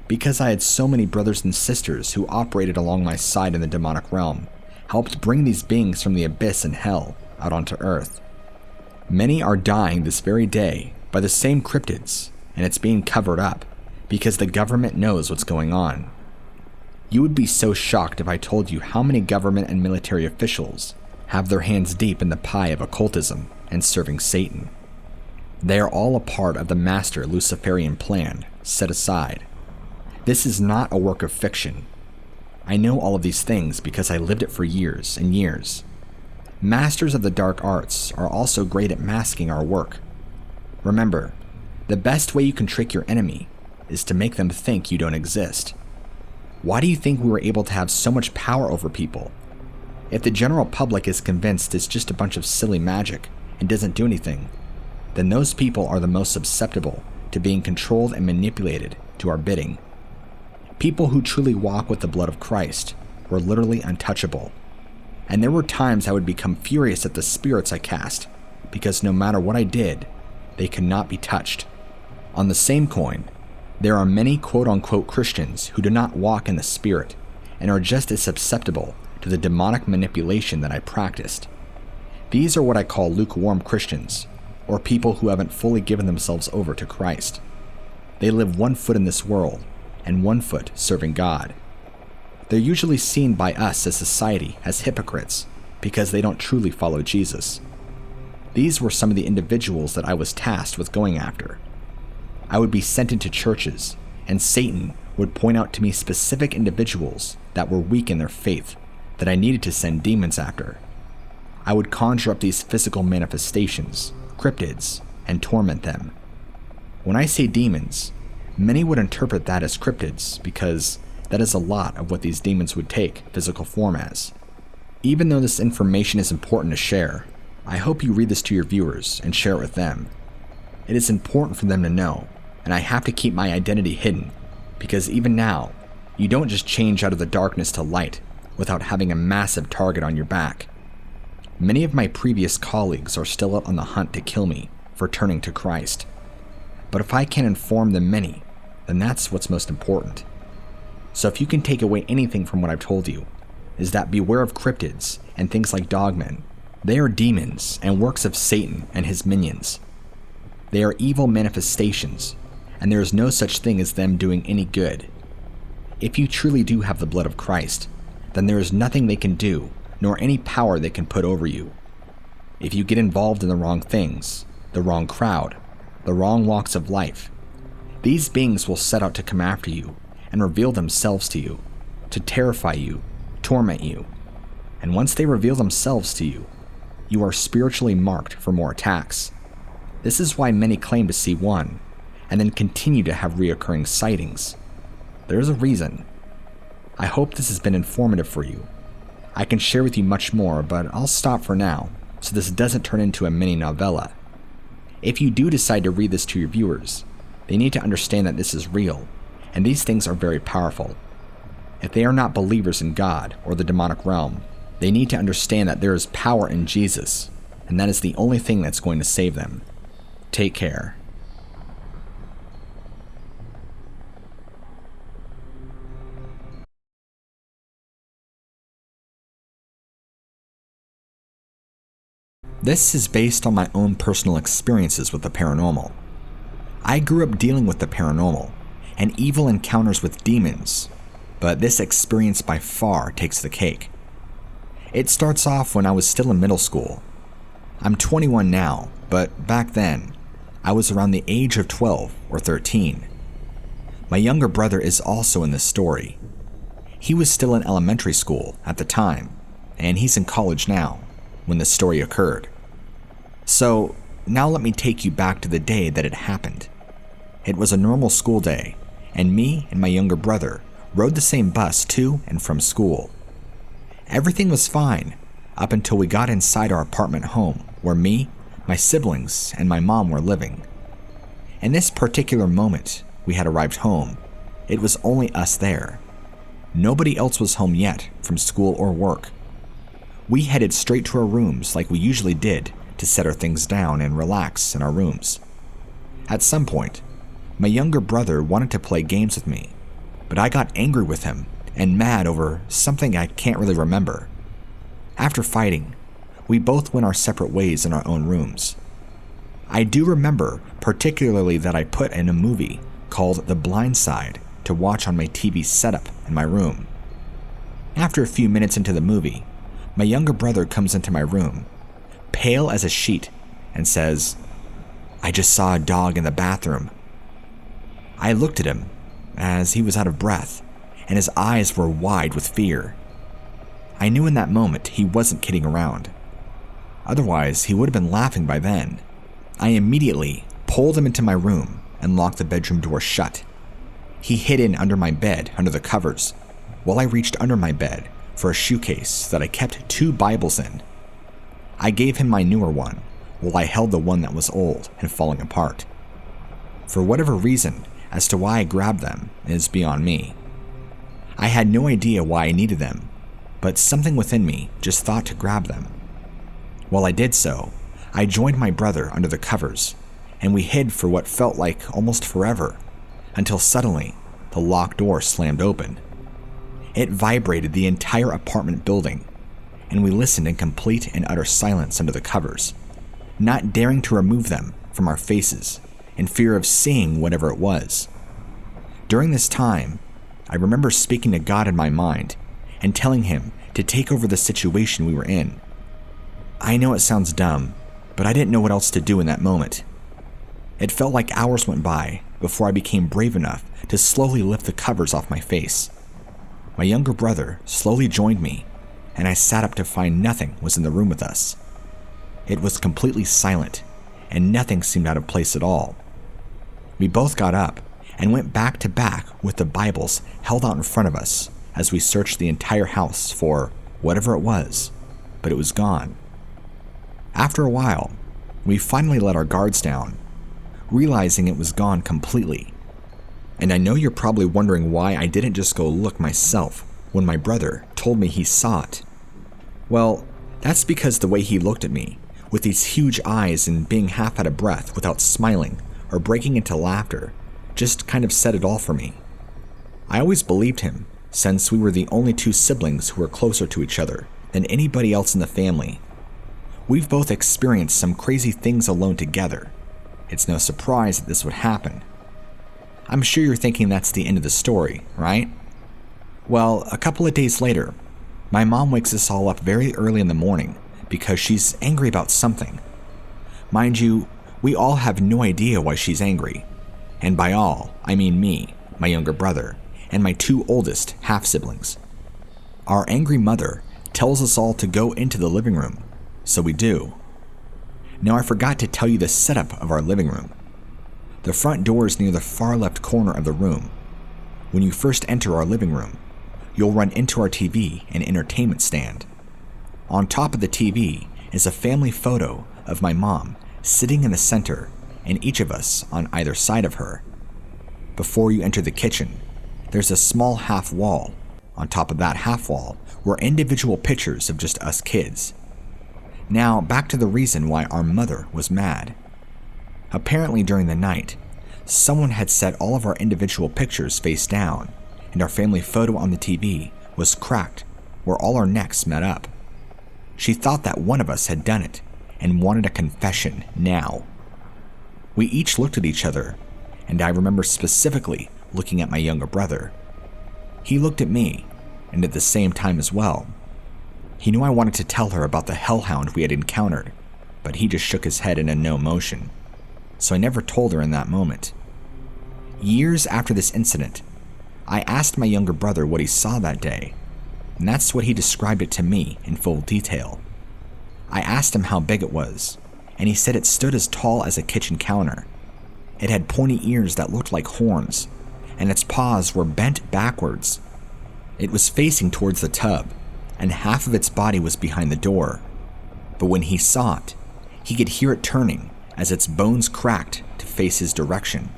A: Because I had so many brothers and sisters who operated along my side in the demonic realm, helped bring these beings from the abyss and hell out onto earth. Many are dying this very day by the same cryptids, and it's being covered up because the government knows what's going on. You would be so shocked if I told you how many government and military officials have their hands deep in the pie of occultism and serving Satan. They are all a part of the master Luciferian plan set aside. This is not a work of fiction. I know all of these things because I lived it for years and years. Masters of the dark arts are also great at masking our work. Remember, the best way you can trick your enemy is to make them think you don't exist. Why do you think we were able to have so much power over people? If the general public is convinced it's just a bunch of silly magic and doesn't do anything, then those people are the most susceptible to being controlled and manipulated to our bidding. People who truly walk with the blood of Christ were literally untouchable. And there were times I would become furious at the spirits I cast, because no matter what I did, they could not be touched. On the same coin, there are many quote-unquote Christians who do not walk in the spirit and are just as susceptible to the demonic manipulation that I practiced. These are what I call lukewarm Christians, or people who haven't fully given themselves over to Christ. They live one foot in this world and one foot serving God. They're usually seen by us as society as hypocrites because they don't truly follow Jesus. These were some of the individuals that I was tasked with going after. I would be sent into churches, and Satan would point out to me specific individuals that were weak in their faith that I needed to send demons after. I would conjure up these physical manifestations, cryptids, and torment them. When I say demons, many would interpret that as cryptids because that is a lot of what these demons would take physical form as. Even though this information is important to share, I hope you read this to your viewers and share it with them. It is important for them to know, and I have to keep my identity hidden, because even now, you don't just change out of the darkness to light without having a massive target on your back. Many of my previous colleagues are still out on the hunt to kill me for turning to Christ. But if I can inform the many, then that's what's most important. So if you can take away anything from what I've told you, is that beware of cryptids and things like Dogman. They are demons and works of Satan and his minions. They are evil manifestations, and there is no such thing as them doing any good. If you truly do have the blood of Christ, then there is nothing they can do, nor any power they can put over you. If you get involved in the wrong things, the wrong crowd, the wrong walks of life, these beings will set out to come after you and reveal themselves to you, to terrify you, torment you. And once they reveal themselves to you, you are spiritually marked for more attacks. This is why many claim to see one, and then continue to have reoccurring sightings. There is a reason. I hope this has been informative for you. I can share with you much more, but I'll stop for now, so this doesn't turn into a mini novella. If you do decide to read this to your viewers, they need to understand that this is real, and these things are very powerful. If they are not believers in God or the demonic realm, they need to understand that there is power in Jesus, and that is the only thing that's going to save them. Take care. This is based on my own personal experiences with the paranormal. I grew up dealing with the paranormal and evil encounters with demons, but this experience by far takes the cake. It starts off when I was still in middle school. I'm 21 now, but back then, I was around the age of 12 or 13. My younger brother is also in this story. He was still in elementary school at the time, and he's in college now, when the story occurred. So, now let me take you back to the day that it happened. It was a normal school day, and me and my younger brother rode the same bus to and from school. Everything was fine up until we got inside our apartment home where me, my siblings, and my mom were living. In this particular moment we had arrived home, it was only us there. Nobody else was home yet from school or work. We headed straight to our rooms like we usually did to set our things down and relax in our rooms. At some point, my younger brother wanted to play games with me, but I got angry with him and mad over something I can't really remember. After fighting, we both went our separate ways in our own rooms. I do remember particularly that I put in a movie called The Blind Side to watch on my TV setup in my room. After a few minutes into the movie, my younger brother comes into my room, pale as a sheet, and says, "I just saw a dog in the bathroom." I looked at him as he was out of breath, and his eyes were wide with fear. I knew in that moment he wasn't kidding around. Otherwise, he would have been laughing by then. I immediately pulled him into my room and locked the bedroom door shut. He hid in under my bed, under the covers, while I reached under my bed for a shoe case that I kept 2 Bibles in. I gave him my newer one, while I held the one that was old and falling apart. For whatever reason, as to why I grabbed them is beyond me. I had no idea why I needed them, but something within me just thought to grab them. While I did so, I joined my brother under the covers, and we hid for what felt like almost forever, until suddenly the locked door slammed open. It vibrated the entire apartment building, and we listened in complete and utter silence under the covers, not daring to remove them from our faces in fear of seeing whatever it was. During this time, I remember speaking to God in my mind and telling him to take over the situation we were in. I know it sounds dumb, but I didn't know what else to do in that moment. It felt like hours went by before I became brave enough to slowly lift the covers off my face. My younger brother slowly joined me, and I sat up to find nothing was in the room with us. It was completely silent, and nothing seemed out of place at all. We both got up and went back to back with the Bibles held out in front of us as we searched the entire house for whatever it was, but it was gone. After a while, we finally let our guards down, realizing it was gone completely. And I know you're probably wondering why I didn't just go look myself when my brother told me he saw it. Well, that's because the way he looked at me, with these huge eyes and being half out of breath without smiling or breaking into laughter, just kind of said it all for me. I always believed him, since we were the only two siblings who were closer to each other than anybody else in the family. We've both experienced some crazy things alone together. It's no surprise that this would happen. I'm sure you're thinking that's the end of the story, right? Well, a couple of days later, my mom wakes us all up very early in the morning because she's angry about something. Mind you, we all have no idea why she's angry. And by all, I mean me, my younger brother, and my two oldest half-siblings. Our angry mother tells us all to go into the living room, so we do. Now, I forgot to tell you the setup of our living room. The front door is near the far left corner of the room. When you first enter our living room, you'll run into our TV and entertainment stand. On top of the TV is a family photo of my mom sitting in the center and each of us on either side of her. Before you enter the kitchen, there's a small half wall. On top of that half wall were individual pictures of just us kids. Now, back to the reason why our mother was mad. Apparently during the night, someone had set all of our individual pictures face down, and our family photo on the TV was cracked where all our necks met up. She thought that one of us had done it and wanted a confession now. We each looked at each other, and I remember specifically looking at my younger brother. He looked at me, and at the same time as well. He knew I wanted to tell her about the hellhound we had encountered, but he just shook his head in a no motion, so I never told her in that moment. Years after this incident, I asked my younger brother what he saw that day, and that's what he described it to me in full detail. I asked him how big it was, and he said it stood as tall as a kitchen counter. It had pointy ears that looked like horns, and its paws were bent backwards. It was facing towards the tub, and half of its body was behind the door. But when he saw it, he could hear it turning as its bones cracked to face his direction.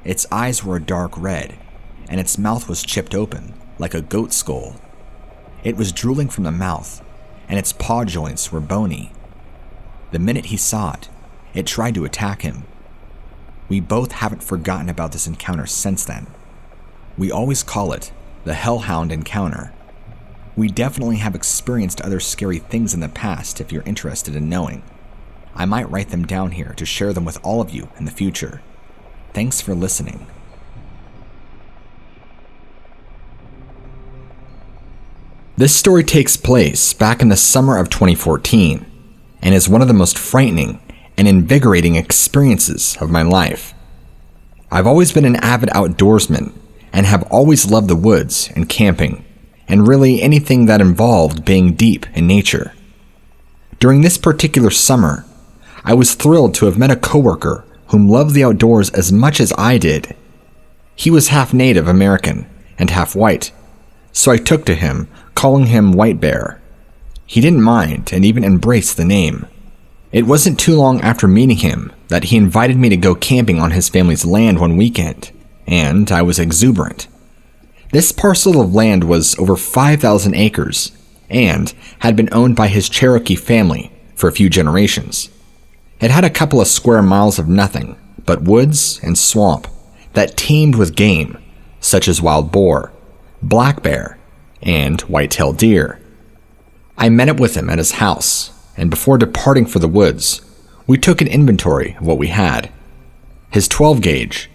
A: Its eyes were a dark red, and its mouth was chipped open like a goat skull. It was drooling from the mouth, and its paw joints were bony. The minute he saw it, it tried to attack him. We both haven't forgotten about this encounter since then. We always call it the Hellhound encounter. We definitely have experienced other scary things in the past if you're interested in knowing. I might write them down here to share them with all of you in the future. Thanks for listening. This story takes place back in the summer of 2014 and is one of the most frightening and invigorating experiences of my life. I've always been an avid outdoorsman and have always loved the woods and camping, and really anything that involved being deep in nature. During this particular summer, I was thrilled to have met a coworker whom loved the outdoors as much as I did. He was half Native American and half white, so I took to him, calling him White Bear. He didn't mind and even embraced the name. It wasn't too long after meeting him that he invited me to go camping on his family's land one weekend, and I was exuberant. This parcel of land was over 5,000 acres and had been owned by his Cherokee family for a few generations. It had a couple of square miles of nothing but woods and swamp that teemed with game, such as wild boar, black bear, and white-tailed deer. I met up with him at his house, and before departing for the woods, we took an inventory of what we had. His 12 gauge,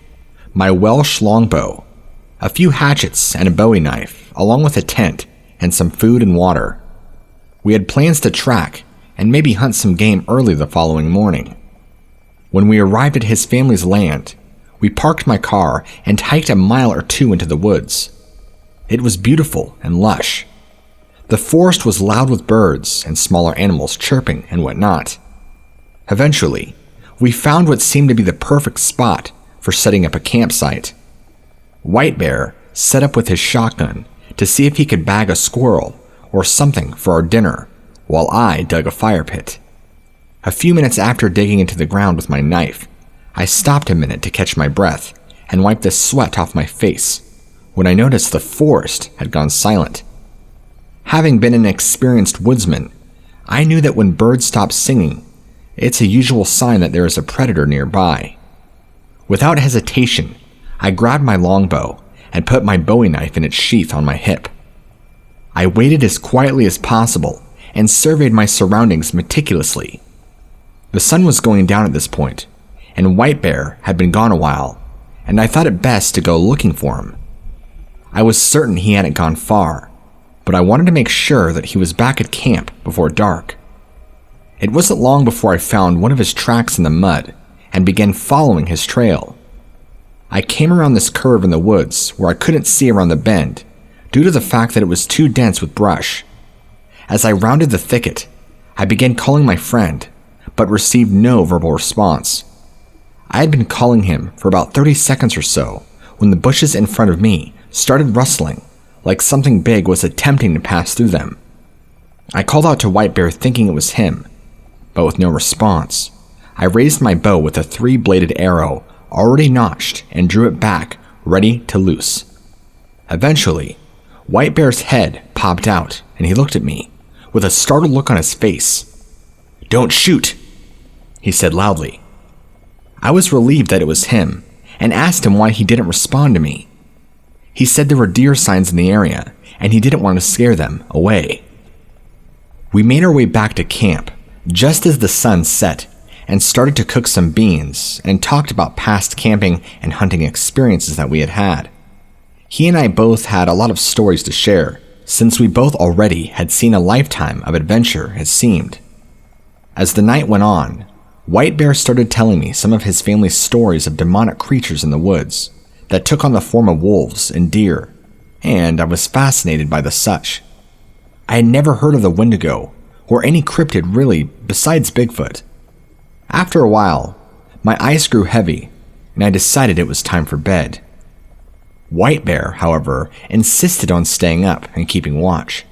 A: my Welsh longbow, a few hatchets and a Bowie knife, along with a tent and some food and water. We had plans to track and maybe hunt some game early the following morning. When we arrived at his family's land, we parked my car and hiked a mile or two into the woods. It was beautiful and lush. The forest was loud with birds and smaller animals chirping and whatnot. Eventually, we found what seemed to be the perfect spot for setting up a campsite. White Bear set up with his shotgun to see if he could bag a squirrel or something for our dinner, while I dug a fire pit. A few minutes after digging into the ground with my knife, I stopped a minute to catch my breath and wipe the sweat off my face when I noticed the forest had gone silent. Having been an experienced woodsman, I knew that when birds stop singing, it's a usual sign that there is a predator nearby. Without hesitation, I grabbed my longbow and put my Bowie knife in its sheath on my hip. I waited as quietly as possible and surveyed my surroundings meticulously. The sun was going down at this point, and White Bear had been gone a while, and I thought it best to go looking for him. I was certain he hadn't gone far, but I wanted to make sure that he was back at camp before dark. It wasn't long before I found one of his tracks in the mud and began following his trail. I came around this curve in the woods where I couldn't see around the bend due to the fact that it was too dense with brush. As I rounded the thicket, I began calling my friend, but received no verbal response. I had been calling him for about 30 seconds or so when the bushes in front of me started rustling, like something big was attempting to pass through them. I called out to White Bear thinking it was him, but with no response. I raised my bow with a 3-bladed arrow already notched and drew it back, ready to loose. Eventually, White Bear's head popped out and he looked at me with a startled look on his face. "Don't shoot," he said loudly. I was relieved that it was him and asked him why he didn't respond to me. He said there were deer signs in the area and he didn't want to scare them away. We made our way back to camp just as the sun set and started to cook some beans and talked about past camping and hunting experiences that we had had. He and I both had a lot of stories to share since we both already had seen a lifetime of adventure, it seemed. As the night went on, White Bear started telling me some of his family's stories of demonic creatures in the woods that took on the form of wolves and deer, and I was fascinated by the such. I had never heard of the Wendigo or any cryptid really besides Bigfoot. After a while, my eyes grew heavy and I decided it was time for bed. White Bear, however, insisted on staying up and keeping watch.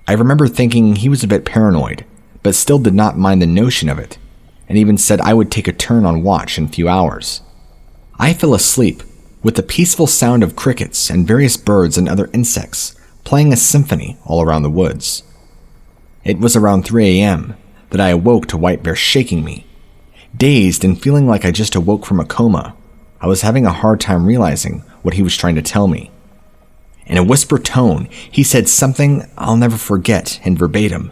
A: I remember thinking he was a bit paranoid, but still did not mind the notion of it, and even said I would take a turn on watch in a few hours. I fell asleep with the peaceful sound of crickets and various birds and other insects playing a symphony all around the woods. It was around 3 a.m. that I awoke to White Bear shaking me. Dazed and feeling like I just awoke from a coma, I was having a hard time realizing what he was trying to tell me. In a whisper tone, he said something I'll never forget in verbatim.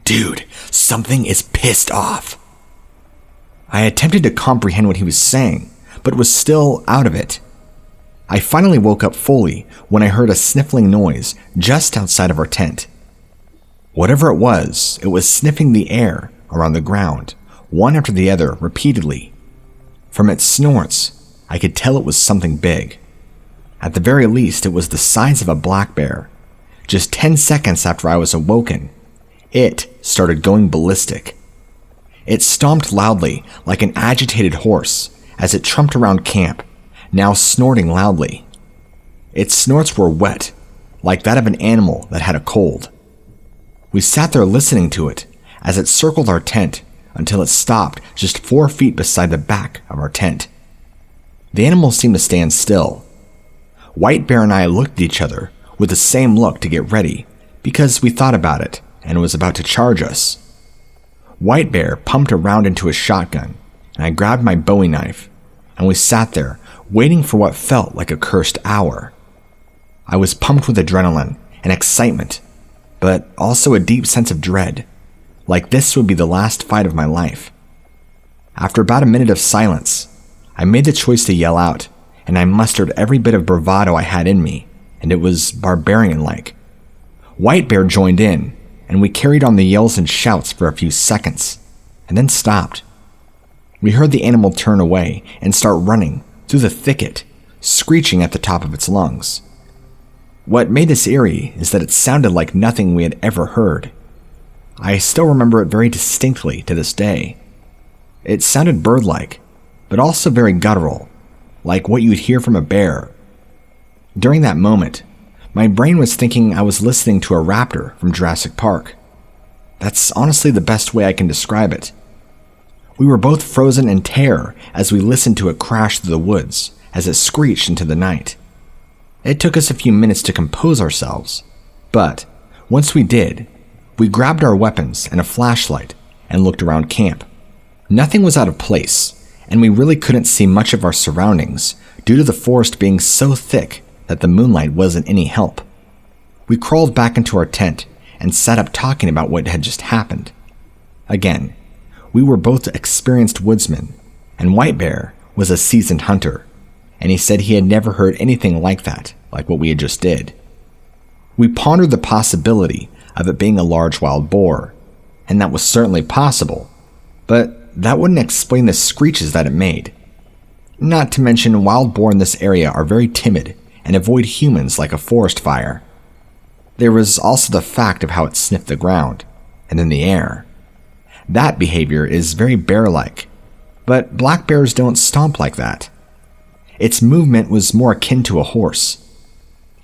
A: "Dude, something is pissed off." I attempted to comprehend what he was saying, but was still out of it. I finally woke up fully when I heard a sniffling noise just outside of our tent. Whatever it was sniffing the air around the ground, one after the other repeatedly. From its snorts, I could tell it was something big. At the very least, it was the size of a black bear. Just 10 seconds after I was awoken, it started going ballistic. It stomped loudly like an agitated horse as it trumped around camp, now snorting loudly. Its snorts were wet, like that of an animal that had a cold. We sat there listening to it as it circled our tent until it stopped just 4 feet beside the back of our tent. The animal seemed to stand still. White Bear and I looked at each other with the same look to get ready because we thought about it and it was about to charge us. White Bear pumped a round into his shotgun and I grabbed my Bowie knife and we sat there waiting for what felt like a cursed hour. I was pumped with adrenaline and excitement, but also a deep sense of dread, like this would be the last fight of my life. After about a minute of silence, I made the choice to yell out, and I mustered every bit of bravado I had in me, and it was barbarian-like. White Bear joined in, and we carried on the yells and shouts for a few seconds, and then stopped. We heard the animal turn away and start running through the thicket, screeching at the top of its lungs. What made this eerie is that it sounded like nothing we had ever heard. I still remember it very distinctly to this day. It sounded bird-like, but also very guttural, like what you'd hear from a bear. During that moment, my brain was thinking I was listening to a raptor from Jurassic Park. That's honestly the best way I can describe it. We were both frozen in terror as we listened to it crash through the woods as it screeched into the night. It took us a few minutes to compose ourselves, but once we did, we grabbed our weapons and a flashlight and looked around camp. Nothing was out of place, and we really couldn't see much of our surroundings due to the forest being so thick that the moonlight wasn't any help. We crawled back into our tent and sat up talking about what had just happened. Again, we were both experienced woodsmen, and White Bear was a seasoned hunter, and he said he had never heard anything like that, like what we had just did. We pondered the possibility of it being a large wild boar, and that was certainly possible, but that wouldn't explain the screeches that it made. Not to mention, wild boar in this area are very timid and avoid humans like a forest fire. There was also the fact of how it sniffed the ground, and then the air. That behavior is very bear-like, but black bears don't stomp like that. Its movement was more akin to a horse.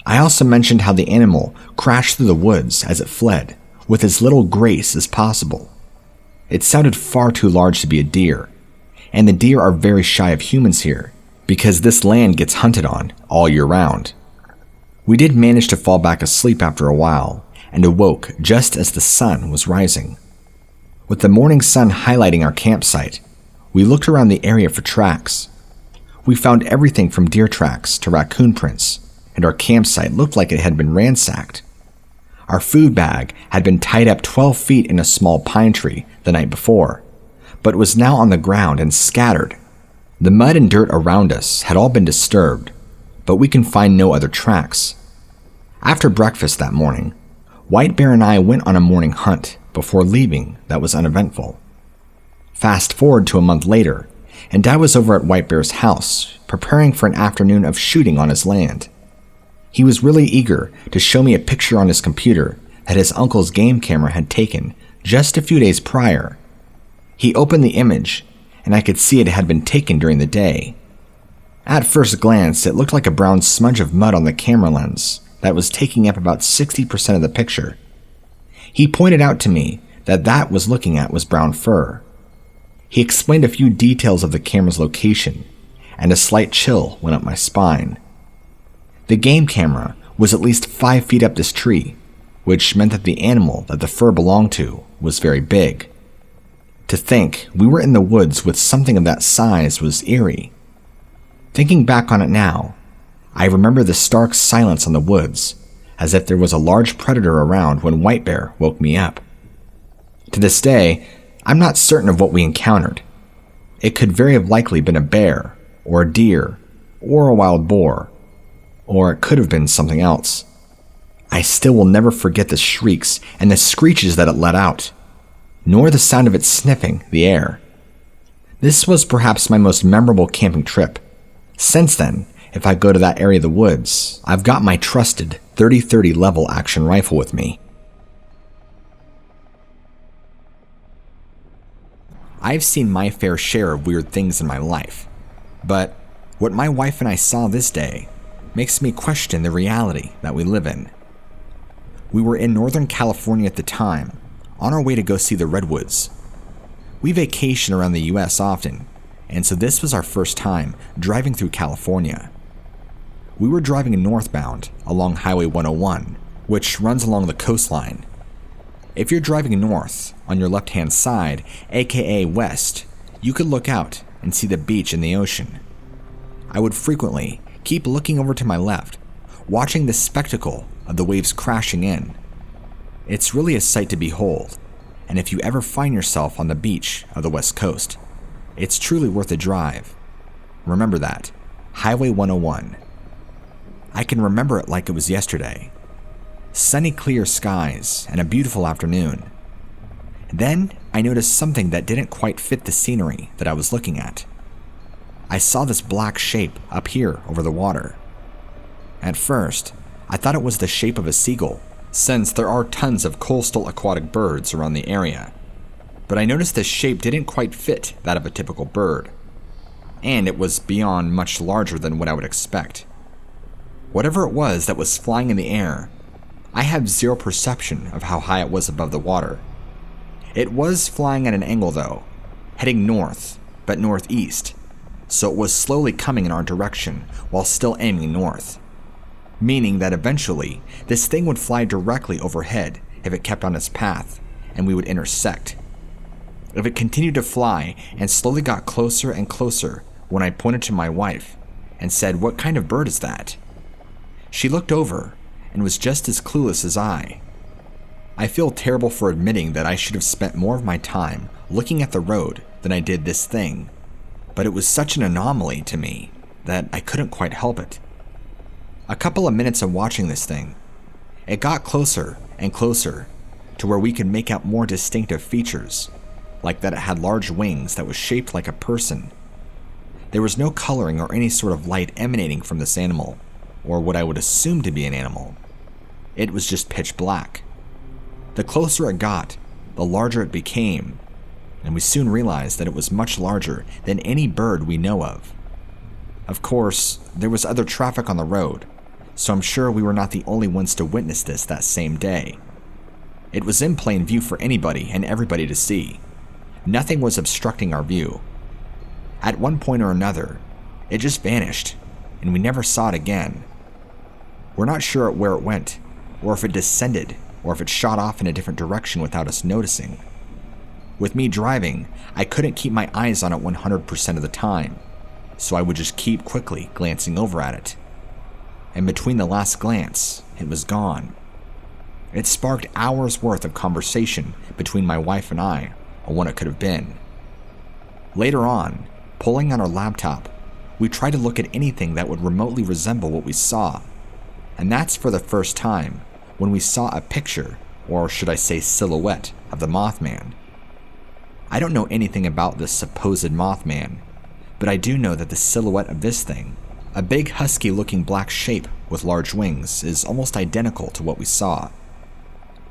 A: I also mentioned how the animal crashed through the woods as it fled, with as little grace as possible. It sounded far too large to be a deer, and the deer are very shy of humans here, because this land gets hunted on all year round. We did manage to fall back asleep after a while, and awoke just as the sun was rising. With the morning sun highlighting our campsite, we looked around the area for tracks. We found everything from deer tracks to raccoon prints, and our campsite looked like it had been ransacked. Our food bag had been tied up 12 feet in a small pine tree the night before, but was now on the ground and scattered. The mud and dirt around us had all been disturbed, but we can find no other tracks. After breakfast that morning, White Bear and I went on a morning hunt before leaving that was uneventful. Fast forward to a month later, and I was over at White Bear's house, preparing for an afternoon of shooting on his land. He was really eager to show me a picture on his computer that his uncle's game camera had taken just a few days prior. He opened the image, and I could see it had been taken during the day. At first glance, it looked like a brown smudge of mud on the camera lens that was taking up about 60% of the picture. He pointed out to me that was looking at was brown fur. He explained a few details of the camera's location, and a slight chill went up my spine. The game camera was at least 5 feet up this tree, which meant that the animal that the fur belonged to was very big. To think we were in the woods with something of that size was eerie. Thinking back on it now, I remember the stark silence on the woods, as if there was a large predator around when White Bear woke me up. To this day, I'm not certain of what we encountered. It could very likely been a bear, or a deer, or a wild boar, or it could have been something else. I still will never forget the shrieks and the screeches that it let out, nor the sound of it sniffing the air. This was perhaps my most memorable camping trip. Since then, if I go to that area of the woods, I've got my trusted 30-30 level action rifle with me. I've seen my fair share of weird things in my life, but what my wife and I saw this day makes me question the reality that we live in. We were in Northern California at the time, on our way to go see the redwoods. We vacation around the U.S. often, and so this was our first time driving through California. We were driving northbound along Highway 101, which runs along the coastline. If you're driving north on your left-hand side, aka west, you could look out and see the beach and the ocean. I would frequently keep looking over to my left, watching the spectacle of the waves crashing in. It's really a sight to behold, and if you ever find yourself on the beach of the West Coast, it's truly worth a drive. Remember that, Highway 101. I can remember it like it was yesterday. Sunny clear skies and a beautiful afternoon. Then I noticed something that didn't quite fit the scenery that I was looking at. I saw this black shape up here over the water. At first, I thought it was the shape of a seagull, since there are tons of coastal aquatic birds around the area. But I noticed this shape didn't quite fit that of a typical bird, and it was beyond much larger than what I would expect. Whatever it was that was flying in the air, I have zero perception of how high it was above the water. It was flying at an angle though, heading north, but northeast, so it was slowly coming in our direction while still aiming north, meaning that eventually this thing would fly directly overhead if it kept on its path, and we would intersect. If it continued to fly and slowly got closer and closer when I pointed to my wife and said, "What kind of bird is that?" She looked over and was just as clueless as I. I feel terrible for admitting that I should have spent more of my time looking at the road than I did this thing, but it was such an anomaly to me that I couldn't quite help it. A couple of minutes of watching this thing, it got closer and closer to where we could make out more distinctive features, like that it had large wings that was shaped like a person. There was no coloring or any sort of light emanating from this animal, or what I would assume to be an animal. It was just pitch black. The closer it got, the larger it became, and we soon realized that it was much larger than any bird we know of. Of course, there was other traffic on the road, so I'm sure we were not the only ones to witness this that same day. It was in plain view for anybody and everybody to see. Nothing was obstructing our view. At one point or another, it just vanished, and we never saw it again. We're not sure where it went, or if it descended, or if it shot off in a different direction without us noticing. With me driving, I couldn't keep my eyes on it 100% of the time, so I would just keep quickly glancing over at it. And between the last glance, it was gone. It sparked hours worth of conversation between my wife and I on what it could have been. Later on, pulling on our laptop, we tried to look at anything that would remotely resemble what we saw, and that's for the first time when we saw a picture, or should I say silhouette, of the Mothman. I don't know anything about this supposed Mothman, but I do know that the silhouette of this thing, a big husky-looking black shape with large wings, is almost identical to what we saw.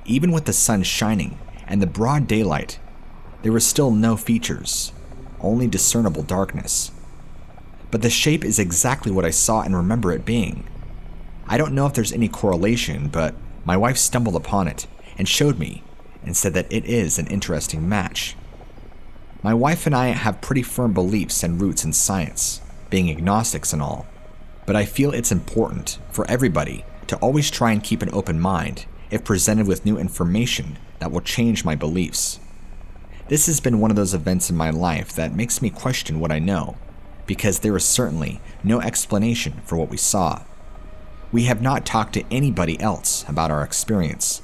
A: Even with the sun shining and the broad daylight, there were still no features, only discernible darkness. But the shape is exactly what I saw and remember it being. I don't know if there's any correlation, but my wife stumbled upon it and showed me and said that it is an interesting match. My wife and I have pretty firm beliefs and roots in science, being agnostics and all, but I feel it's important for everybody to always try and keep an open mind if presented with new information that will change my beliefs. This has been one of those events in my life that makes me question what I know, because there is certainly no explanation for what we saw. We have not talked to anybody else about our experience.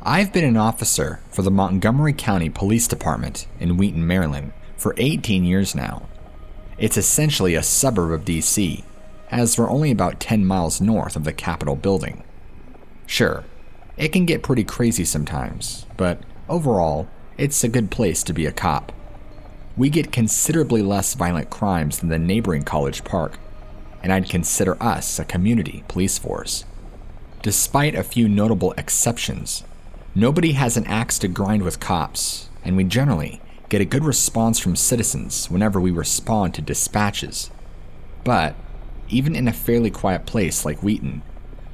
A: I've been an officer for the Montgomery County Police Department in Wheaton, Maryland for 18 years now. It's essentially a suburb of DC, as we're only about 10 miles north of the Capitol building. Sure, it can get pretty crazy sometimes, but overall, it's a good place to be a cop. We get considerably less violent crimes than the neighboring College Park, and I'd consider us a community police force. Despite a few notable exceptions, nobody has an axe to grind with cops, and we generally get a good response from citizens whenever we respond to dispatches. But even in a fairly quiet place like Wheaton,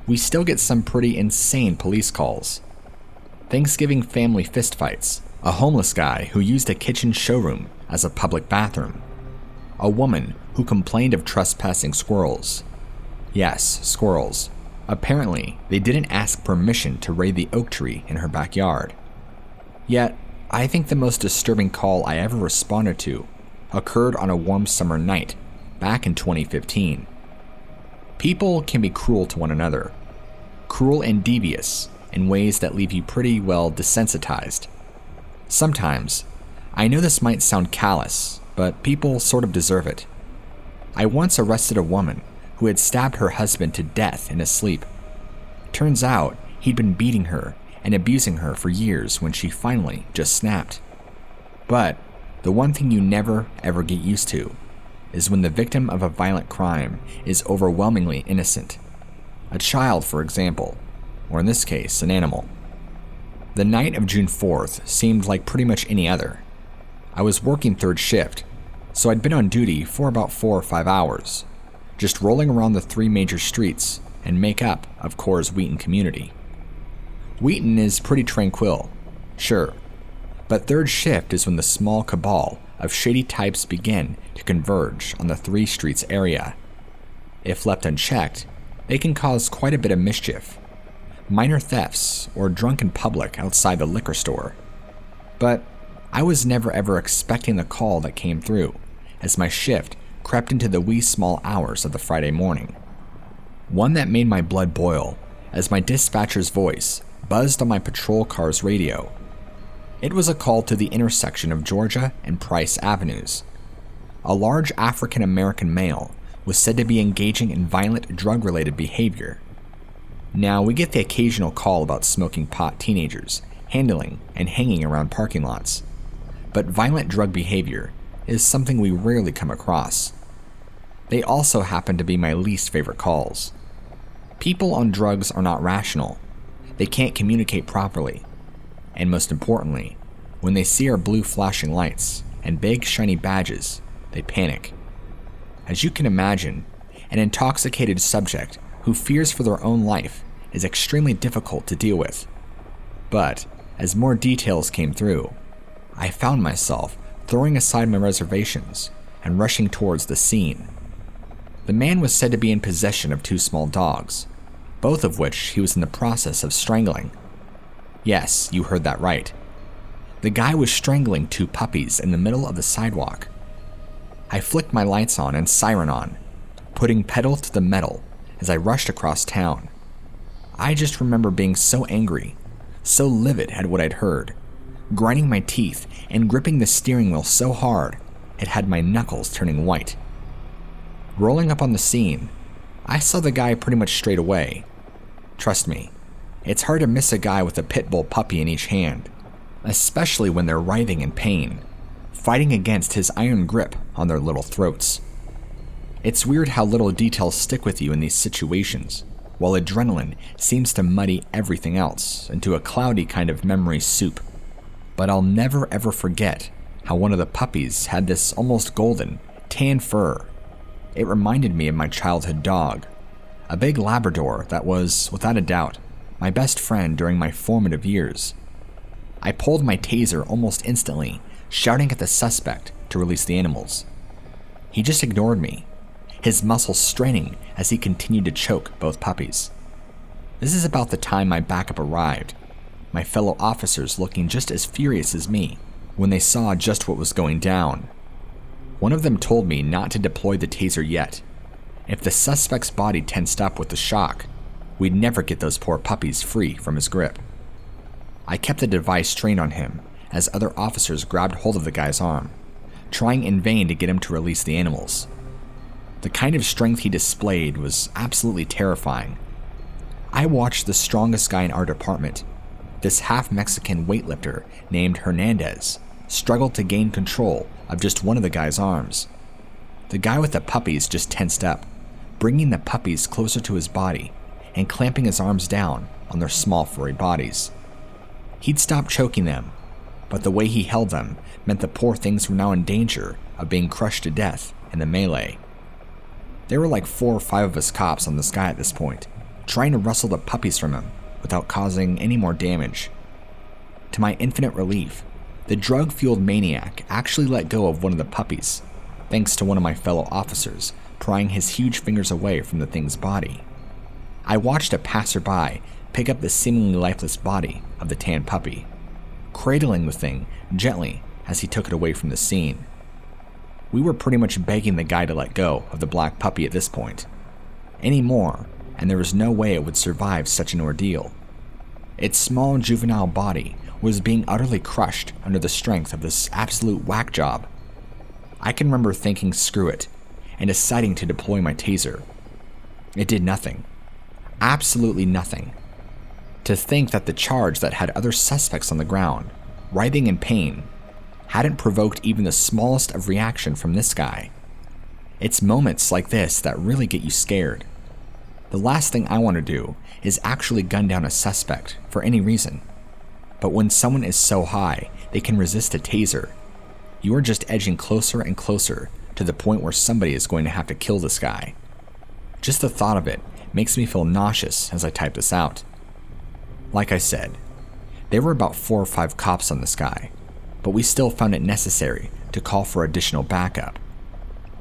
A: we still get some pretty insane police calls. Thanksgiving family fistfights, a homeless guy who used a kitchen showroom as a public bathroom, a woman who complained of trespassing squirrels. Yes, squirrels. Apparently, they didn't ask permission to raid the oak tree in her backyard. Yet, I think the most disturbing call I ever responded to occurred on a warm summer night back in 2015. People can be cruel to one another, cruel and devious in ways that leave you pretty well desensitized. Sometimes, I know this might sound callous, but people sort of deserve it. I once arrested a woman who had stabbed her husband to death in his sleep. Turns out he'd been beating her and abusing her for years when she finally just snapped. But the one thing you never ever get used to is when the victim of a violent crime is overwhelmingly innocent. A child, for example, or in this case, an animal. The night of June 4th seemed like pretty much any other. I was working third shift, so I'd been on duty for about 4 or 5 hours, just rolling around the 3 major streets and make up of Core's Wheaton community. Wheaton is pretty tranquil, sure, but third shift is when the small cabal of shady types begin to converge on the 3 streets area. If left unchecked, they can cause quite a bit of mischief. Minor thefts or drunken public outside the liquor store. But I was never ever expecting the call that came through as my shift crept into the wee small hours of the Friday morning. One that made my blood boil as my dispatcher's voice buzzed on my patrol car's radio. It was a call to the intersection of Georgia and Price Avenues. A large African-American male was said to be engaging in violent drug-related behavior. Now, we get the occasional call about smoking pot teenagers, handling and hanging around parking lots. But violent drug behavior is something we rarely come across. They also happen to be my least favorite calls. People on drugs are not rational. They can't communicate properly. And most importantly, when they see our blue flashing lights and big shiny badges, they panic. As you can imagine, an intoxicated subject who fears for their own life is extremely difficult to deal with. But as more details came through, I found myself throwing aside my reservations and rushing towards the scene. The man was said to be in possession of 2 small dogs, both of which he was in the process of strangling. Yes, you heard that right. The guy was strangling 2 puppies in the middle of the sidewalk. I flicked my lights on and siren on, putting pedal to the metal as I rushed across town. I just remember being so angry, so livid at what I'd heard, grinding my teeth and gripping the steering wheel so hard it had my knuckles turning white. Rolling up on the scene, I saw the guy pretty much straight away. Trust me, it's hard to miss a guy with a pit bull puppy in each hand, especially when they're writhing in pain, fighting against his iron grip on their little throats. It's weird how little details stick with you in these situations, while adrenaline seems to muddy everything else into a cloudy kind of memory soup. But I'll never ever forget how one of the puppies had this almost golden, tan fur. It reminded me of my childhood dog, a big Labrador that was, without a doubt, my best friend during my formative years. I pulled my taser almost instantly, shouting at the suspect to release the animals. He just ignored me, his muscles straining as he continued to choke both puppies. This is about the time my backup arrived, my fellow officers looking just as furious as me when they saw just what was going down. One of them told me not to deploy the taser yet. If the suspect's body tensed up with the shock, we'd never get those poor puppies free from his grip. I kept the device trained on him as other officers grabbed hold of the guy's arm, trying in vain to get him to release the animals. The kind of strength he displayed was absolutely terrifying. I watched the strongest guy in our department, this half-Mexican weightlifter named Hernandez, struggle to gain control of just one of the guy's arms. The guy with the puppies just tensed up, bringing the puppies closer to his body and clamping his arms down on their small furry bodies. He'd stopped choking them, but the way he held them meant the poor things were now in danger of being crushed to death in the melee. There were like 4 or 5 of us cops on this guy at this point, trying to wrestle the puppies from him without causing any more damage. To my infinite relief, the drug-fueled maniac actually let go of one of the puppies, thanks to one of my fellow officers prying his huge fingers away from the thing's body. I watched a passerby pick up the seemingly lifeless body of the tan puppy. cradling the thing gently as he took it away from the scene. We were pretty much begging the guy to let go of the black puppy at this point. Any more, and there was no way it would survive such an ordeal. Its small juvenile body was being utterly crushed under the strength of this absolute whack job. I can remember thinking screw it, and deciding to deploy my taser. It did nothing. Absolutely nothing. To think that the charge that had other suspects on the ground, writhing in pain, hadn't provoked even the smallest of reaction from this guy. It's moments like this that really get you scared. The last thing I want to do is actually gun down a suspect for any reason. But when someone is so high they can resist a taser, you are just edging closer and closer to the point where somebody is going to have to kill this guy. Just the thought of it makes me feel nauseous as I type this out. Like I said, there were about 4 or 5 cops on this guy, but we still found it necessary to call for additional backup.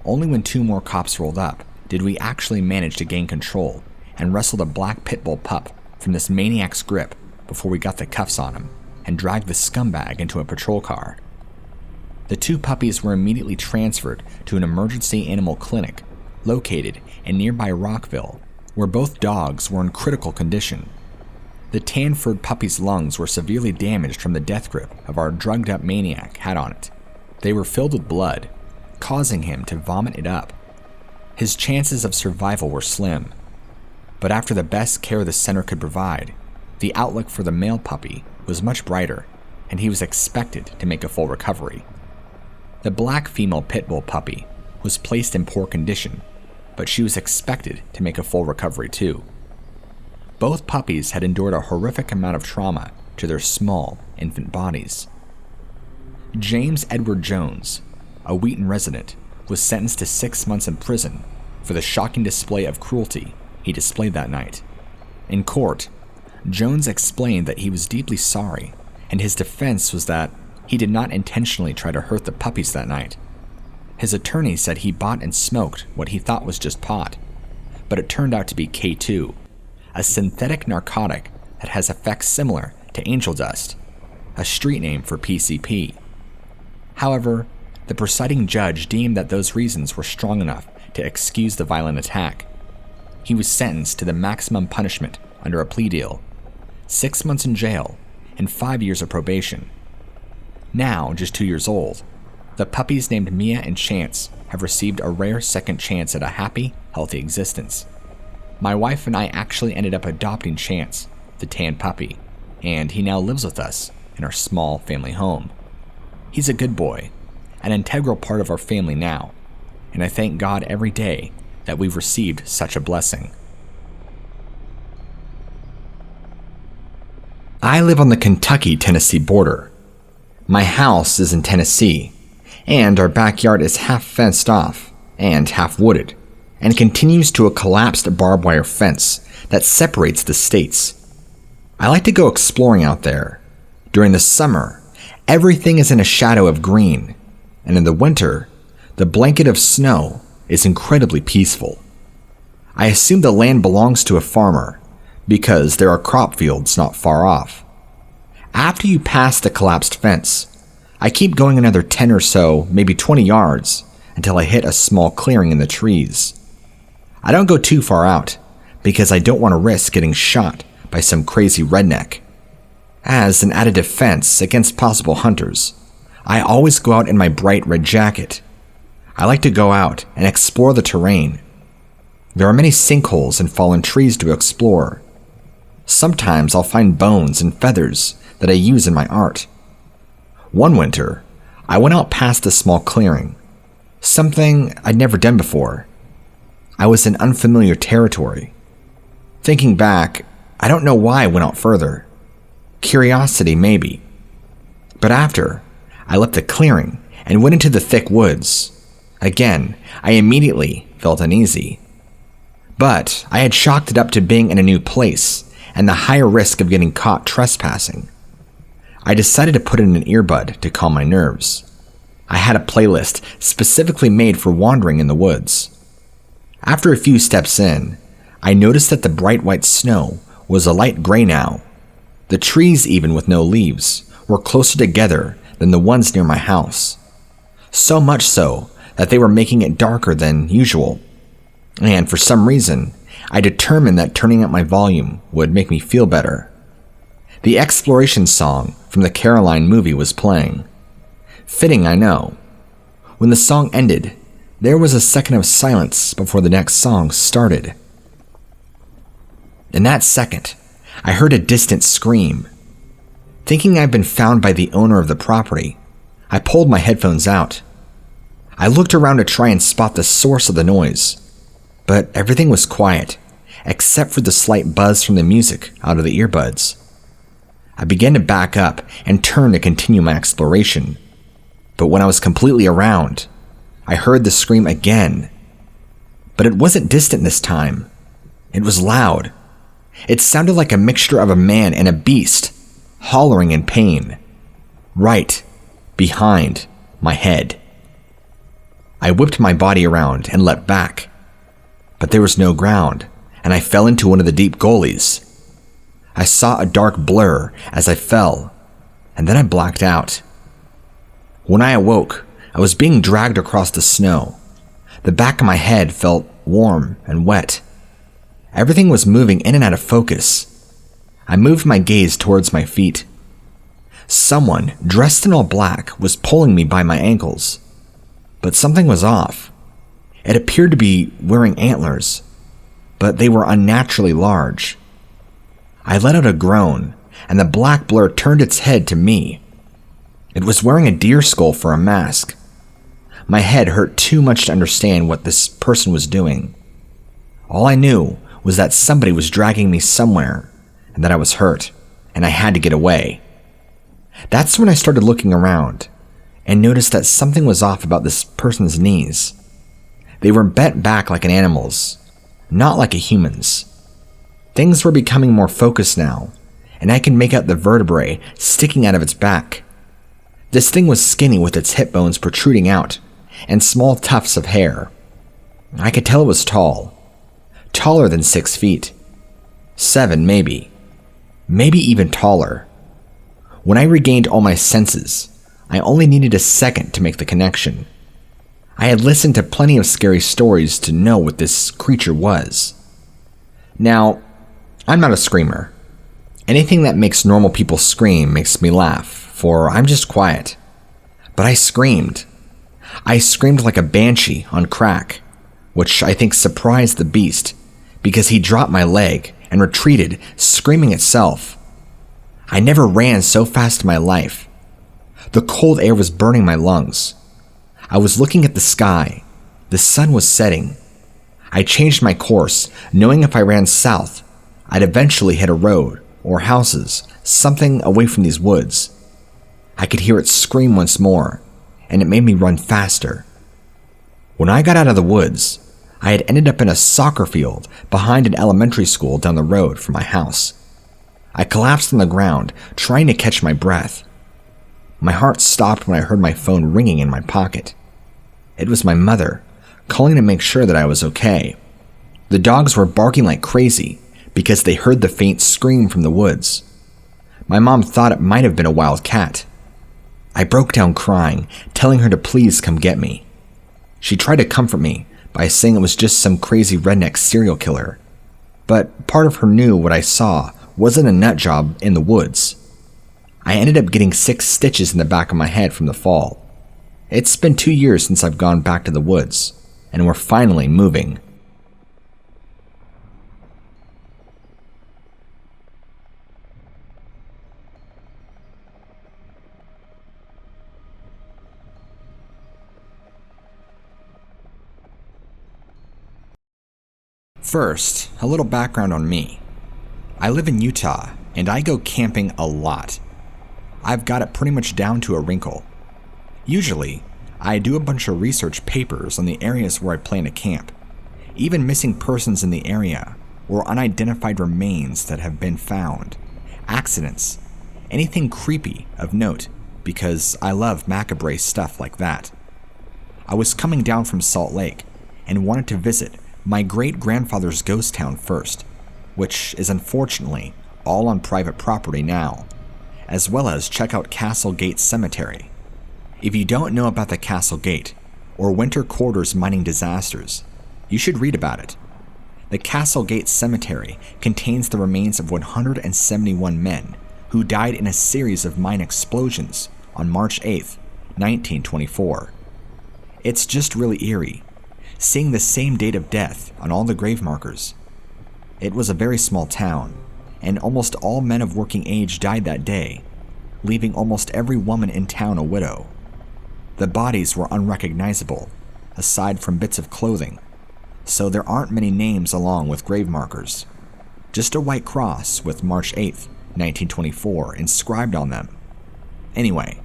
A: Only when 2 more cops rolled up did we actually manage to gain control and wrestle the black pit bull pup from this maniac's grip before we got the cuffs on him and dragged the scumbag into a patrol car. The 2 puppies were immediately transferred to an emergency animal clinic located in nearby Rockville, where both dogs were in critical condition. The tan-furred puppy's lungs were severely damaged from the death grip of our drugged-up maniac had on it. They were filled with blood, causing him to vomit it up. His chances of survival were slim, but after the best care the center could provide, the outlook for the male puppy was much brighter, and he was expected to make a full recovery. The black female pit bull puppy was placed in poor condition, but she was expected to make a full recovery too. Both puppies had endured a horrific amount of trauma to their small infant bodies. James Edward Jones, a Wheaton resident, was sentenced to 6 months in prison for the shocking display of cruelty he displayed that night. In court, Jones explained that he was deeply sorry, and his defense was that he did not intentionally try to hurt the puppies that night. His attorney said he bought and smoked what he thought was just pot, but it turned out to be K2, a synthetic narcotic that has effects similar to angel dust, a street name for PCP. However, the presiding judge deemed that those reasons were strong enough to excuse the violent attack. He was sentenced to the maximum punishment under a plea deal, 6 months in jail and 5 years of probation. Now, just 2 years old, the puppies named Mia and Chance have received a rare second chance at a happy, healthy existence. My wife and I actually ended up adopting Chance, the tan puppy, and he now lives with us in our small family home. He's a good boy, an integral part of our family now, and I thank God every day that we've received such a blessing. I live on the Kentucky-Tennessee border. My house is in Tennessee, and our backyard is half fenced off and half wooded, and continues to a collapsed barbed wire fence that separates the states. I like to go exploring out there. During the summer, everything is in a shadow of green, and in the winter, the blanket of snow is incredibly peaceful. I assume the land belongs to a farmer, because there are crop fields not far off. After you pass the collapsed fence, I keep going another 10 or so, maybe 20 yards, until I hit a small clearing in the trees. I don't go too far out, because I don't want to risk getting shot by some crazy redneck. As an added defense against possible hunters, I always go out in my bright red jacket. I like to go out and explore the terrain. There are many sinkholes and fallen trees to explore. Sometimes I'll find bones and feathers that I use in my art. One winter, I went out past a small clearing, something I'd never done before. I was in unfamiliar territory. Thinking back, I don't know why I went out further. Curiosity, maybe. But after, I left the clearing and went into the thick woods. Again, I immediately felt uneasy. But I had chalked it up to being in a new place and the higher risk of getting caught trespassing. I decided to put in an earbud to calm my nerves. I had a playlist specifically made for wandering in the woods. After a few steps in, I noticed that the bright white snow was a light gray now. The trees, even with no leaves, were closer together than the ones near my house. So much so that they were making it darker than usual. And for some reason, I determined that turning up my volume would make me feel better. The exploration song from the Caroline movie was playing. Fitting, I know. When the song ended, there was a second of silence before the next song started. In that second, I heard a distant scream. Thinking I'd been found by the owner of the property, I pulled my headphones out. I looked around to try and spot the source of the noise, but everything was quiet, except for the slight buzz from the music out of the earbuds. I began to back up and turn to continue my exploration, but when I was completely around, I heard the scream again. But it wasn't distant this time. It was loud. It sounded like a mixture of a man and a beast, hollering in pain, right behind my head. I whipped my body around and leapt back, but there was no ground, and I fell into one of the deep gullies. I saw a dark blur as I fell, and then I blacked out. When I awoke, I was being dragged across the snow. The back of my head felt warm and wet. Everything was moving in and out of focus. I moved my gaze towards my feet. Someone dressed in all black was pulling me by my ankles. But something was off. It appeared to be wearing antlers, but they were unnaturally large. I let out a groan, and the black blur turned its head to me. It was wearing a deer skull for a mask. My head hurt too much to understand what this person was doing. All I knew was that somebody was dragging me somewhere, and that I was hurt, and I had to get away. That's when I started looking around, and noticed that something was off about this person's knees. They were bent back like an animal's, not like a human's. Things were becoming more focused now, and I could make out the vertebrae sticking out of its back. This thing was skinny with its hip bones protruding out, and small tufts of hair. I could tell it was tall. Taller than 6 feet. 7 maybe. Maybe even taller. When I regained all my senses, I only needed a second to make the connection. I had listened to plenty of scary stories to know what this creature was. Now, I'm not a screamer. Anything that makes normal people scream makes me laugh, for I'm just quiet. But I screamed. I screamed like a banshee on crack, which I think surprised the beast, because he dropped my leg and retreated, screaming itself. I never ran so fast in my life. The cold air was burning my lungs. I was looking at the sky. The sun was setting. I changed my course, knowing if I ran south, I'd eventually hit a road or houses, something away from these woods. I could hear it scream once more, and it made me run faster. When I got out of the woods, I had ended up in a soccer field behind an elementary school down the road from my house. I collapsed on the ground, trying to catch my breath. My heart stopped when I heard my phone ringing in my pocket. It was my mother, calling to make sure that I was okay. The dogs were barking like crazy because they heard the faint scream from the woods. My mom thought it might have been a wild cat. I broke down crying, telling her to please come get me. She tried to comfort me by saying it was just some crazy redneck serial killer, but part of her knew what I saw wasn't a nut job in the woods. I ended up getting 6 stitches in the back of my head from the fall. It's been 2 years since I've gone back to the woods, and we're finally moving. First, a little background on me. I live in Utah, and I go camping a lot. I've got it pretty much down to a wrinkle. Usually, I do a bunch of research papers on the areas where I plan to camp, even missing persons in the area, or unidentified remains that have been found, accidents, anything creepy of note, because I love macabre stuff like that. I was coming down from Salt Lake and wanted to visit my great-grandfather's ghost town first, which is unfortunately all on private property now, as well as check out Castle Gate Cemetery. If you don't know about the Castle Gate, or winter quarters mining disasters, you should read about it. The Castle Gate Cemetery contains the remains of 171 men who died in a series of mine explosions on March 8, 1924. It's just really eerie, seeing the same date of death on all the grave markers. It was a very small town, and almost all men of working age died that day, leaving almost every woman in town a widow. The bodies were unrecognizable, aside from bits of clothing, so there aren't many names along with grave markers. Just a white cross with March 8th, 1924 inscribed on them. Anyway,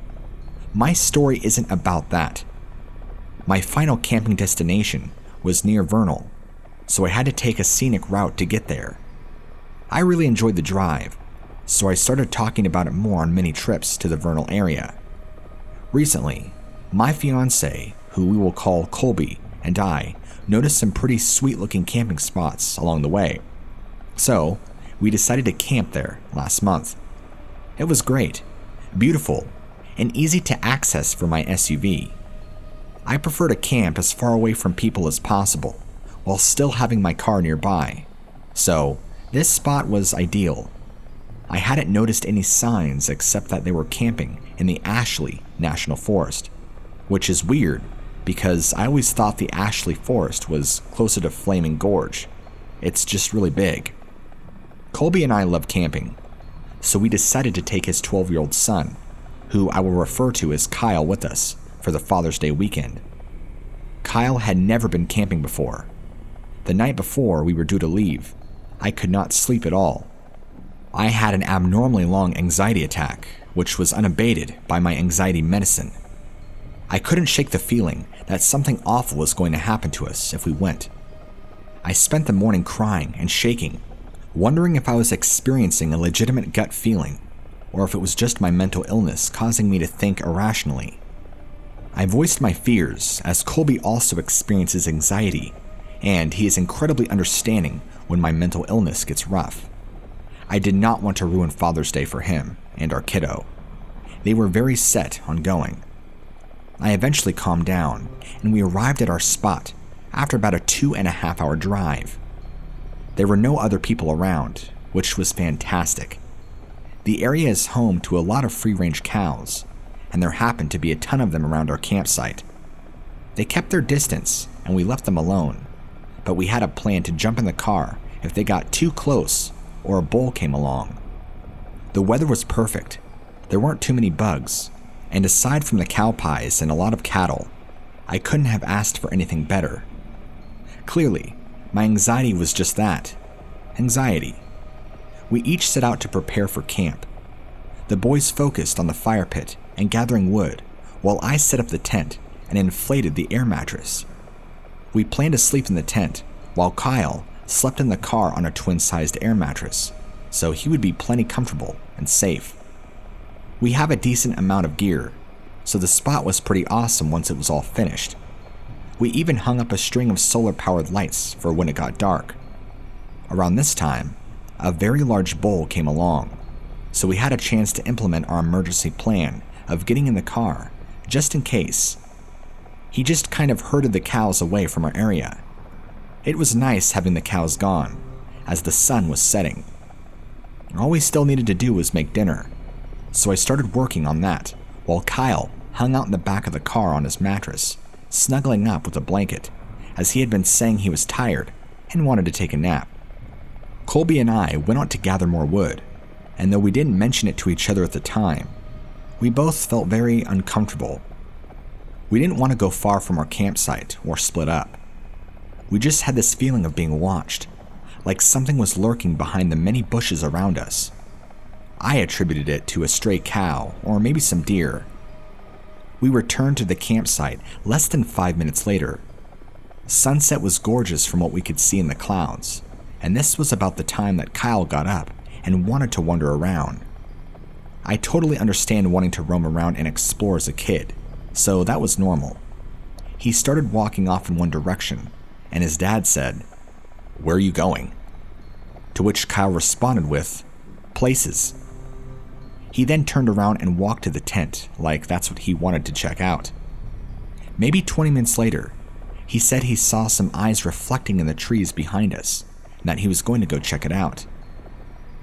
A: my story isn't about that. My final camping destination was near Vernal, so I had to take a scenic route to get there. I really enjoyed the drive, so I started talking about it more on many trips to the Vernal area. Recently, my fiance, who we will call Colby, and I noticed some pretty sweet-looking camping spots along the way. So, we decided to camp there last month. It was great, beautiful, and easy to access for my SUV. I prefer to camp as far away from people as possible, while still having my car nearby. So, this spot was ideal. I hadn't noticed any signs except that they were camping in the Ashley National Forest, which is weird because I always thought the Ashley Forest was closer to Flaming Gorge. It's just really big. Colby and I love camping, so we decided to take his 12-year-old son, who I will refer to as Kyle, with us for the Father's Day weekend. Kyle had never been camping before. The night before we were due to leave, I could not sleep at all. I had an abnormally long anxiety attack, which was unabated by my anxiety medicine. I couldn't shake the feeling that something awful was going to happen to us if we went. I spent the morning crying and shaking, wondering if I was experiencing a legitimate gut feeling, or if it was just my mental illness causing me to think irrationally. I voiced my fears, as Colby also experiences anxiety, and he is incredibly understanding when my mental illness gets rough. I did not want to ruin Father's Day for him and our kiddo. They were very set on going. I eventually calmed down, and we arrived at our spot after about a 2.5-hour drive. There were no other people around, which was fantastic. The area is home to a lot of free-range cows, and there happened to be a ton of them around our campsite. They kept their distance, and we left them alone, but we had a plan to jump in the car if they got too close or a bull came along. The weather was perfect. There weren't too many bugs, and aside from the cow pies and a lot of cattle, I couldn't have asked for anything better. Clearly, my anxiety was just that, anxiety. We each set out to prepare for camp. The boys focused on the fire pit and gathering wood, while I set up the tent and inflated the air mattress. We planned to sleep in the tent, while Kyle slept in the car on a twin-sized air mattress, so he would be plenty comfortable and safe. We have a decent amount of gear, so the spot was pretty awesome once it was all finished. We even hung up a string of solar-powered lights for when it got dark. Around this time, a very large bull came along, so we had a chance to implement our emergency plan of getting in the car, just in case. He just kind of herded the cows away from our area. It was nice having the cows gone, as the sun was setting. All we still needed to do was make dinner, so I started working on that, while Kyle hung out in the back of the car on his mattress, snuggling up with a blanket, as he had been saying he was tired and wanted to take a nap. Colby and I went out to gather more wood, and though we didn't mention it to each other at the time, we both felt very uncomfortable. We didn't want to go far from our campsite or split up. We just had this feeling of being watched, like something was lurking behind the many bushes around us. I attributed it to a stray cow or maybe some deer. We returned to the campsite less than 5 minutes later. Sunset was gorgeous from what we could see in the clouds, and this was about the time that Kyle got up and wanted to wander around. I totally understand wanting to roam around and explore as a kid, so that was normal. He started walking off in one direction, and his dad said, "Where are you going?" To which Kyle responded with, "Places." He then turned around and walked to the tent, like that's what he wanted to check out. Maybe 20 minutes later, he said he saw some eyes reflecting in the trees behind us, and that he was going to go check it out.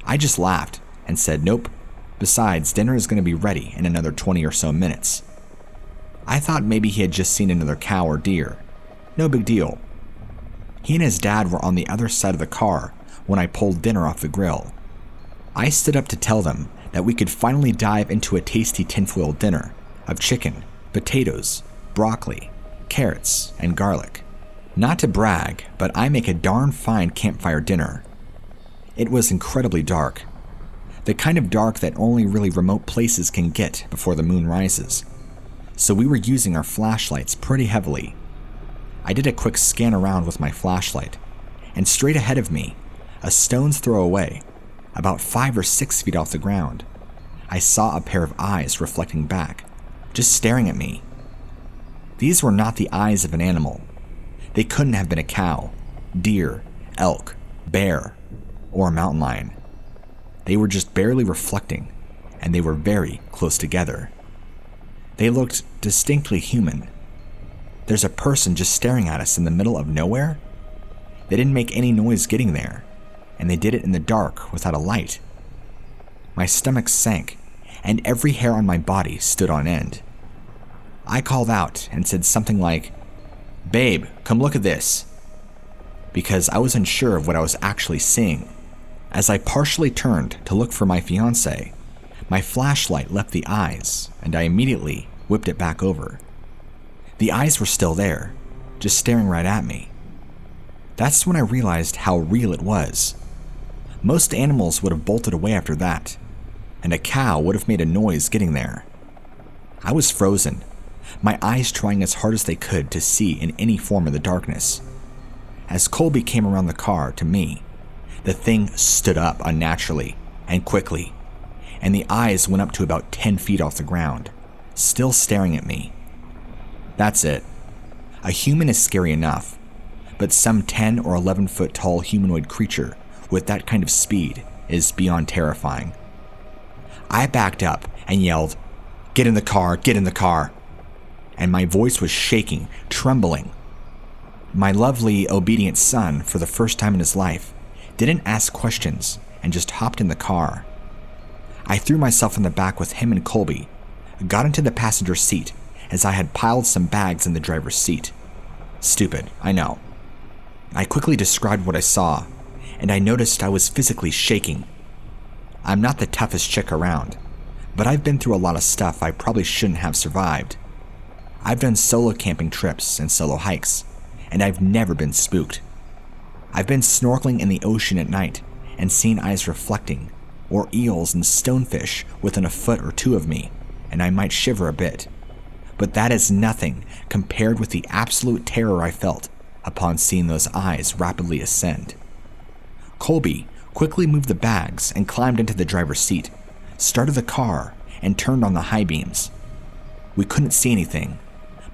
A: I just laughed and said nope. Besides, dinner is going to be ready in another 20 or so minutes. I thought maybe he had just seen another cow or deer. No big deal. He and his dad were on the other side of the car when I pulled dinner off the grill. I stood up to tell them that we could finally dive into a tasty tinfoil dinner of chicken, potatoes, broccoli, carrots, and garlic. Not to brag, but I make a darn fine campfire dinner. It was incredibly dark. The kind of dark that only really remote places can get before the moon rises. So we were using our flashlights pretty heavily. I did a quick scan around with my flashlight, and straight ahead of me, a stone's throw away, about 5 or 6 feet off the ground, I saw a pair of eyes reflecting back, just staring at me. These were not the eyes of an animal. They couldn't have been a cow, deer, elk, bear, or a mountain lion. They were just barely reflecting, and they were very close together. They looked distinctly human. There's a person just staring at us in the middle of nowhere? They didn't make any noise getting there, and they did it in the dark without a light. My stomach sank, and every hair on my body stood on end. I called out and said something like, "Babe, come look at this," because I was unsure of what I was actually seeing. As I partially turned to look for my fiancée, my flashlight left the eyes, and I immediately whipped it back over. The eyes were still there, just staring right at me. That's when I realized how real it was. Most animals would have bolted away after that, and a cow would have made a noise getting there. I was frozen, my eyes trying as hard as they could to see in any form of the darkness. As Colby came around the car to me, the thing stood up unnaturally and quickly, and the eyes went up to about 10 feet off the ground, still staring at me. That's it. A human is scary enough, but some 10 or 11 foot tall humanoid creature with that kind of speed is beyond terrifying. I backed up and yelled, "Get in the car, get in the car," and my voice was shaking, trembling. My lovely, obedient son, for the first time in his life, didn't ask questions and just hopped in the car. I threw myself in the back with him and Colby, got into the passenger seat as I had piled some bags in the driver's seat. Stupid, I know. I quickly described what I saw, and I noticed I was physically shaking. I'm not the toughest chick around, but I've been through a lot of stuff I probably shouldn't have survived. I've done solo camping trips and solo hikes, and I've never been spooked. I've been snorkeling in the ocean at night and seen eyes reflecting, or eels and stonefish within a foot or two of me, and I might shiver a bit. But that is nothing compared with the absolute terror I felt upon seeing those eyes rapidly ascend. Colby quickly moved the bags and climbed into the driver's seat, started the car, and turned on the high beams. We couldn't see anything,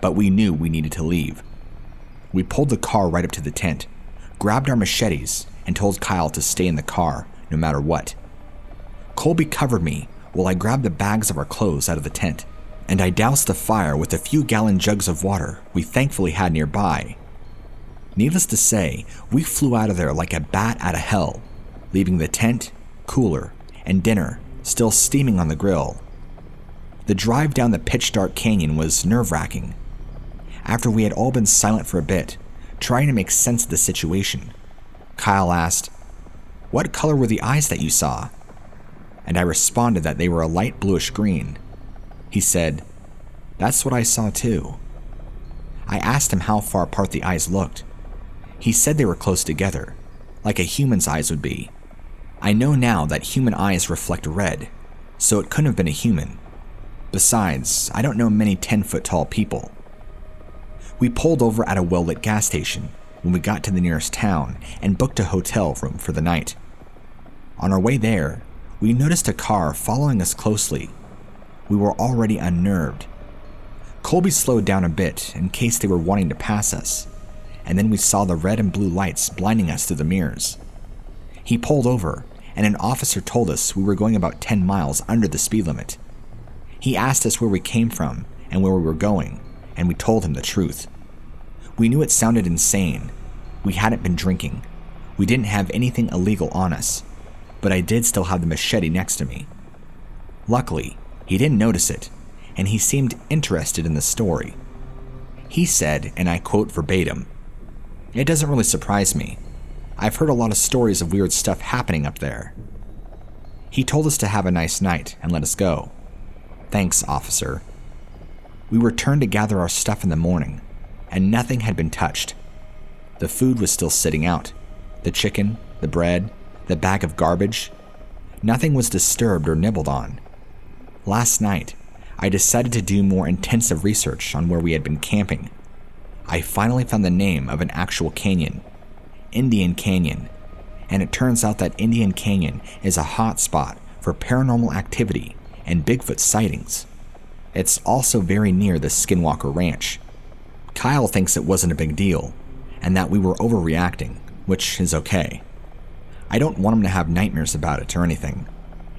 A: but we knew we needed to leave. We pulled the car right up to the tent, grabbed our machetes, and told Kyle to stay in the car no matter what. Colby covered me while I grabbed the bags of our clothes out of the tent, and I doused the fire with a few gallon jugs of water we thankfully had nearby. Needless to say, we flew out of there like a bat out of hell, leaving the tent, cooler, and dinner still steaming on the grill. The drive down the pitch-dark canyon was nerve-wracking. After we had all been silent for a bit, trying to make sense of the situation, Kyle asked, "What color were the eyes that you saw?" And I responded that they were a light bluish green. He said, "That's what I saw too." I asked him how far apart the eyes looked. He said they were close together, like a human's eyes would be. I know now that human eyes reflect red, so it couldn't have been a human. Besides, I don't know many 10-foot tall people. We pulled over at a well-lit gas station when we got to the nearest town and booked a hotel room for the night. On our way there, we noticed a car following us closely. We were already unnerved. Colby slowed down a bit in case they were wanting to pass us, and then we saw the red and blue lights blinding us through the mirrors. He pulled over and an officer told us we were going about 10 miles under the speed limit. He asked us where we came from and where we were going, and we told him the truth. We knew it sounded insane. We hadn't been drinking. We didn't have anything illegal on us, but I did still have the machete next to me. Luckily, he didn't notice it, and he seemed interested in the story. He said, and I quote verbatim, "It doesn't really surprise me. I've heard a lot of stories of weird stuff happening up there." He told us to have a nice night and let us go. Thanks, officer. We returned to gather our stuff in the morning, and nothing had been touched. The food was still sitting out. The chicken, the bread, the bag of garbage. Nothing was disturbed or nibbled on. Last night, I decided to do more intensive research on where we had been camping. I finally found the name of an actual canyon, Indian Canyon, and it turns out that Indian Canyon is a hot spot for paranormal activity and Bigfoot sightings. It's also very near the Skinwalker Ranch. Kyle thinks it wasn't a big deal, and that we were overreacting, which is okay. I don't want him to have nightmares about it or anything,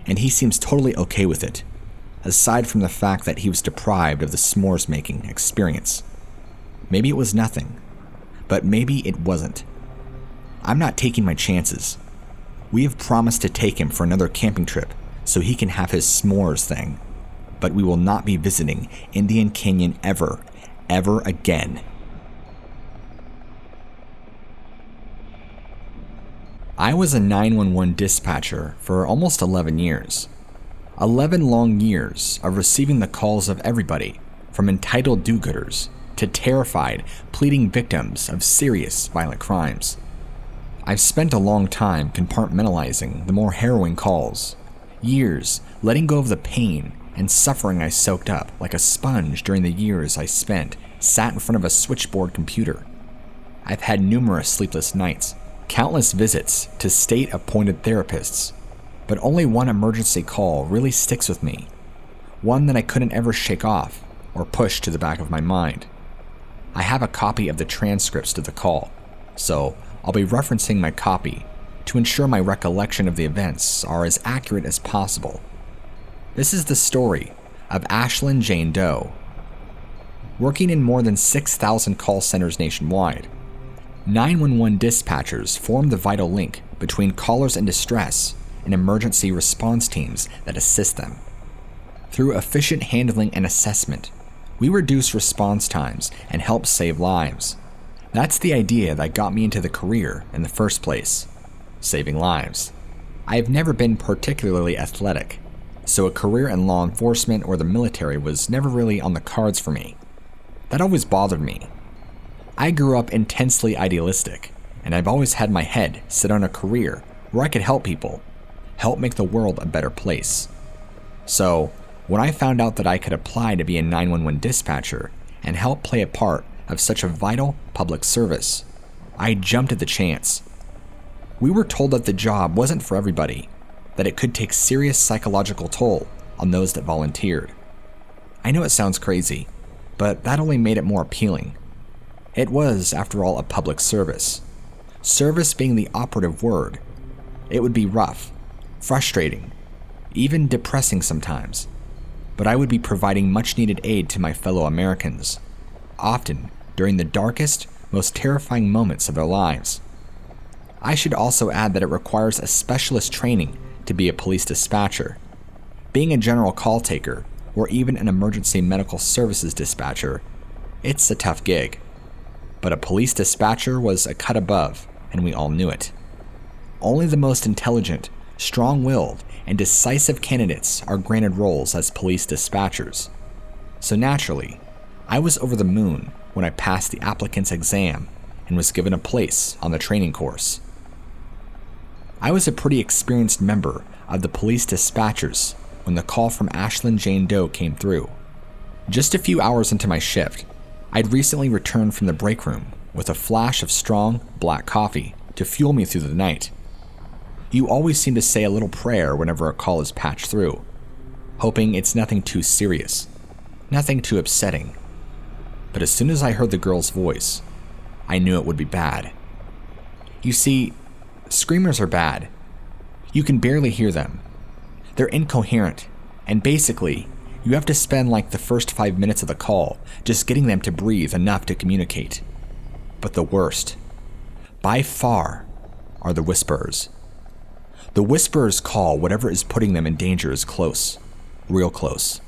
A: and he seems totally okay with it, aside from the fact that he was deprived of the s'mores making experience. Maybe it was nothing, but maybe it wasn't. I'm not taking my chances. We have promised to take him for another camping trip so he can have his s'mores thing, but we will not be visiting Indian Canyon ever again. I was a 911 dispatcher for almost 11 years. 11 long years of receiving the calls of everybody from entitled do-gooders to terrified, pleading victims of serious violent crimes. I've spent a long time compartmentalizing the more harrowing calls, years letting go of the pain and suffering I soaked up like a sponge during the years I spent sat in front of a switchboard computer. I've had numerous sleepless nights, countless visits to state-appointed therapists, but only one emergency call really sticks with me, one that I couldn't ever shake off or push to the back of my mind. I have a copy of the transcripts to the call, so I'll be referencing my copy to ensure my recollection of the events are as accurate as possible. This is the story of Ashlyn Jane Doe. Working in more than 6,000 call centers nationwide, 911 dispatchers form the vital link between callers in distress and emergency response teams that assist them. Through efficient handling and assessment, we reduce response times and help save lives. That's the idea that got me into the career in the first place, saving lives. I have never been particularly athletic, so a career in law enforcement or the military was never really on the cards for me. That always bothered me. I grew up intensely idealistic, and I've always had my head set on a career where I could help people, help make the world a better place. So, when I found out that I could apply to be a 911 dispatcher and help play a part of such a vital public service, I jumped at the chance. We were told that the job wasn't for everybody, that it could take serious psychological toll on those that volunteered. I know it sounds crazy, but that only made it more appealing. It was, after all, a public service. Service being the operative word. It would be rough, frustrating, even depressing sometimes, but I would be providing much-needed aid to my fellow Americans, often during the darkest, most terrifying moments of their lives. I should also add that it requires a specialist training to be a police dispatcher. Being a general call taker, or even an emergency medical services dispatcher, it's a tough gig. But a police dispatcher was a cut above, and we all knew it. Only the most intelligent, strong-willed, and decisive candidates are granted roles as police dispatchers. So naturally, I was over the moon when I passed the applicant's exam and was given a place on the training course. I was a pretty experienced member of the police dispatchers when the call from Ashlyn Jane Doe came through. Just a few hours into my shift, I'd recently returned from the break room with a flash of strong, black coffee to fuel me through the night. You always seem to say a little prayer whenever a call is patched through, hoping it's nothing too serious, nothing too upsetting. But as soon as I heard the girl's voice, I knew it would be bad. You see, screamers are bad. You can barely hear them. They're incoherent, and basically, you have to spend like the first 5 minutes of the call just getting them to breathe enough to communicate. But the worst, by far, are the whisperers. The whisperers call whatever is putting them in danger is close, real close.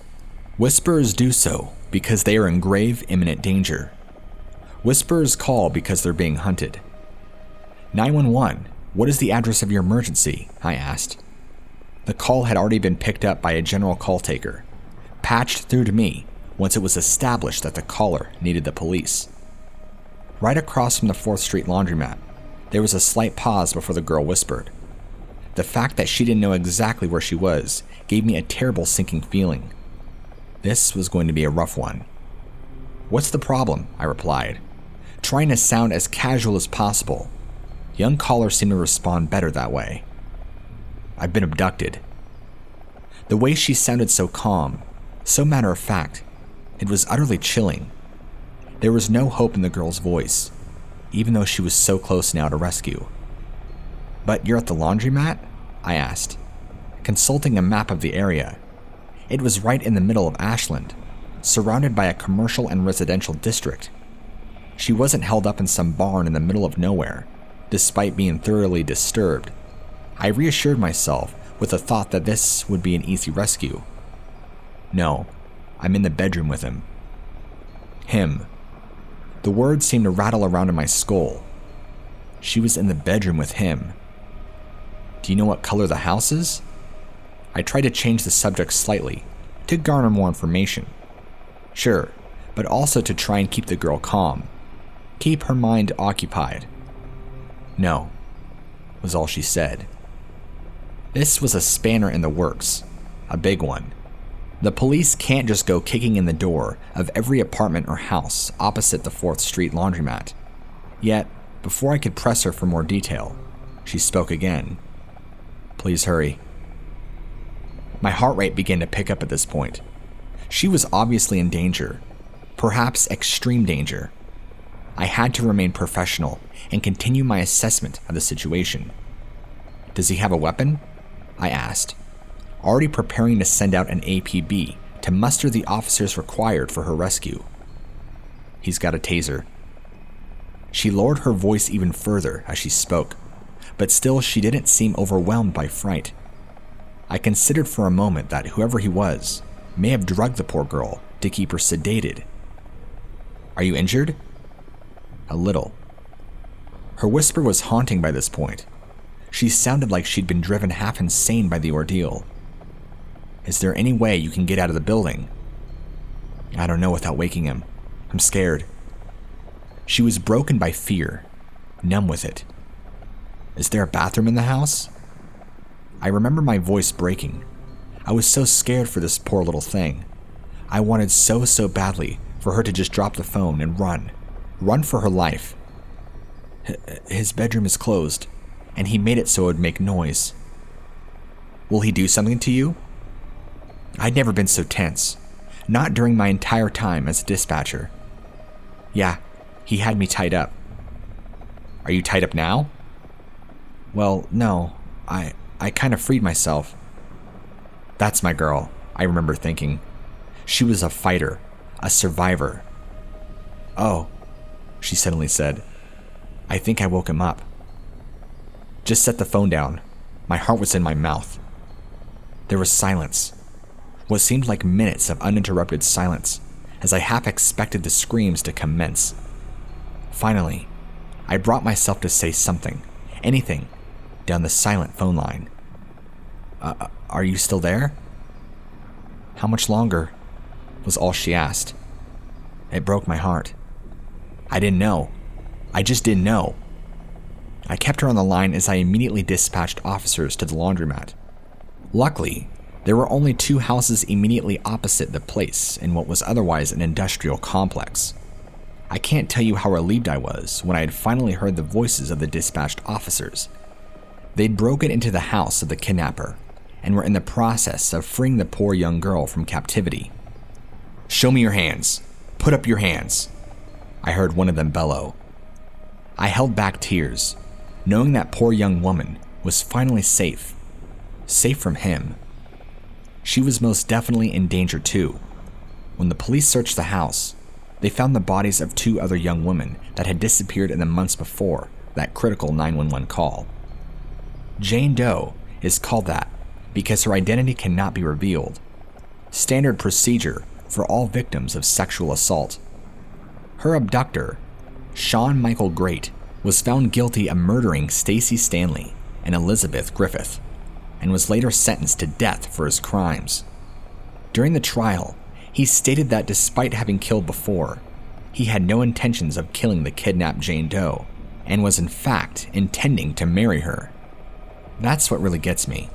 A: Whisperers do so because they are in grave, imminent danger. Whisperers call because they're being hunted. 911, what is the address of your emergency? I asked. The call had already been picked up by a general call taker, patched through to me once it was established that the caller needed the police. Right across from the 4th Street laundromat, there was a slight pause before the girl whispered. The fact that she didn't know exactly where she was gave me a terrible sinking feeling. This was going to be a rough one. What's the problem? I replied, trying to sound as casual as possible. Young callers seem to respond better that way. I've been abducted. The way she sounded so calm, so matter-of-fact, it was utterly chilling. There was no hope in the girl's voice, even though she was so close now to rescue. But you're at the laundromat? I asked, consulting a map of the area. It was right in the middle of Ashland, surrounded by a commercial and residential district. She wasn't held up in some barn in the middle of nowhere, despite being thoroughly disturbed. I reassured myself with the thought that this would be an easy rescue. No, I'm in the bedroom with him. Him. The words seemed to rattle around in my skull. She was in the bedroom with him. Do you know what color the house is? I tried to change the subject slightly, to garner more information. Sure, but also to try and keep the girl calm. Keep her mind occupied. No, was all she said. This was a spanner in the works, a big one. The police can't just go kicking in the door of every apartment or house opposite the 4th Street laundromat. Yet, before I could press her for more detail, she spoke again. Please hurry. My heart rate began to pick up at this point. She was obviously in danger, perhaps extreme danger. I had to remain professional and continue my assessment of the situation. Does he have a weapon? I asked, already preparing to send out an APB to muster the officers required for her rescue. He's got a taser. She lowered her voice even further as she spoke, but still she didn't seem overwhelmed by fright. I considered for a moment that whoever he was may have drugged the poor girl to keep her sedated. Are you injured? A little. Her whisper was haunting by this point. She sounded like she'd been driven half insane by the ordeal. Is there any way you can get out of the building? I don't know without waking him. I'm scared. She was broken by fear, numb with it. Is there a bathroom in the house? I remember my voice breaking. I was so scared for this poor little thing. I wanted so badly for her to just drop the phone and run. Run for her life. His bedroom is closed, and he made it so it would make noise. Will he do something to you? I'd never been so tense. Not during my entire time as a dispatcher. Yeah, he had me tied up. Are you tied up now? Well, no. I kind of freed myself. That's my girl, I remember thinking. She was a fighter, a survivor. Oh, she suddenly said. I think I woke him up. Just set the phone down. My heart was in my mouth. There was silence. What seemed like minutes of uninterrupted silence as I half expected the screams to commence. Finally, I brought myself to say something, anything, down the silent phone line. Are you still there? How much longer? Was all she asked. It broke my heart. I didn't know. I just didn't know. I kept her on the line as I immediately dispatched officers to the laundromat. Luckily, there were only 2 houses immediately opposite the place in what was otherwise an industrial complex. I can't tell you how relieved I was when I had finally heard the voices of the dispatched officers. They'd broken into the house of the kidnapper and were in the process of freeing the poor young girl from captivity. Show me your hands. Put up your hands. I heard one of them bellow. I held back tears, knowing that poor young woman was finally safe safe from him. She was most definitely in danger too. When the police searched the house, they found the bodies of 2 other young women that had disappeared in the months before that critical 911 call. Jane Doe is called that because her identity cannot be revealed, standard procedure for all victims of sexual assault. Her abductor, Sean Michael Great, was found guilty of murdering Stacey Stanley and Elizabeth Griffith, and was later sentenced to death for his crimes. During the trial, he stated that despite having killed before, he had no intentions of killing the kidnapped Jane Doe, and was in fact intending to marry her. That's what really gets me.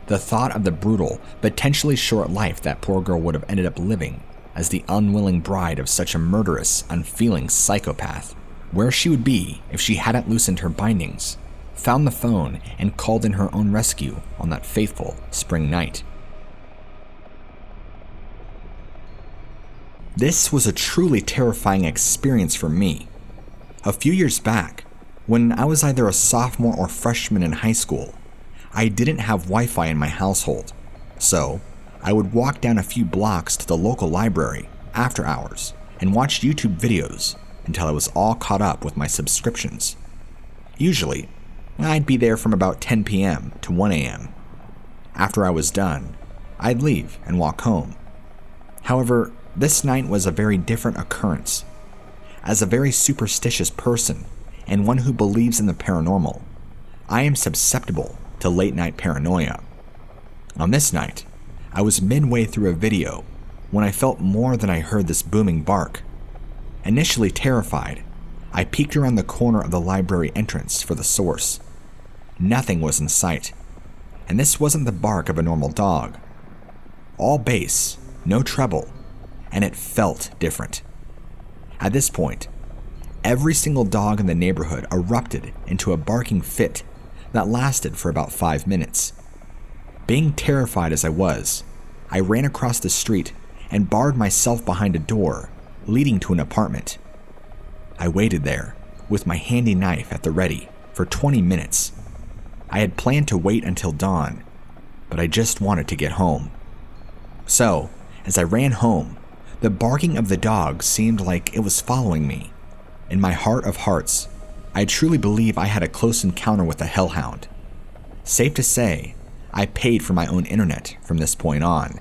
A: The thought of the brutal, potentially short life that poor girl would have ended up living as the unwilling bride of such a murderous, unfeeling psychopath. Where she would be if she hadn't loosened her bindings, found the phone, and called in her own rescue on that fateful spring night. This was a truly terrifying experience for me. A few years back, when I was either a sophomore or freshman in high school, I didn't have Wi-Fi in my household, so I would walk down a few blocks to the local library after hours and watch YouTube videos until I was all caught up with my subscriptions. Usually, I'd be there from about 10 p.m. to 1 a.m. After I was done, I'd leave and walk home. However, this night was a very different occurrence. As a very superstitious person and one who believes in the paranormal, I am susceptible to late-night paranoia. On this night, I was midway through a video when I felt more than I heard this booming bark. Initially terrified, I peeked around the corner of the library entrance for the source. Nothing was in sight, and this wasn't the bark of a normal dog. All bass, no treble, and it felt different. At this point, every single dog in the neighborhood erupted into a barking fit that lasted for about 5 minutes. Being terrified as I was, I ran across the street and barred myself behind a door leading to an apartment. I waited there with my handy knife at the ready for 20 minutes. I had planned to wait until dawn, but I just wanted to get home. So, as I ran home, the barking of the dog seemed like it was following me. In my heart of hearts, I truly believe I had a close encounter with a hellhound. Safe to say, I paid for my own internet from this point on.